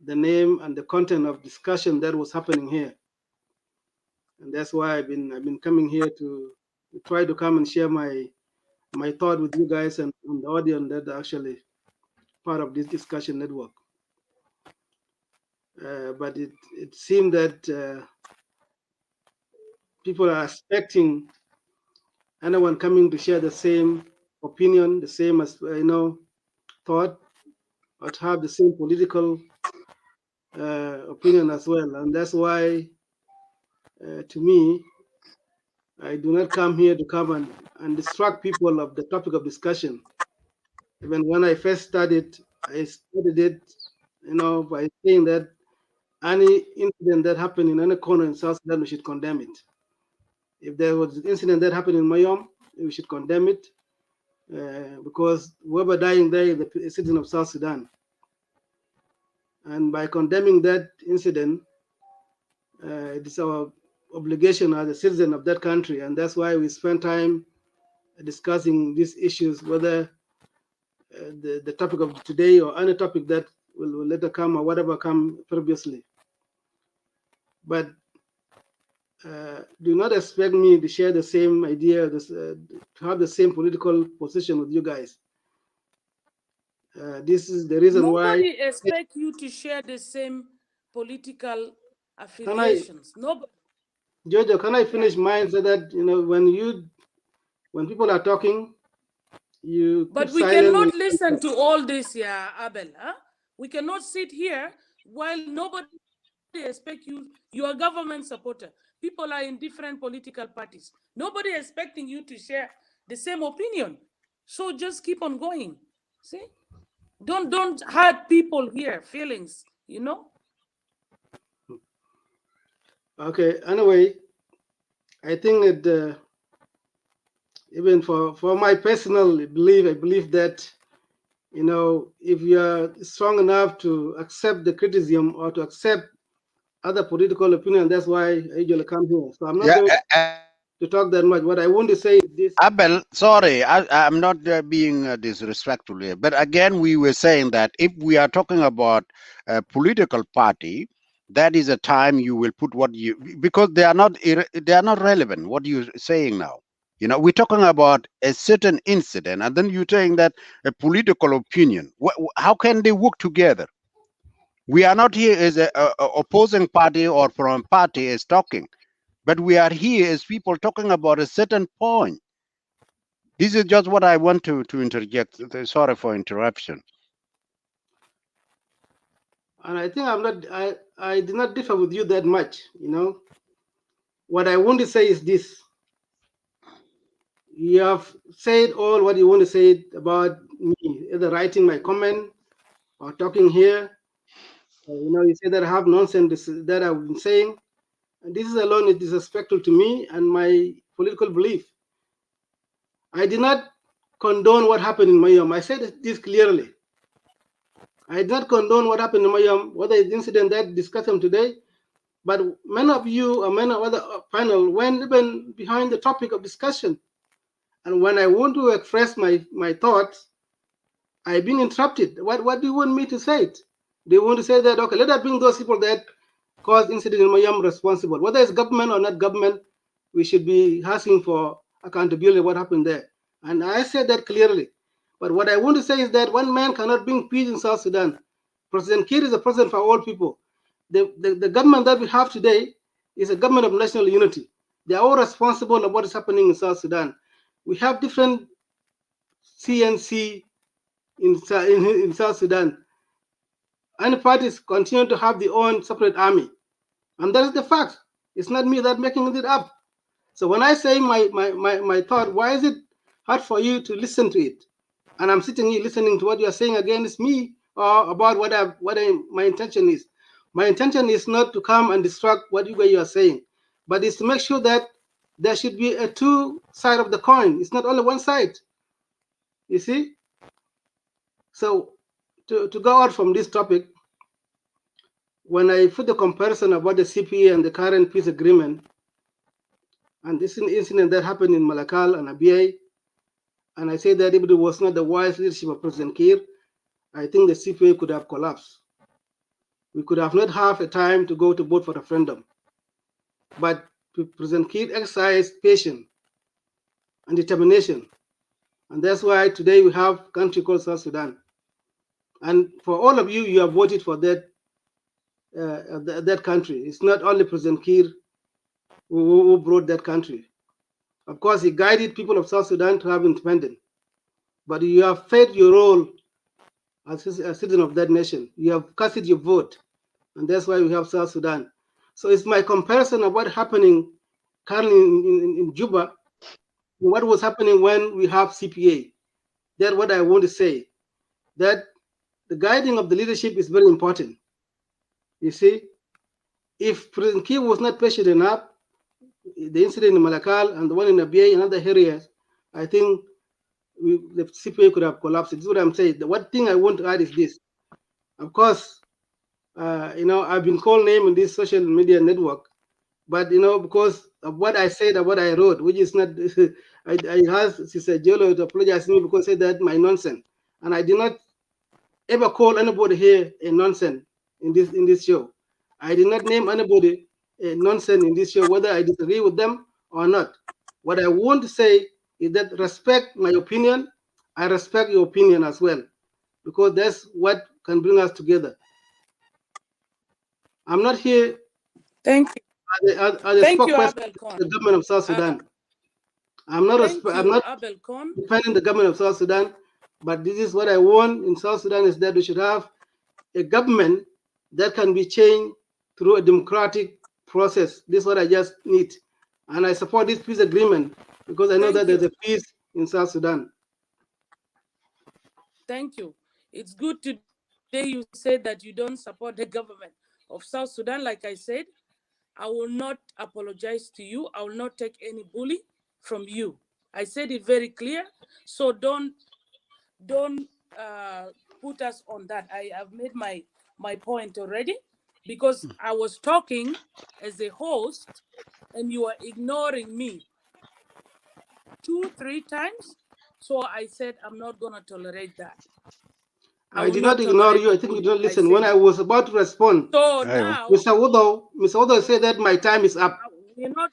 Speaker 8: name and the content of discussion that was happening here, and that's why I've been coming here to try to come and share my thought with you guys and the audience that are actually part of this discussion network. But it seemed that people are expecting anyone coming to share the same opinion, the same as thought, or to have the same political opinion as well. And that's why, to me, I do not come here to come and distract people of the topic of discussion. Even when I first started, I started it, by saying that any incident that happened in any corner in South Sudan, we should condemn it. If there was an incident that happened in Mayom, we should condemn it, because whoever dying there is a citizen of South Sudan. And by condemning that incident, it is our obligation as a citizen of that country, and that's why we spend time discussing these issues, whether the topic of today or any topic that will later come or whatever come previously. But do not expect me to share the same idea, to have the same political position with you guys. This is the reason why.
Speaker 4: Nobody expects you to share the same political affiliations. Nobody.
Speaker 8: Jojo, can I finish mine so that when people are talking, you.
Speaker 4: But we cannot listen to all this, yeah, Abel. Huh? We cannot sit here while nobody expects you. You are a government supporter. People are in different political parties. Nobody expecting you to share the same opinion. So just keep on going. See? Don't hurt people here, feelings,
Speaker 8: Okay, anyway, I think that even for my personal belief, I believe that, if you are strong enough to accept the criticism or to accept other political opinion, that's why I usually come here. So I'm not going to talk that much. What I want to say is this.
Speaker 5: Abel, sorry, I'm not being disrespectful here, but again, we were saying that if we are talking about a political party, that is a time you will put because they are not relevant. What you're saying now, we're talking about a certain incident, and then you're saying that a political opinion. How can they work together? We are not here as a opposing party or from party is talking, but we are here as people talking about a certain point. This is just what I want to interject. Sorry for interruption.
Speaker 8: And I think I did not differ with you that much. What I want to say is this. You have said all what you want to say about me, either writing my comment or talking here. You say that I have nonsense that I've been saying. And this is alone is disrespectful to me and my political belief. I did not condone what happened in Mayom. I said this clearly. I did not condone what happened in Mayom, whether it's the incident that discussed today, but many of you or many other panel went even behind the topic of discussion. And when I want to express my thoughts, I've been interrupted. What do you want me to say? Do you want to say that, okay, let us bring those people that caused incident in Mayom responsible? Whether it's government or not government, we should be asking for accountability what happened there. And I said that clearly. But what I want to say is that one man cannot bring peace in South Sudan. President Kiir is a president for all people. The government that we have today is a government of national unity. They are all responsible of what is happening in South Sudan. We have different CNC in South Sudan. And parties continue to have their own separate army. And that is the fact. It's not me that making it up. So when I say my thought, why is it hard for you to listen to it? And I'm sitting here listening to what you are saying against me or about my intention is. My intention is not to come and distract what you are saying, but it's to make sure that there should be a two side of the coin. It's not only one side. You see? So to go out from this topic, when I put the comparison about the CPA and the current peace agreement, and this incident that happened in Malakal and Abyei, and I say that if it was not the wise leadership of President Kiir, I think the CPA could have collapsed. We could have not have a time to go to vote for referendum. But President Kiir exercised patience and determination. And that's why today we have a country called South Sudan. And for all of you, you have voted for that country. It's not only President Kiir who brought that country. Of course, he guided people of South Sudan to have independence. But you have fed your role as a citizen of that nation. You have casted your vote. And that's why we have South Sudan. So it's my comparison of what happening currently in Juba, what was happening when we have CPA. That's what I want to say. That the guiding of the leadership is very important. You see, if President Kiir was not patient enough, the incident in Malakal and the one in Abyei and other areas, I think the CPA could have collapsed. This is what I'm saying. The one thing I want to add is this. Of course, I've been called name in this social media network, but because of what I said or what I wrote, which is not, I asked Sister Jolo to apologize to me because I said that my nonsense, and I did not ever call anybody here a nonsense in this show. I did not name anybody a nonsense in this show, whether I disagree with them or not. What I want to say is that respect my opinion. I respect your opinion as well, because that's what can bring us together. I'm not here.
Speaker 4: Thank you.
Speaker 8: As a spokesperson of the government of South Sudan. I'm not defending the government of South Sudan, but this is what I want in South Sudan is that we should have a government that can be changed through a democratic process. This is what I just need. And I support this peace agreement because I know that there's a peace in South Sudan.
Speaker 4: Thank you. It's good today you said that you don't support the government of South Sudan. Like I said, I will not apologize to you. I will not take any bully from you. I said it very clear. So don't put us on that. I have made my point already, because I was talking as a host and you are ignoring me 2-3 times. So I said I'm not gonna tolerate that.
Speaker 8: I did not ignore you. I think you didn't listen. When I was about to respond,
Speaker 4: so now
Speaker 8: Mr. Udo said that my time is up.
Speaker 4: We're not,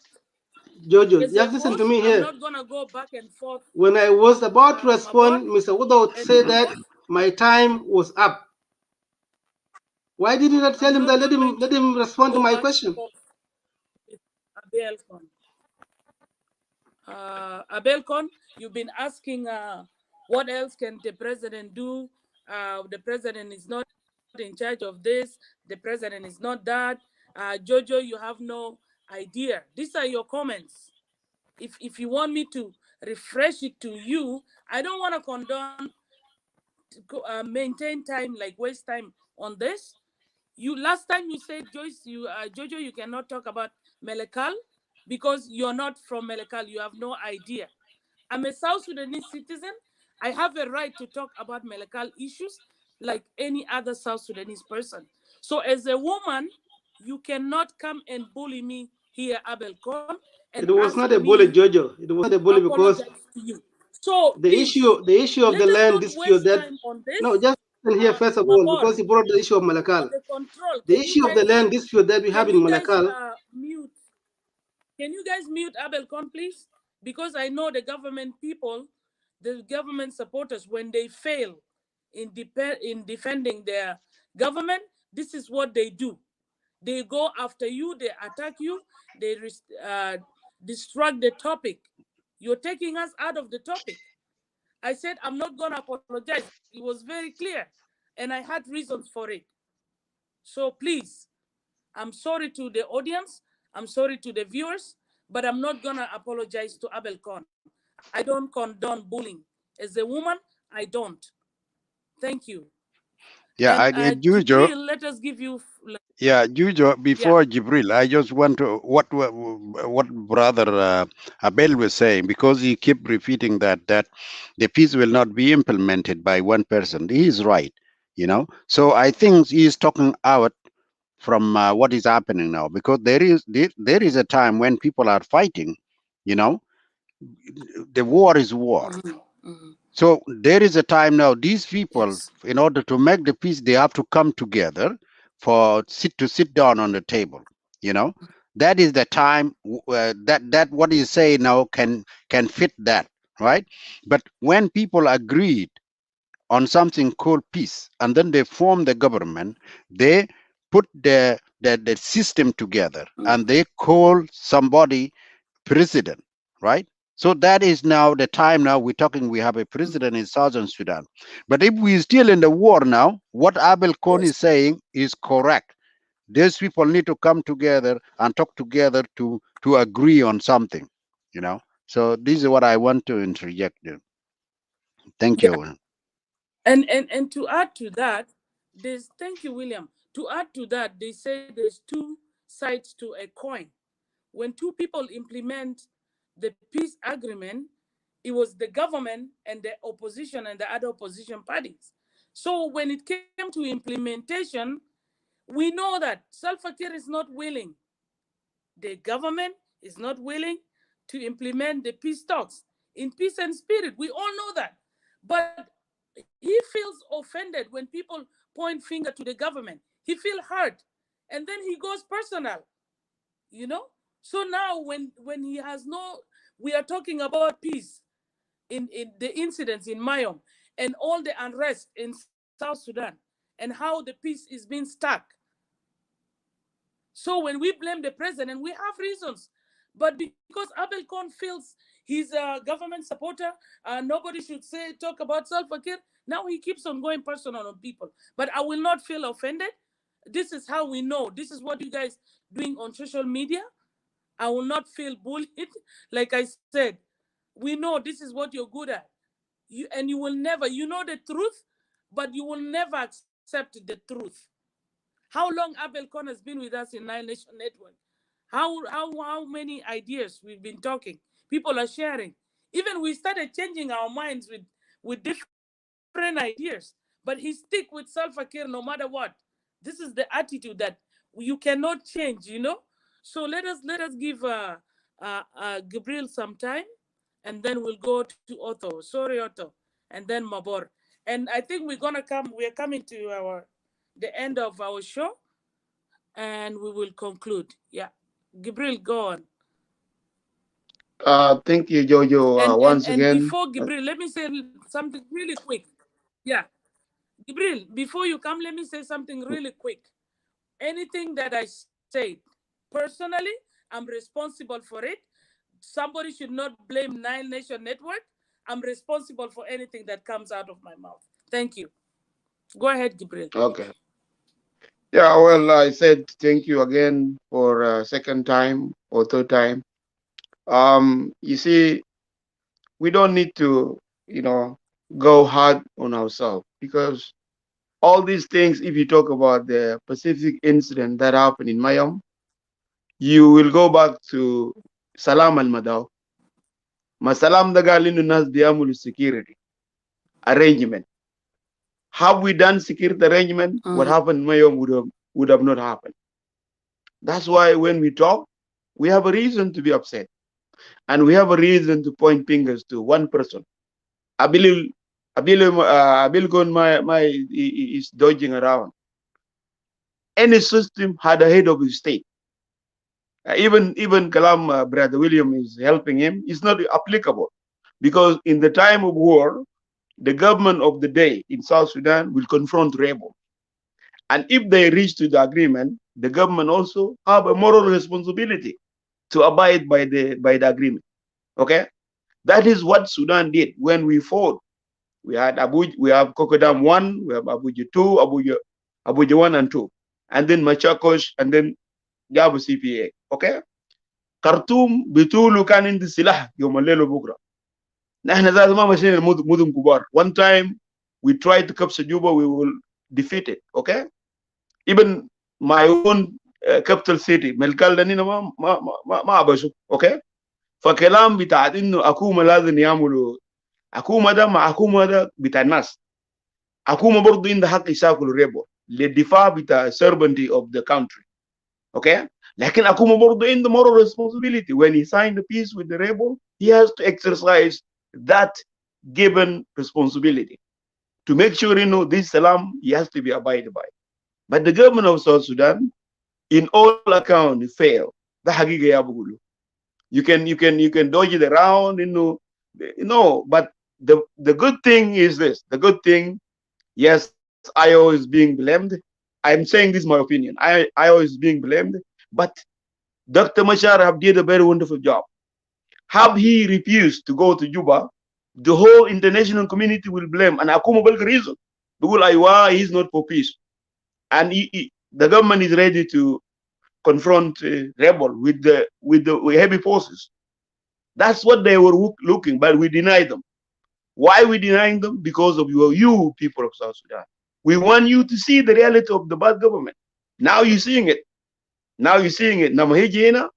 Speaker 8: Jojo, just listen to me here.
Speaker 4: I'm not gonna go back and forth.
Speaker 8: When I was about to respond, Mr. Udo said that my time was up. Why did you not tell him that? Let him respond to my question.
Speaker 4: Abelcon, you've been asking what else can the president do? The president is not in charge of this. The president is not that. Jojo, you have no idea. These are your comments. If you want me to refresh it to you, I don't want to condone maintain time, like waste time on this. You last time you said, Joyce, Jojo, you cannot talk about Melekal because you're not from Melekal. You have no idea. I'm a South Sudanese citizen. I have a right to talk about Melekal issues like any other South Sudanese person. So as a woman, you cannot come and bully me here, Abelcon.
Speaker 8: It was not a bully, Jojo. It was not a bully because
Speaker 4: so
Speaker 8: the issue of the land dispute that no, just listen here first of all, because he brought the issue of Malakal. The issue of the land dispute that we have in Malakal.
Speaker 4: Can you guys mute Abelcon, please? because I know the government people, the government supporters, when they fail in defending their government, this is what they do. They go after you, they attack you, they distract the topic. You're taking us out of the topic. I said, I'm not going to apologize. It was very clear, and I had reasons for it. So please, I'm sorry to the audience, I'm sorry to the viewers, but I'm not going to apologize to Abel Khan. I don't condone bullying. As a woman, I don't. Thank you.
Speaker 5: Yeah,
Speaker 4: And
Speaker 5: Jujo.
Speaker 4: Jibril, let us give you.
Speaker 5: Yeah, Jujo.
Speaker 4: Yeah.
Speaker 5: Before Jibril, I just want to what brother Abel was saying, because he keep repeating that the peace will not be implemented by one person. He is right, you know. So I think he is talking out from what is happening now, because there is a time when people are fighting, you know. The war is war. So there is a time now, these people,
Speaker 4: Yes.
Speaker 5: in order to make the peace, they have to come together for sit down on the table, you know. That is the time that what you say now can fit that, right? But when people agreed on something called peace, and then they form the government, they put the system together, and they call somebody president, right? So that is now the time. Now we're talking, we have a president in Southern Sudan. But if we're still in the war now, what Abel Khan is saying is correct. These people need to come together and talk together to agree on something, you know. So this is what I want to interject there. Thank
Speaker 4: Yeah.
Speaker 5: you.
Speaker 4: And to add to that, there's, thank you, William. To add to that, they say there's two sides to a coin. When two people implement the peace agreement, it was the government and the opposition and the other opposition parties. So when it came to implementation, we know that Salva Kiir is not willing. The government is not willing to implement the peace talks in peace and spirit. We all know that. But he feels offended when people point finger to the government. He feels hurt. And then he goes personal, you know? So now when he has no, we are talking about peace in the incidents in Mayom and all the unrest in South Sudan and how the peace is being stuck. So when we blame the president, we have reasons. But because Abel Khan feels he's a government supporter, nobody should talk about Salva Kiir. Now he keeps on going personal on people. But I will not feel offended. This is how we know. This is what you guys doing on social media. I will not feel bullied. Like I said, we know this is what you're good at. And you will never, you know the truth, but you will never accept the truth. How long Abel Khan has been with us in Nine Nation Network? How many ideas we've been talking? People are sharing. Even we started changing our minds with different ideas. But he stick with Salva Kiir no matter what. This is the attitude that you cannot change, you know. So let us give Gabriel some time, and then we'll go to Otto. Sorry, Otto, and then Mabor. And I think we're coming to the end of our show, and we will conclude. Yeah. Gabriel, go on.
Speaker 7: Thank you, Jojo, once
Speaker 4: And
Speaker 7: again.
Speaker 4: before Gabriel, let me say something really quick. Yeah. Gabriel, before you come, let me say something really quick. Anything that I said personally, I'm responsible for it. Somebody should not blame Nine Nation Network. I'm responsible for anything that comes out of my mouth. Thank you. Go ahead, Gabriel.
Speaker 7: Okay. Yeah, well, I said thank you again for a second time or third time. You see, we don't need to, go hard on ourselves, because all these things, if you talk about the Pacific incident that happened in Mayom, you will go back to Salam al-Madaw. Masalam dagalinu nas biamulu security arrangement. Have we done security arrangement? What happened in Mayom would have not happened. That's why when we talk, we have a reason to be upset. And we have a reason to point fingers to one person. Abil Gon is dodging around. Any system had a head of his state. Even Kalam, Brother William is helping him. It's not applicable because in the time of war, the government of the day in South Sudan will confront rebel. And if they reach to the agreement, the government also have a moral responsibility to abide by the agreement. Okay, that is what Sudan did when we fought. We had we have Kokodam 1, we have Abuja 2, Abuja 1 and 2, and then Machakos, and then Jabu CPA. Okay, Khartoum bitulu kan indi silah yom al-lelo bukra. Nahna zaz ma mashina mudun kubar. One time we tried to capture Juba, we will defeat it. Okay, even my own capital city, Melkal danina ma abashu. Okay, فكلام بتاعت انه اكوما لازم يعملوا اكوما ده مع اكوما ده بتاع الناس. اكوما برضه عنده حق يساكلوا ريبو للدفاع بتاع sovereignty of the country. Okay, لكن اكوما برضه عنده moral responsibility. When he signed the peace with the rebel, he has to exercise that given responsibility to make sure, you know, this salam he has to be abided by. But the government of South Sudan, in all accounts, failed. ده حقيقة يا بقوله. You can dodge it around, you know. No, but the good thing is this. The good thing, yes, IO is being blamed. I'm saying this is my opinion. IO is being blamed, but Dr. Machar have did a very wonderful job. Have he refused to go to Juba, the whole international community will blame. And Akuma Belga reason. He's not for peace. And the government is ready to confront rebel with the heavy forces. That's what they were looking, but we denied them. Why we denying them? Because of you people of South Sudan. We want you to see the reality of the bad government. Now you're seeing it. Now you're seeing it. Namahijina,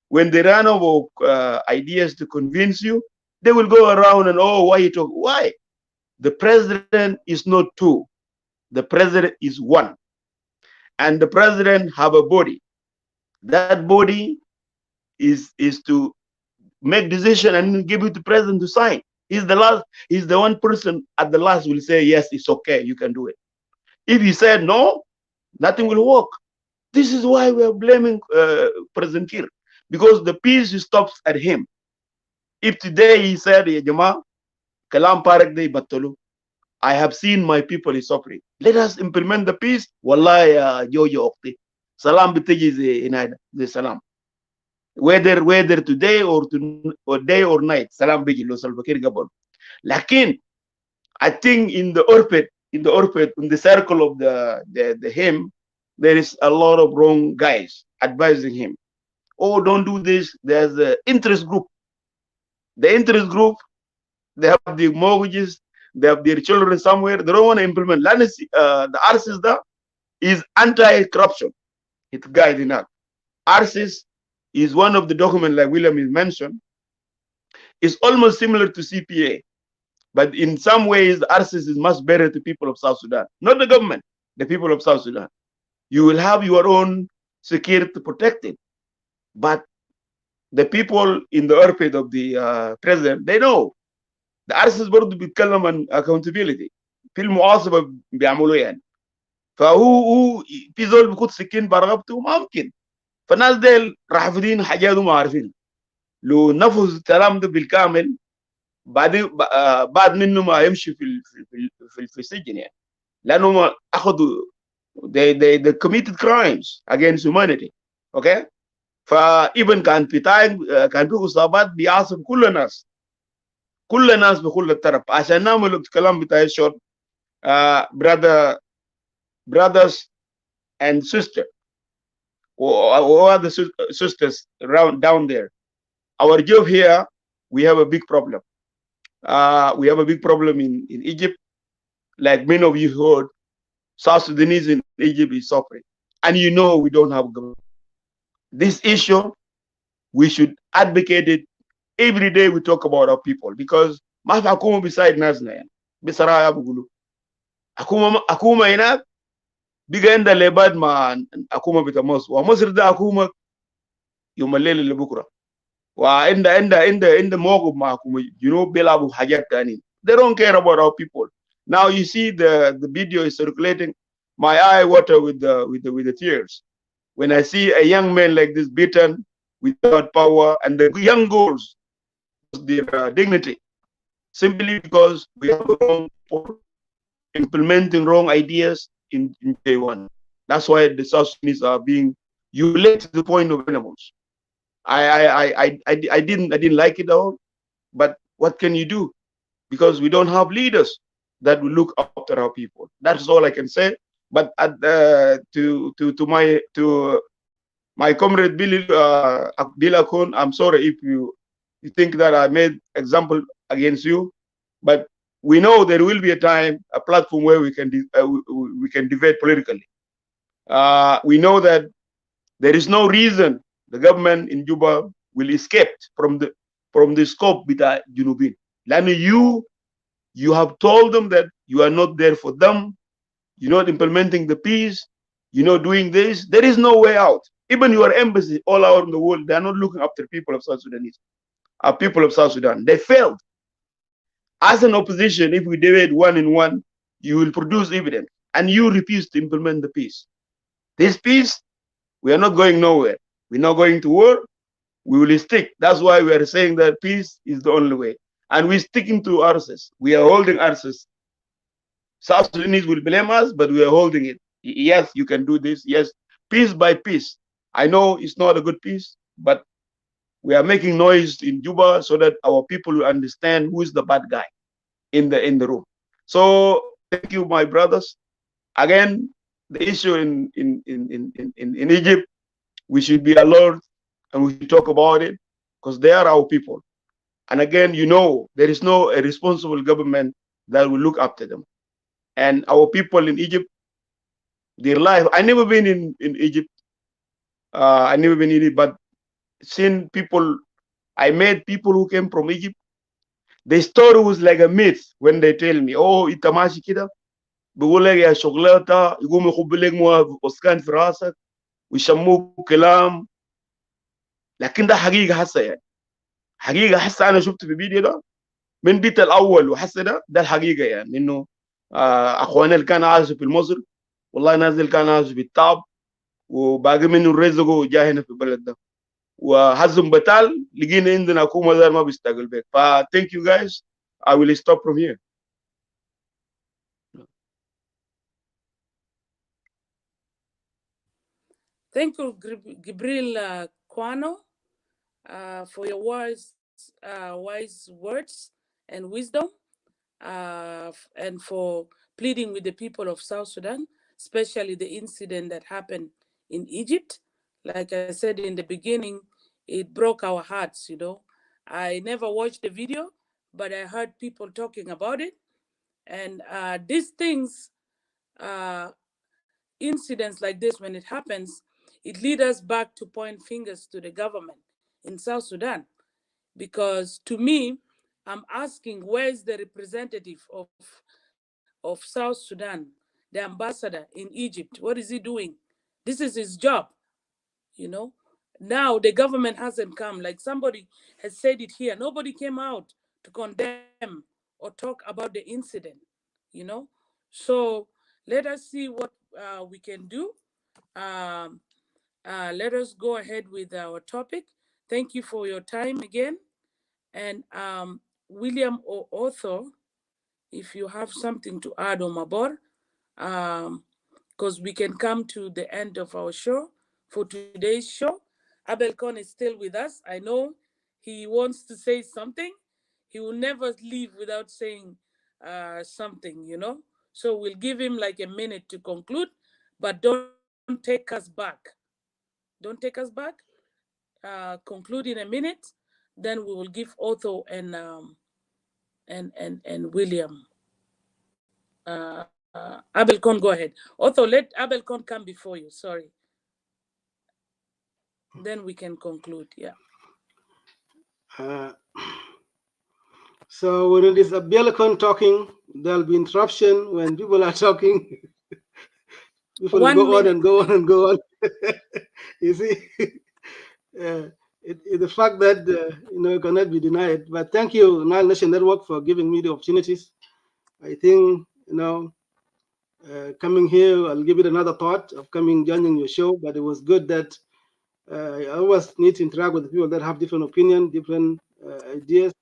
Speaker 7: when they run out of ideas to convince you, they will go around and, oh, why you talk? Why? The president is not two. The president is one. And the president have a body. That body is to make decision and give it to president to sign. He's the one person at the last will say, yes, it's okay, you can do it. If he said no, nothing will work. This is why we are blaming President Kiir, because the peace stops at him. If today he said, Jama, Kalam Parak de Batolu, I have seen my people is suffering. Let us implement the peace. Wallahi, Jojo Okti. Salam bitaji the salam. Whether today or day or night, salam biji lo Salva Kiir Gabon. Lakin, I think in the orbit, in the circle of the him, there is a lot of wrong guys advising him. Oh, don't do this. There's the interest group. The interest group, they have the mortgages, they have their children somewhere. They don't want to implement. The RCS is anti-corruption. It's guiding us. RCS is one of the documents, like William is mentioned. It's almost similar to CPA. But in some ways, the RCS is much better to people of South Sudan. Not the government, the people of South Sudan. You will have your own security protected. But the people in the orbit of the president, they know. The RCS برضه بيتكلم عن accountability. في المحاسبة بيعملوا يعني. فهو في زول بيكون سكين برغبته ممكن. فالناس ديل رافضين حاجات ما عارفين. لو نفذ الكلام ده بالكامل بعد منه ما يمشي في السجن يعني. لأنه أخذوا they committed crimes against humanity. Okay? فإبن كان في تايم كان في إصابات بيعاصب كل الناس بكل الطرف عشان نعمل الكلام بتاع الشرط. brothers and sisters or other sisters around down there. Our job here, we have a big problem. We have a big problem in Egypt. Like many of you heard, South Sudanese in Egypt is suffering. And you know we don't have government. This issue, we should advocate it. Every day we talk about our people because ما في حكومة beside ناسنا يعني. بصراحة بقولوا حكومة هناك بقى عندها لباد مع حكومة بتاع مصر ومصر ده حكومة يوم الليل اللي بكرة وعندها موقف مع حكومة جنوب بيلعبوا حاجات تانيين. They don't care about our people. Now you see the video is circulating. My eye water with the tears when I see a young man like this beaten without power, and the young girls their dignity, simply because we have wrong people implementing wrong ideas in J1. That's why the South Sudanese are being humiliated to the point of animals. I didn't like it at all, but what can you do? Because we don't have leaders that will look after our people. That's all I can say. But to my comrade Billy Akon, I'm sorry if you think that I made example against you, but we know there will be a time, a platform where we can debate politically. We know that there is no reason the government in Juba will escape from the scope with the Junubin. You have told them that you are not there for them. You're not implementing the peace. You're not doing this. There is no way out. Even your embassy all around the world, they are not looking after people of South Sudanese. People of South Sudan, they failed. As an opposition, if we debate 1-on-1, you will produce evidence, and you refuse to implement the peace. This peace, we are not going nowhere. We're not going to war. We will stick. That's why we are saying that peace is the only way. And we're sticking to ourselves. We are holding ourselves. South Sudanese will blame us, but we are holding it. Yes, you can do this. Yes, piece by piece. I know it's not a good peace, but we are making noise in Juba so that our people will understand who is the bad guy in the room. So thank you, my brothers. Again, the issue in Egypt, we should be alert and we should talk about it because they are our people. And again, you know, there is no a responsible government that will look after them. And our people in Egypt, their life. I never been in Egypt. I never been in Egypt, but seen people. I met people who came from Egypt. The story was like a myth when they tell me, "Oh, itamashi kida, بقول لك يا شغلاتها يقوم يخب لك مويه اسكان في راسك ويشموك كلام." لكن ده حقيقة هسه يعني. حقيقة هسه أنا شفت في فيديو ده من بيت الأول وحسه ده الحقيقة يعني إنه أخواني اللي كان عايش في مصر والله نازل كان عايش بالتعب وباقي منه الرزق وجاه هنا في البلد ده وهزم بتال لقينا عندنا حكومة ده ما بيستقل بك. thank you guys. I will stop from here.
Speaker 4: Thank you, Gabriel Kwano, for your wise words and wisdom, and for pleading with the people of South Sudan, especially the incident that happened in Egypt. Like I said in the beginning, it broke our hearts, you know. I never watched the video, but I heard people talking about it. And these things, incidents like this, when it happens, it leads us back to point fingers to the government in South Sudan. Because to me, I'm asking, where's the representative of South Sudan, the ambassador in Egypt? What is he doing? This is his job, you know. Now the government hasn't come. Like somebody has said it here, nobody came out to condemn or talk about the incident, you know. So let us see what we can do. Let us go ahead with our topic. Thank you for your time again. And William or Otho, if you have something to add on Mabor, because we can come to the end of our show for today's show. Abel Kon is still with us. I know he wants to say something. He will never leave without saying something, you know. So we'll give him like a minute to conclude, but don't take us back. Don't take us back. Conclude in a minute. Then we will give Otho and William. Abel Kon, go ahead. Otho, let Abel Kon come before you. Sorry. Then we can conclude. Yeah.
Speaker 8: So when it is Abielcon talking, there'll be interruption. When people are talking, people go on and go on and go on. You see, the fact that cannot be denied. But thank you, Nile Nation Network, for giving me the opportunities. I think coming here, I'll give it another thought of joining your show. But it was good that I always need to interact with people that have different opinion, different ideas.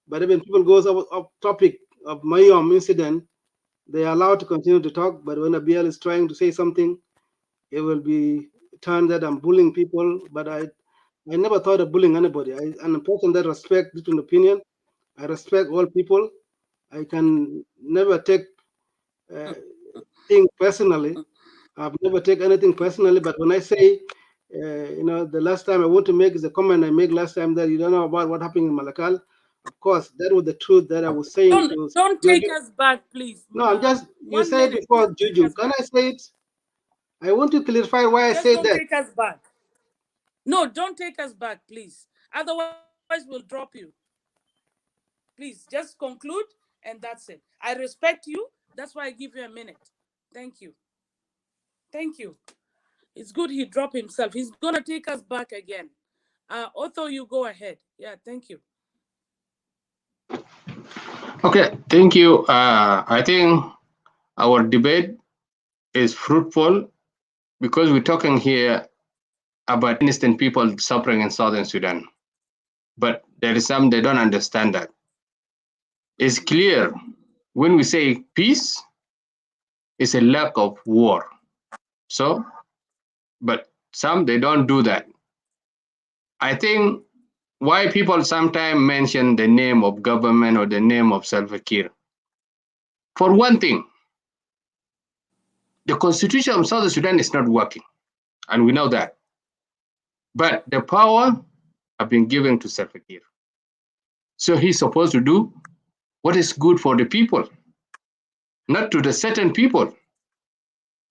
Speaker 8: But when people goes off topic of Mayom incident, they are allowed to continue to talk. But when Abiel is trying to say something, it will be turned that I'm bullying people. But I never thought of bullying anybody. I'm a person that respects different opinion. I respect all people. I can never take things personally. I've never taken anything personally. But when I say, the last time I want to make is a comment I made last time that you don't know about what happened in Malakal. Of course, that was the truth that I was saying.
Speaker 4: Don't take us back, please.
Speaker 8: No, I'm just, you said before, Juju. Can I say it? I want to clarify why I said that.
Speaker 4: Don't take us back. No, don't take us back, please. Otherwise, we'll drop you. Please, just conclude, and that's it. I respect you. That's why I give you a minute. Thank you. Thank you. It's good he dropped himself. He's going to take us back again. Otho, you go ahead. Yeah, thank you.
Speaker 6: Okay, thank you. I think our debate is fruitful because we're talking here about innocent people suffering in Southern Sudan. But there is some, they don't understand that. It's clear when we say peace, it's a lack of war. So, but some, they don't do that. I think why people sometimes mention the name of government or the name of Salva Kiir. For one thing, the constitution of South Sudan is not working, and we know that. But the power have been given to Salva Kiir. So he's supposed to do what is good for the people, not to the certain people.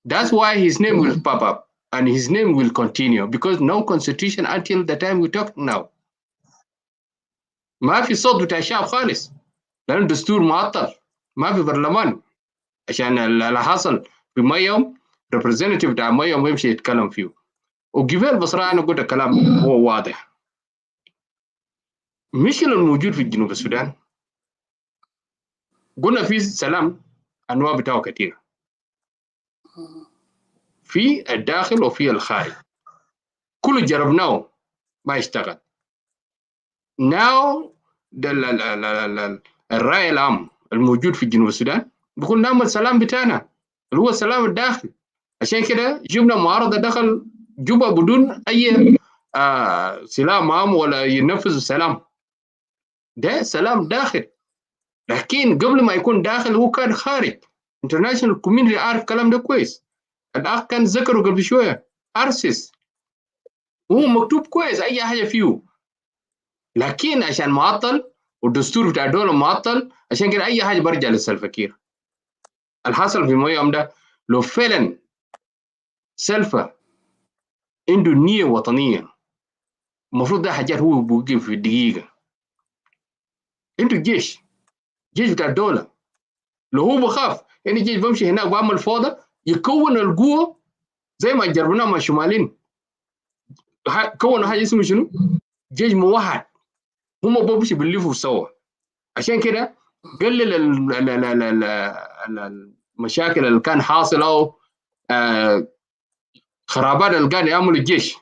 Speaker 6: That's why his name will pop up and his name will continue, because no constitution until the time we talk now. ما في صوت بتاع الشعب خالص، لأن الدستور معطل، ما في برلمان عشان اللي حصل في ميوم representative بتاع ميوم يمشي يتكلم فيه. وقبل بصراحة أنا قلت الكلام هو واضح. المشكلة الموجود في جنوب السودان قلنا في سلام أنواع بتاعه كثير، في الداخل وفي الخارج، كل جربناه ما يشتغل. Now الرأي العام الموجود في جنوب السودان بيقول نعمل سلام بتاعنا اللي هو السلام الداخلي. عشان كده جبنا معارضة دخل جوبا بدون أي سلام عام ولا ينفذ السلام. ده سلام داخل، لكن قبل ما يكون داخل هو كان خارج. international community عارف الكلام ده كويس. الأخ كان ذكره قبل شوية أرسس، هو مكتوب كويس أي حاجة فيه، لكن عشان معطل والدستور بتاع الدولة معطل، عشان كده أي حاجة برجع للسلفا كير. الحاصل في ميوم ده لو فعلا سلفا عنده نية وطنية، المفروض ده حاجات هو بوقف في الدقيقة. عنده جيش بتاع الدولة، لو هو بخاف يعني الجيش بمشي هناك بعمل فوضى يكون القوة زي ما جربناه مع الشماليين. كونوا حاجة اسمه شنو؟ جيش موحد، هم بمشي بيلفوا سوا. عشان كده قلل المشاكل اللي كان حاصله أو خرابات اللي كان يعملوا الجيش.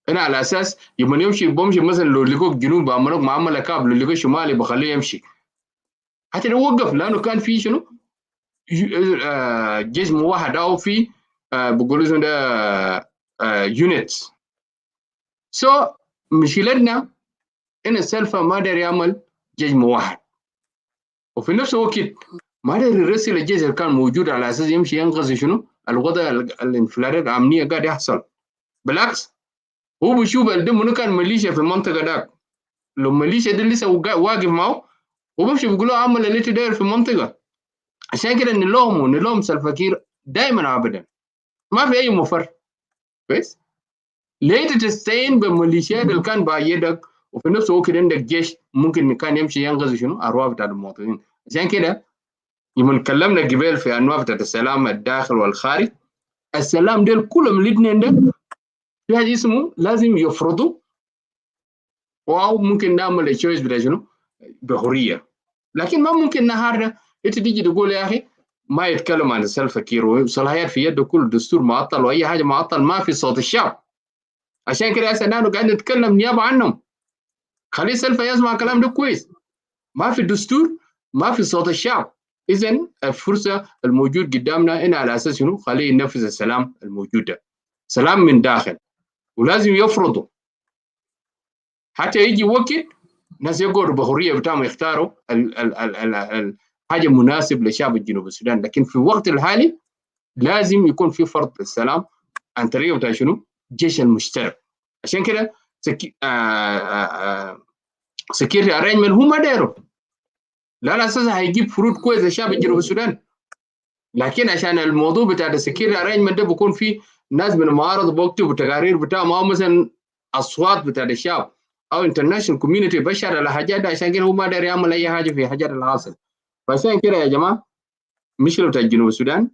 Speaker 6: أنا على أساس يوم بمشي مثلا لو لقوك جنوب بعملوك معاملة كاب، لو لقوك شمالي بخليه يمشي حتى لو وقف، لأنه كان في شنو جيش موحد أو في بقولوا اسمه ده units. So مشكلتنا إن السلفا ما داري يعمل جيش موحد، وفي نفس الوقت ما داري يرسل الجيش اللي كان موجود على أساس يمشي ينقذ شنو الوضع الانفلاتات الأمنية قاعد يحصل. بالعكس هو بيشوف منو كان ميليشيا في المنطقة داك، لو ميليشيا دي لسه واقف معه وبمشي بيقولوا عمل اللي انت داير في المنطقة. عشان كده نلوم سلفا كير دائما أبدا، ما في أي مفر. كويس ليه تستعين بالميليشيات اللي كان بأيدك وفي نفس الوقت عندك جيش ممكن كان يمشي ينقذ شنو أرواح بتاع المواطنين. عشان كده يوم تكلمنا قبل في أنواع بتاعت السلام الداخل والخارج، السلام ديل كلهم الاثنين ده في حاجة اسمه لازم يفرضوا، أو ممكن نعمل التشويس بتاع شنو بحرية. لكن ما ممكن نهار ده انت تيجي تقول يا أخي ما يتكلم عن السلفة كير وصلاحيات في يده كل دستور معطل واي حاجه معطل ما في صوت الشعب. عشان كده هسه نحن قاعدين نتكلم نيابه عنهم. خلي السلفة يسمع كلام ده كويس. ما في دستور، ما في صوت الشعب. اذا الفرصه الموجود قدامنا هنا على اساس شنو؟ خليه ينفذ السلام الموجود ده. سلام من داخل، ولازم يفرضوا حتى يجي وقت ناس يقعدوا بحريه بتاعهم يختاروا الحاجه مناسب لشعب الجنوب السودان. لكن في الوقت الحالي لازم يكون في فرض السلام عن طريق بتاع شنو؟ الجيش المشترك. عشان كده سكيورتي ارينجمنت هو ما دايره، لا على اساس هيجيب فروض كويس لشعب الجنوب السودان، لكن عشان الموضوع بتاع السكيورتي ارينجمنت ده بيكون في ناس من المعارضه بيكتبوا تقارير بتاعهم او مثلا اصوات بتاع الشعب او انترناشونال كوميونتي بشر على حاجات ده. عشان كده هو ما داير يعمل اي حاجه في حاجات الحاصل. فعشان كده يا جماعه مشكله بتاع جنوب السودان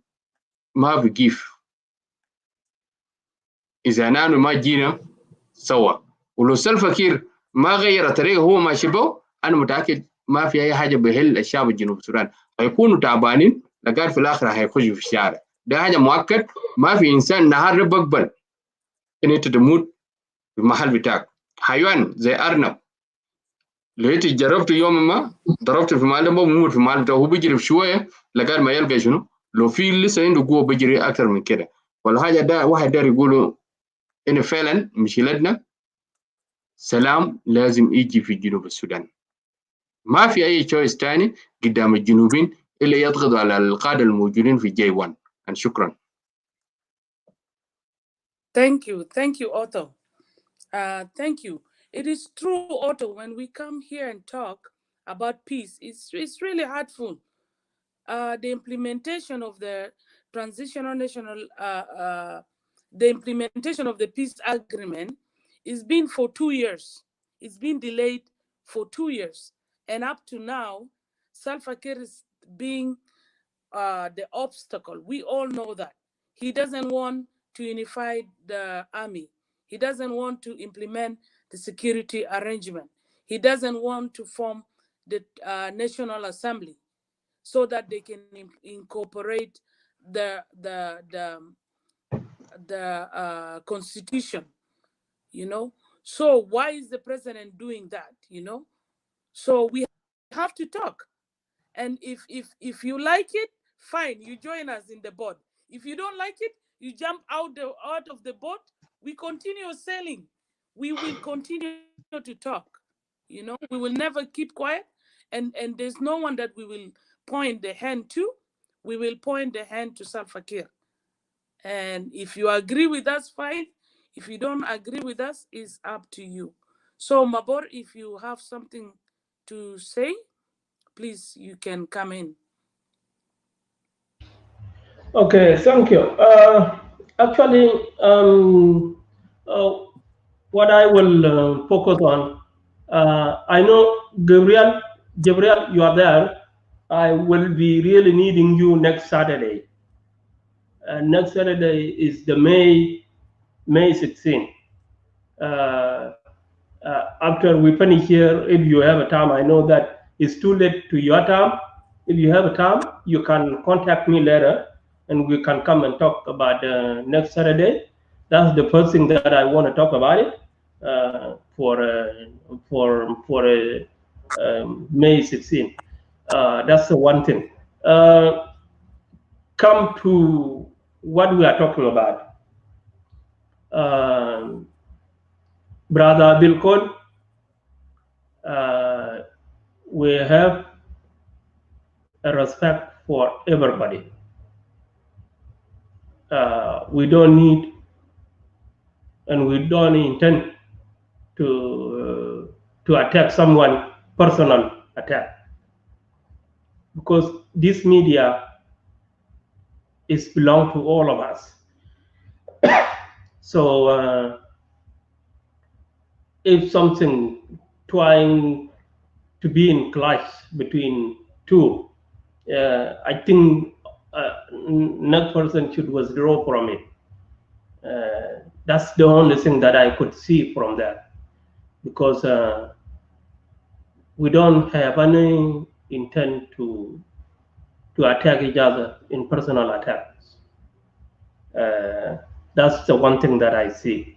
Speaker 6: ما بيقيف اذا نحن ما جينا سوا. ولو سلفا كير ما غير طريقه هو ماشي به، انا متاكد ما في اي حاجه بيحل الشعب الجنوب السودان. هيكونوا تعبانين لقال في الاخر هيخشوا في الشارع. ده حاجه مؤكد. ما في انسان نهار بقبل ان انت تموت في المحل بتاعك. حيوان زي ارنب لقيت جربت يوم ما ضربت في محل ما بموت في المحل بتاعه، هو بيجري شويه لقال ما يلقى شنو لو في لسه عنده قوه بيجري اكثر من كده. والحاجه ده واحد داير يقولوا ان فعلا مشكلتنا سلام لازم يجي في جنوب السودان. ما في اي تشويس ثاني قدام الجنوبين الا يضغطوا على القاده الموجودين في جي 1. شكرا.
Speaker 4: Thank you, Otto. Thank you. It is true, Otto, when we come here and talk about peace, it's really hurtful. The implementation of the transitional national, the implementation of the peace agreement is been for 2 years. It's been delayed for 2 years. And up to now, Salva Kiir is being the obstacle. We all know that. He doesn't want to unify the army. He doesn't want to implement the security arrangement. He doesn't want to form the National Assembly so that they can incorporate the constitution, you know. So why is the president doing that, you know? So we have to talk. And if you like it, fine, you join us in the boat. If you don't like it, you jump out of the boat. We continue sailing. We will continue to talk. You know, we will never keep quiet. And there's no one that we will point the hand to. We will point the hand to Salva Kiir. And if you agree with us, fine. If you don't agree with us, it's up to you. So Mabor, if you have something to say, please, you can come in.
Speaker 3: Okay, thank you. Actually, what I will focus on, I know Gabriel, you are there. I will be really needing you next Saturday. Next Saturday is the May 16th. After we finish here, if you have a time, I know that it's too late to your time. If you have a time, you can contact me later, and we can come and talk about next Saturday. That's the first thing that I want to talk about it for May 16th. That's the one thing. Come to what we are talking about. Brother Bilkon, we have a respect for everybody. We don't need and we don't intend to attack someone, personal attack, because this media is belong to all of us. So if something trying to be in clash between two, I think next person should withdraw from it. That's the only thing that I could see from that, because we don't have any intent to to attack each other in personal attacks. That's the one thing that I see.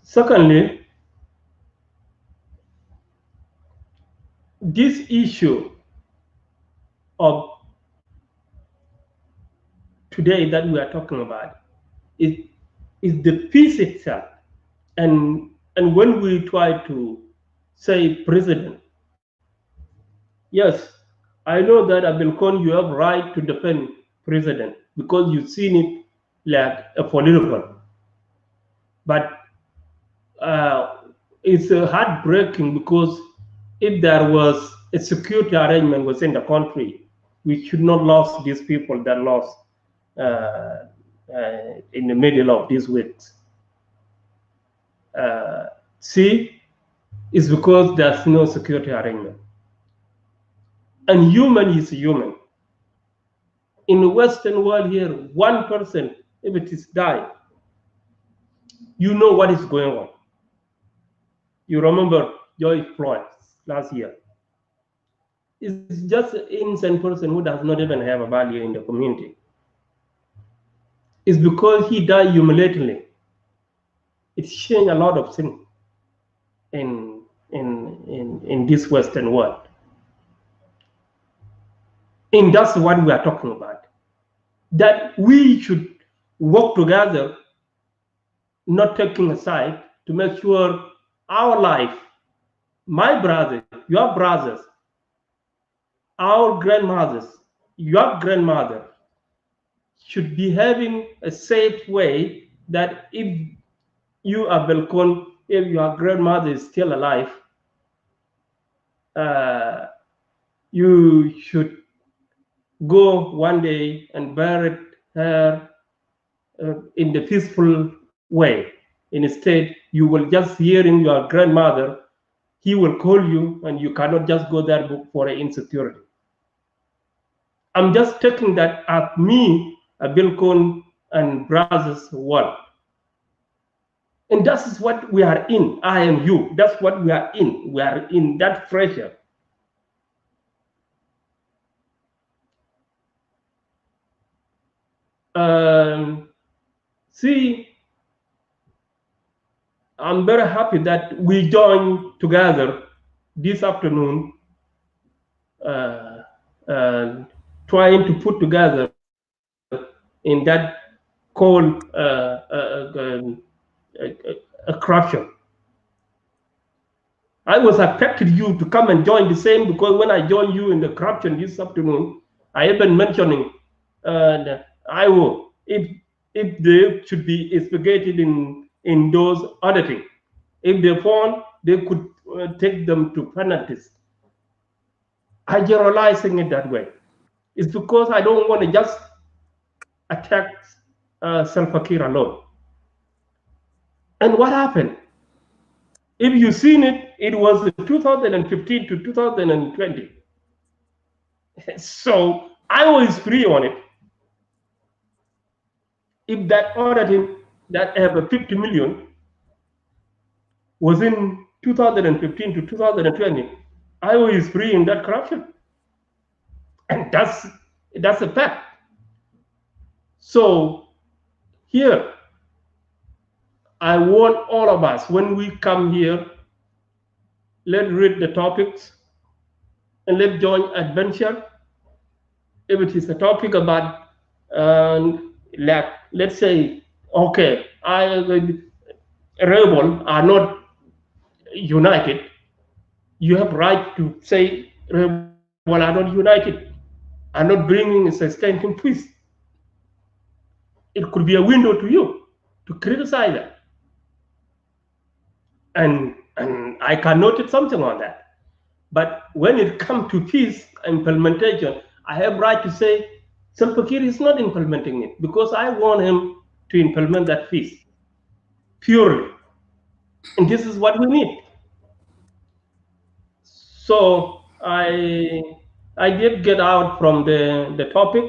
Speaker 3: Secondly, this issue of today that we are talking about is the peace itself. And when we try to say president, yes, I know that Abelkon, you have right to defend president because you've seen it like a political. But it's heartbreaking because if there was a security arrangement within the country, we should not lose these people that lost in the middle of these weeks. See, it's because there's no security arrangement. And human is human. In the Western world here, one person, if it is died, you know what is going on. You remember George Floyd last year. It's just an innocent person who does not even have a value in the community. It's because he died humiliatingly. It changed a lot of things in this Western world. And that's what we are talking about. That we should work together, not taking a side, to make sure our life, my brother, your brothers, our grandmothers, your grandmother, should be having a safe way that if you are Belkon, if your grandmother is still alive, you should go one day and bury her in the peaceful way. Instead, you will just hearing your grandmother, he will call you and you cannot just go there for an insecurity. I'm just taking that as me, a Bilkon and brothers world. And that's what we are in. I am you. That's what we are in. We are in that pressure. See, I'm very happy that we joined together this afternoon, trying to put together in that called a corruption. I was expecting you to come and join the same, because when I joined you in the corruption this afternoon, I have been mentioning if they should be investigated in those auditing. If they found, they could take them to penalties. I generalizing it that way. It's because I don't want to just attack Salva Kiir alone. And what happened? If you've seen it, it was 2015 to 2020. So I was free on it. If that auditing that have a 50 million was in 2015 to 2020, I was free in that corruption. And that's a fact. So here, I want all of us, when we come here, let's read the topics and let's join adventure. If it is a topic about, like, let's say, okay, rebels are not united. You have right to say rebels are not united, are not bringing a sustained peace. It could be a window to you to criticize that. And I can notice something on that. But when it comes to peace implementation, I have right to say Salva Kiir is not implementing it, because I want him to implement that peace purely. And this is what we need. So I did get out from the topic.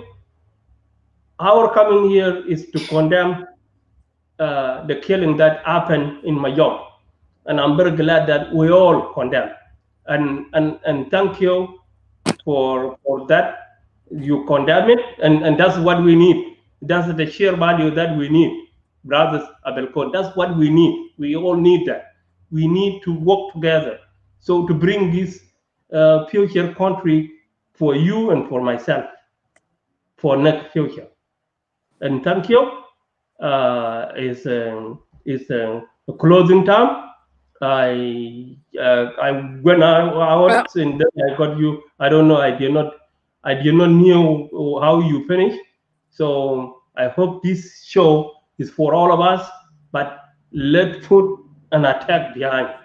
Speaker 3: Our coming here is to condemn the killing that happened in Mayom. And I'm very glad that we all condemn. And thank you for that. You condemn it, and that's what we need. That's the sheer value that we need, brothers Abelkon. That's what we need. We all need that. We need to work together. So to bring this future country for you and for myself, for next future. And thank you. Is a closing time. I went
Speaker 4: Uh,
Speaker 3: out and then I got you. I don't know. I did not know how you finished. So I hope this show is for all of us. But let's put an attack behind.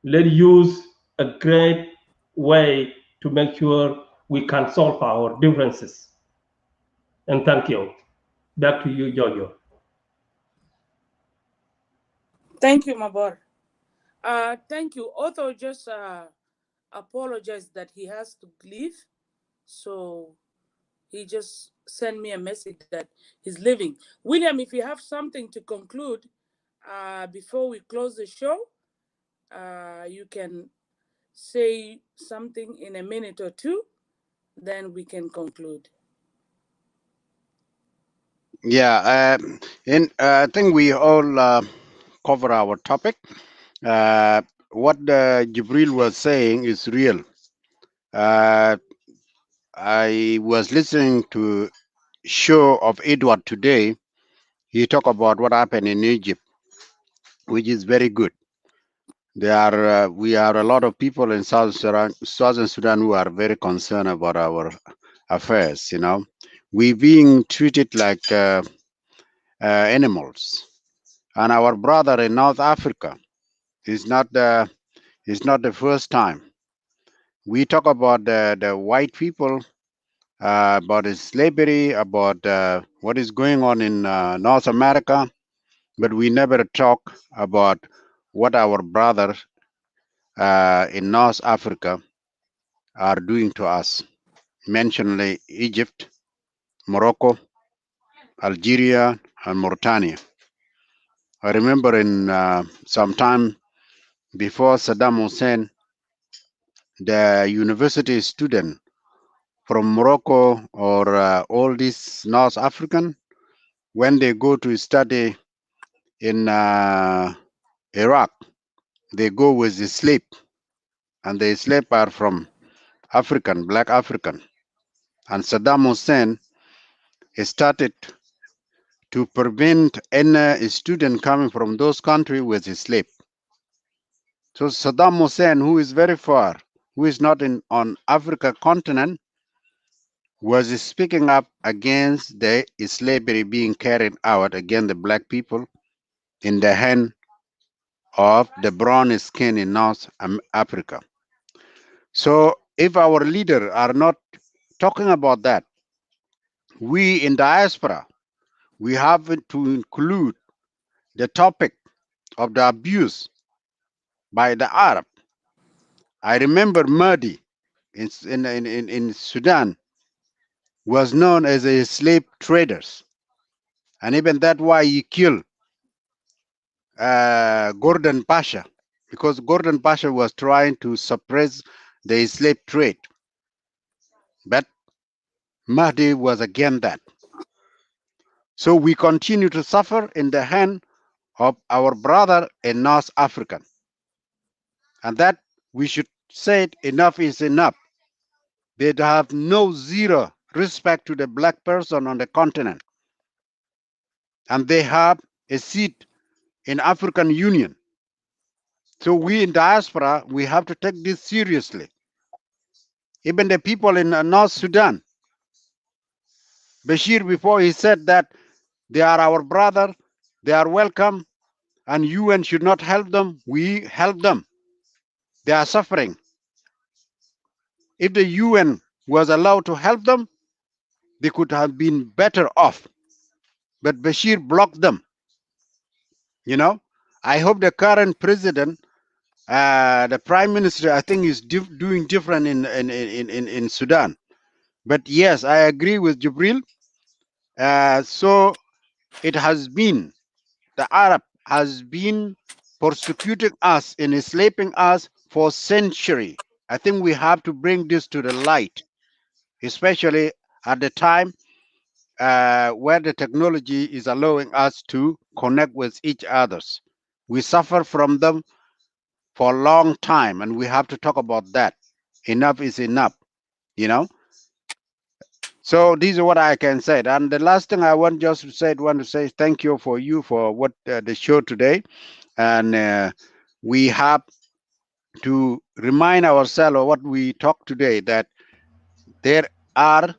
Speaker 3: Let's use a great way to make sure we can solve our differences. And thank you. Back to you, Jojo.
Speaker 4: Thank you, Mabor. Thank you. Otto just apologized that he has to leave. So he just sent me a message that he's leaving. William, if you have something to conclude before we close the show, you can say something in a minute or two, then we can conclude.
Speaker 5: Yeah, I think we all cover our topic. What Jibril was saying is real. I was listening to show of Edward today. He talked about what happened in Egypt, which is very good. We are a lot of people in Southern Sudan who are very concerned about our affairs. We being treated like animals, and our brother in North Africa is not the first time. We talk about the white people, about slavery, about what is going on in North America, but we never talk about what our brothers in North Africa are doing to us. Mentioned Egypt, Morocco, Algeria, and Mauritania. I remember in some time before Saddam Hussein, the university student from Morocco or all these North African, when they go to study in Iraq, they go with the slave, and the slave are from African, black African. And Saddam Hussein started to prevent any student coming from those countries with a slave. So Saddam Hussein, who is very far, who is not on Africa continent, was speaking up against the slavery being carried out against the black people in the hand of the brown skin in North Africa. So if our leaders are not talking about that, we in diaspora, we have to include the topic of the abuse by the Arab. I remember Mahdi in Sudan was known as a slave traders, and even that why he killed Gordon Pasha, because Gordon Pasha was trying to suppress the slave trade, but Mahdi was against that. So we continue to suffer in the hand of our brother in North Africa, and that we should say enough is enough. They have no zero respect to the black person on the continent, and they have a seat in African Union. So we in diaspora, we have to take this seriously. Even the people in North Sudan, Bashir, before he said that they are our brother, they are welcome, and UN should not help them, we help them. They are suffering. If the UN was allowed to help them, they could have been better off. But Bashir blocked them. I hope the current president, the prime minister, I think is doing different in Sudan. But yes, I agree with Jibril. So it has been, the Arab has been persecuting us and enslaving us for century. I think we have to bring this to the light, especially at the time where the technology is allowing us to connect with each others. We suffer from them for a long time, and we have to talk about that. Enough is enough, you know. So this is what I can say. And the last thing I want to say thank you for what the show today, and we have to remind ourselves of what we talked today, that there are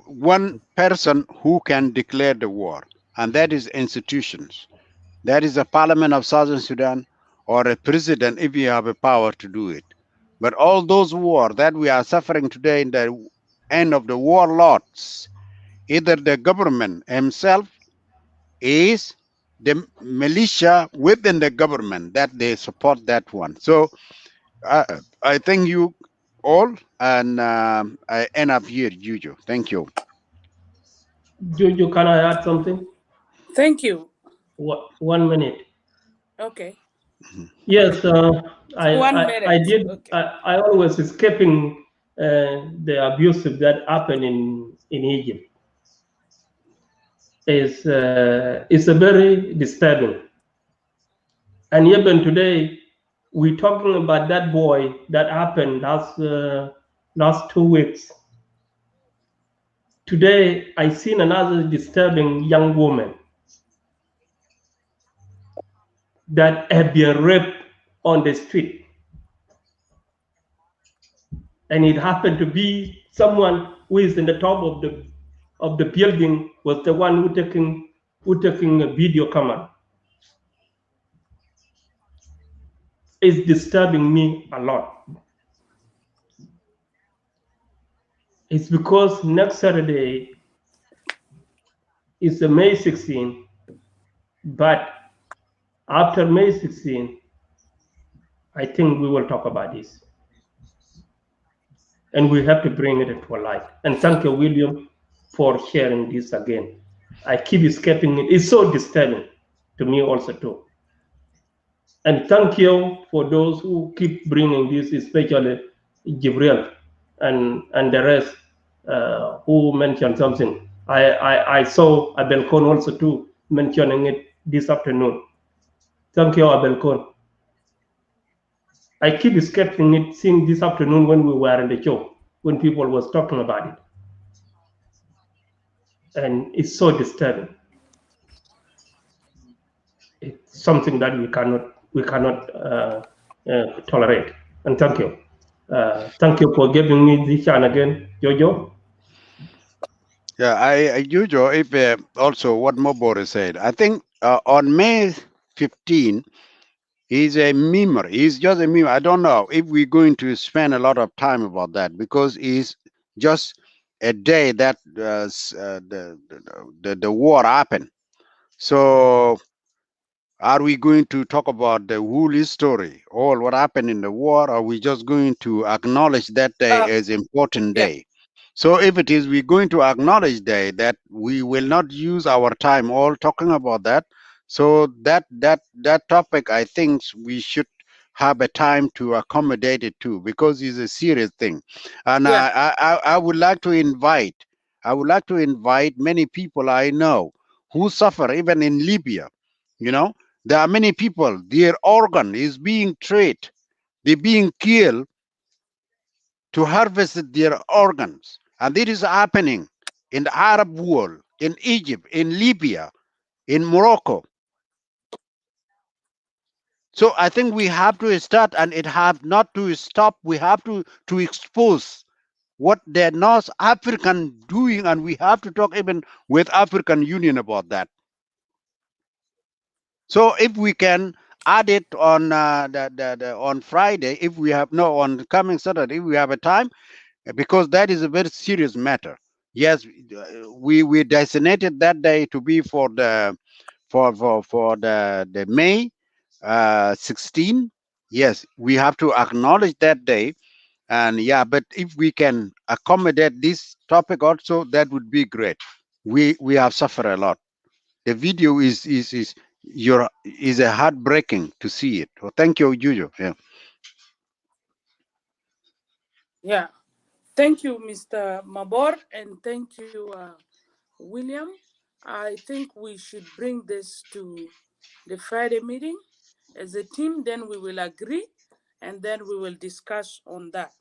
Speaker 5: one person who can declare the war, and that is institutions. That is a parliament of Southern Sudan or a president if you have a power to do it. But all those war that we are suffering today in the end of the warlords, either the government himself is the militia within the government that they support that one. So I thank you all, and I end up here, Juju. Thank you.
Speaker 3: Jojo, can I add something?
Speaker 4: Thank you.
Speaker 3: 1 minute.
Speaker 4: Okay.
Speaker 3: Yes,
Speaker 4: One minute.
Speaker 3: I did.
Speaker 4: Okay.
Speaker 3: I always escaping the abuses that happen in Egypt. Is a very disturbing. And even today, we're talking about that boy that happened last 2 weeks. Today, I seen another disturbing young woman that had been raped on the street. And it happened to be someone who is in the top of the building was the one who taking a video camera. It's disturbing me a lot. It's because next Saturday is May 16, but after May 16, I think we will talk about this. And we have to bring it to a light. And thank you, William, for sharing this again. I keep escaping it. It's so disturbing to me also too. And thank you for those who keep bringing this, especially Jibril and the rest who mentioned something. I saw Abel Kon also too mentioning it this afternoon. Thank you, Abel Kon. I keep escaping it seeing this afternoon when we were in the show, when people was talking about it. And it's so disturbing. It's something that we cannot tolerate. And thank you. Thank you for giving me this chance again, Jojo.
Speaker 5: Yeah, Jojo, if also what Mobore said, I think on May 15, he's a memer. He's just a memer. I don't know if we're going to spend a lot of time about that, because it's just a day that the war happened. So are we going to talk about the whole history, all what happened in the war? Or are we just going to acknowledge that day as important day? So if it is, we're going to acknowledge that we will not use our time all talking about that. So that topic, I think we should have a time to accommodate it too, because it's a serious thing. And I would like to invite many people I know who suffer even in Libya. You know, there are many people, their organ is being traded, they're being killed to harvest their organs. And this is happening in the Arab world, in Egypt, in Libya, in Morocco. So I think we have to start, and it have not to stop. We have to expose what the North African doing, and we have to talk even with African Union about that. So if we can add it on on Friday, if we have on coming Saturday, if we have a time, because that is a very serious matter. Yes, we designated that day to be for the May 16. Yes, we have to acknowledge that day, and yeah, but if we can accommodate this topic also, that would be great. We have suffered a lot. The video is is a heartbreaking to see it. Well, thank you, Juju. Yeah.
Speaker 4: Yeah. Thank you, Mr. Mabor, and thank you, William. I think we should bring this to the Friday meeting as a team, then we will agree, and then we will discuss on that.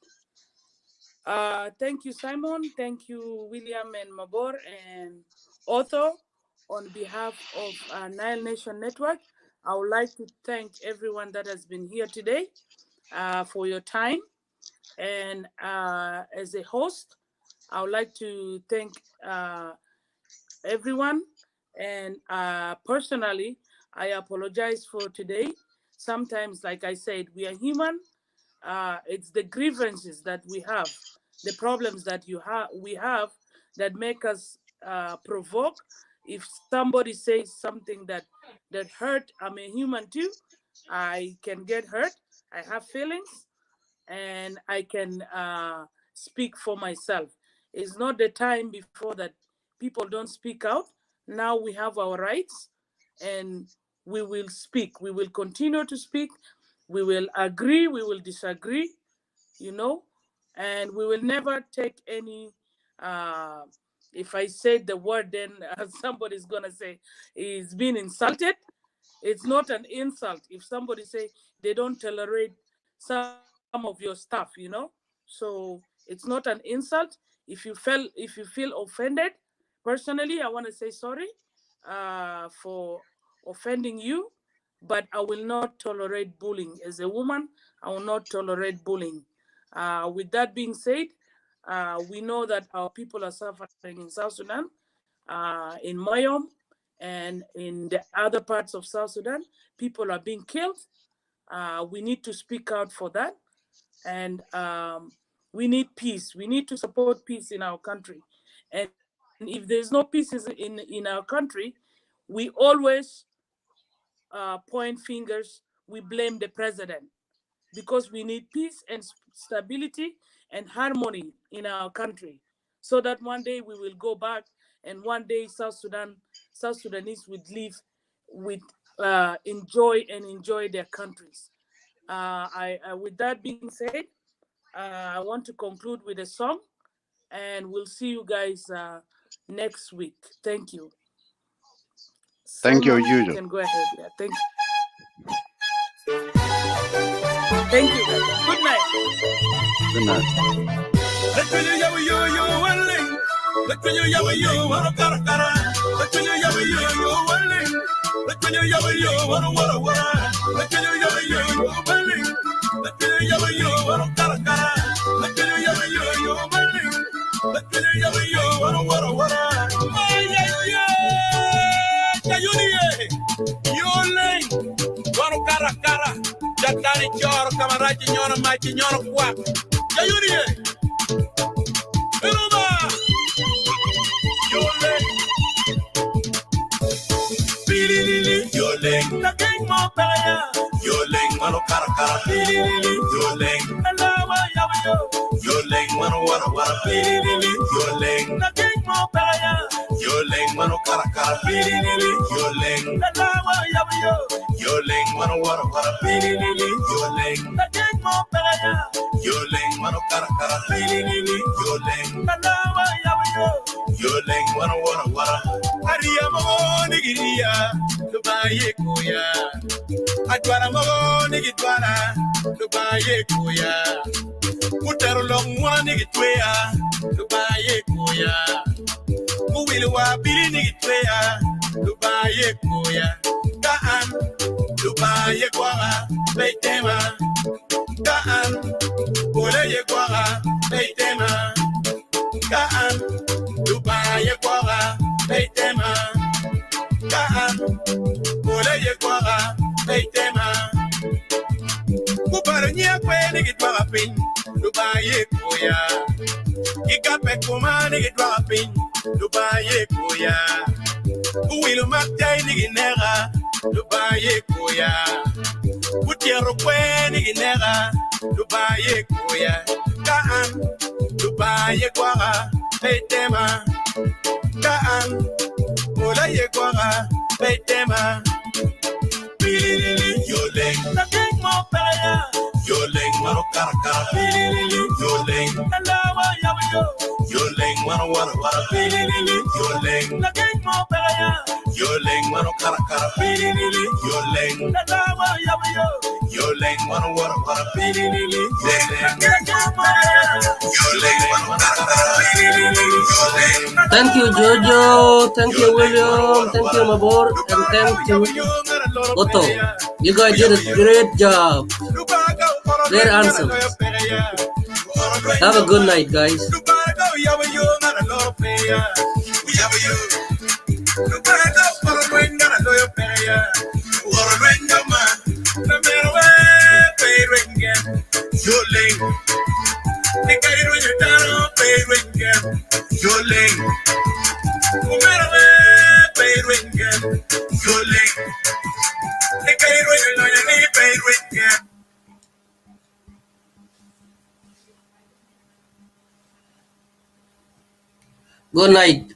Speaker 4: Thank you, Simon. Thank you, William and Mabor and Otho. On behalf of Nile Nation Network, I would like to thank everyone that has been here today for your time. And as a host, I would like to thank everyone. And personally, I apologize for today. Sometimes, like I said, we are human. It's the grievances that we have, the problems that we have that make us provoke. If somebody says something that hurt, I'm a human too. I can get hurt. I have feelings, and I can speak for myself. It's not the time before that people don't speak out. Now we have our rights, and we will speak. We will continue to speak. We will agree. We will disagree, and we will never take any. If I say the word, then somebody's gonna say he's been insulted. It's not an insult if somebody say they don't tolerate some of your stuff, So it's not an insult. If you feel offended, personally, I want to say sorry for offending you, but I will not tolerate bullying. As a woman, I will not tolerate bullying. With that being said, we know that our people are suffering in South Sudan, in Mayom, and in the other parts of South Sudan. People are being killed. We need to speak out for that. And we need peace. We need to support peace in our country. And if there's no peace in our country, we always point fingers. We blame the president, because we need peace and stability and harmony in our country, so that one day we will go back, and one day South Sudanese would live with enjoy their countries. With that being said, I want to conclude with a song, and we'll see you guys next week. Thank you.
Speaker 5: Thank you,
Speaker 4: Simon, you
Speaker 5: Juju.
Speaker 4: can go ahead. Yeah, thank you. Thank you, guys. Good night.
Speaker 5: Good night.
Speaker 1: Jatani choro kamarachi nyono machi nyono kwa Jayurie Iruba Yole Pilili Yole Naking mo pelaya Yole mano karakara Pilili Yole Alawa yawayo Yole mano wara Pilili Yole Naking mo pelaya Yole mano karakara Pilili Yole Alawa yawayo Yoleng mano wara pilili yoleng Naking mo pelaya Yoleng mano karakara pilili yoleng Nalawa yawayo Yoleng mano wara Ariya mo nigiria Dubaye kuya Adwara mo nigitwara Dubaye kuya Utero long mwana nigitwea Dubaye kuya Muwilwa bili nigitwea Dubaye kuya Kaan Dubaye kwara Beitema Kaan Boleye kwara Beitema Kaan Dubaye kwara Beitema Kaan Boleye kwara Beitema Kuparo nyakwe nigitwara pin Dubaye kuya Ikape kuma nigitwara pin Dubaye kuya Uwilu maktay niginera Dubaye kuya Utiero kwe niginera Dubaye kuya Kaan Dubaye kwara Beitema Kaan Olaye kwara Beitema mano cara cara pilili yoling alawa yawo yoling mano wara pilili yoling la gang mo pegaya yoling mano cara cara pilili yoling alawa yawo yoling mano wara pilili yoling mano cara cara pilili yoling.
Speaker 11: Thank you, Jojo. Thank you, William. Thank you, Mabor. And thank you, Otto. You guys did a great job. Very handsome. Have a good night, guys. Good night.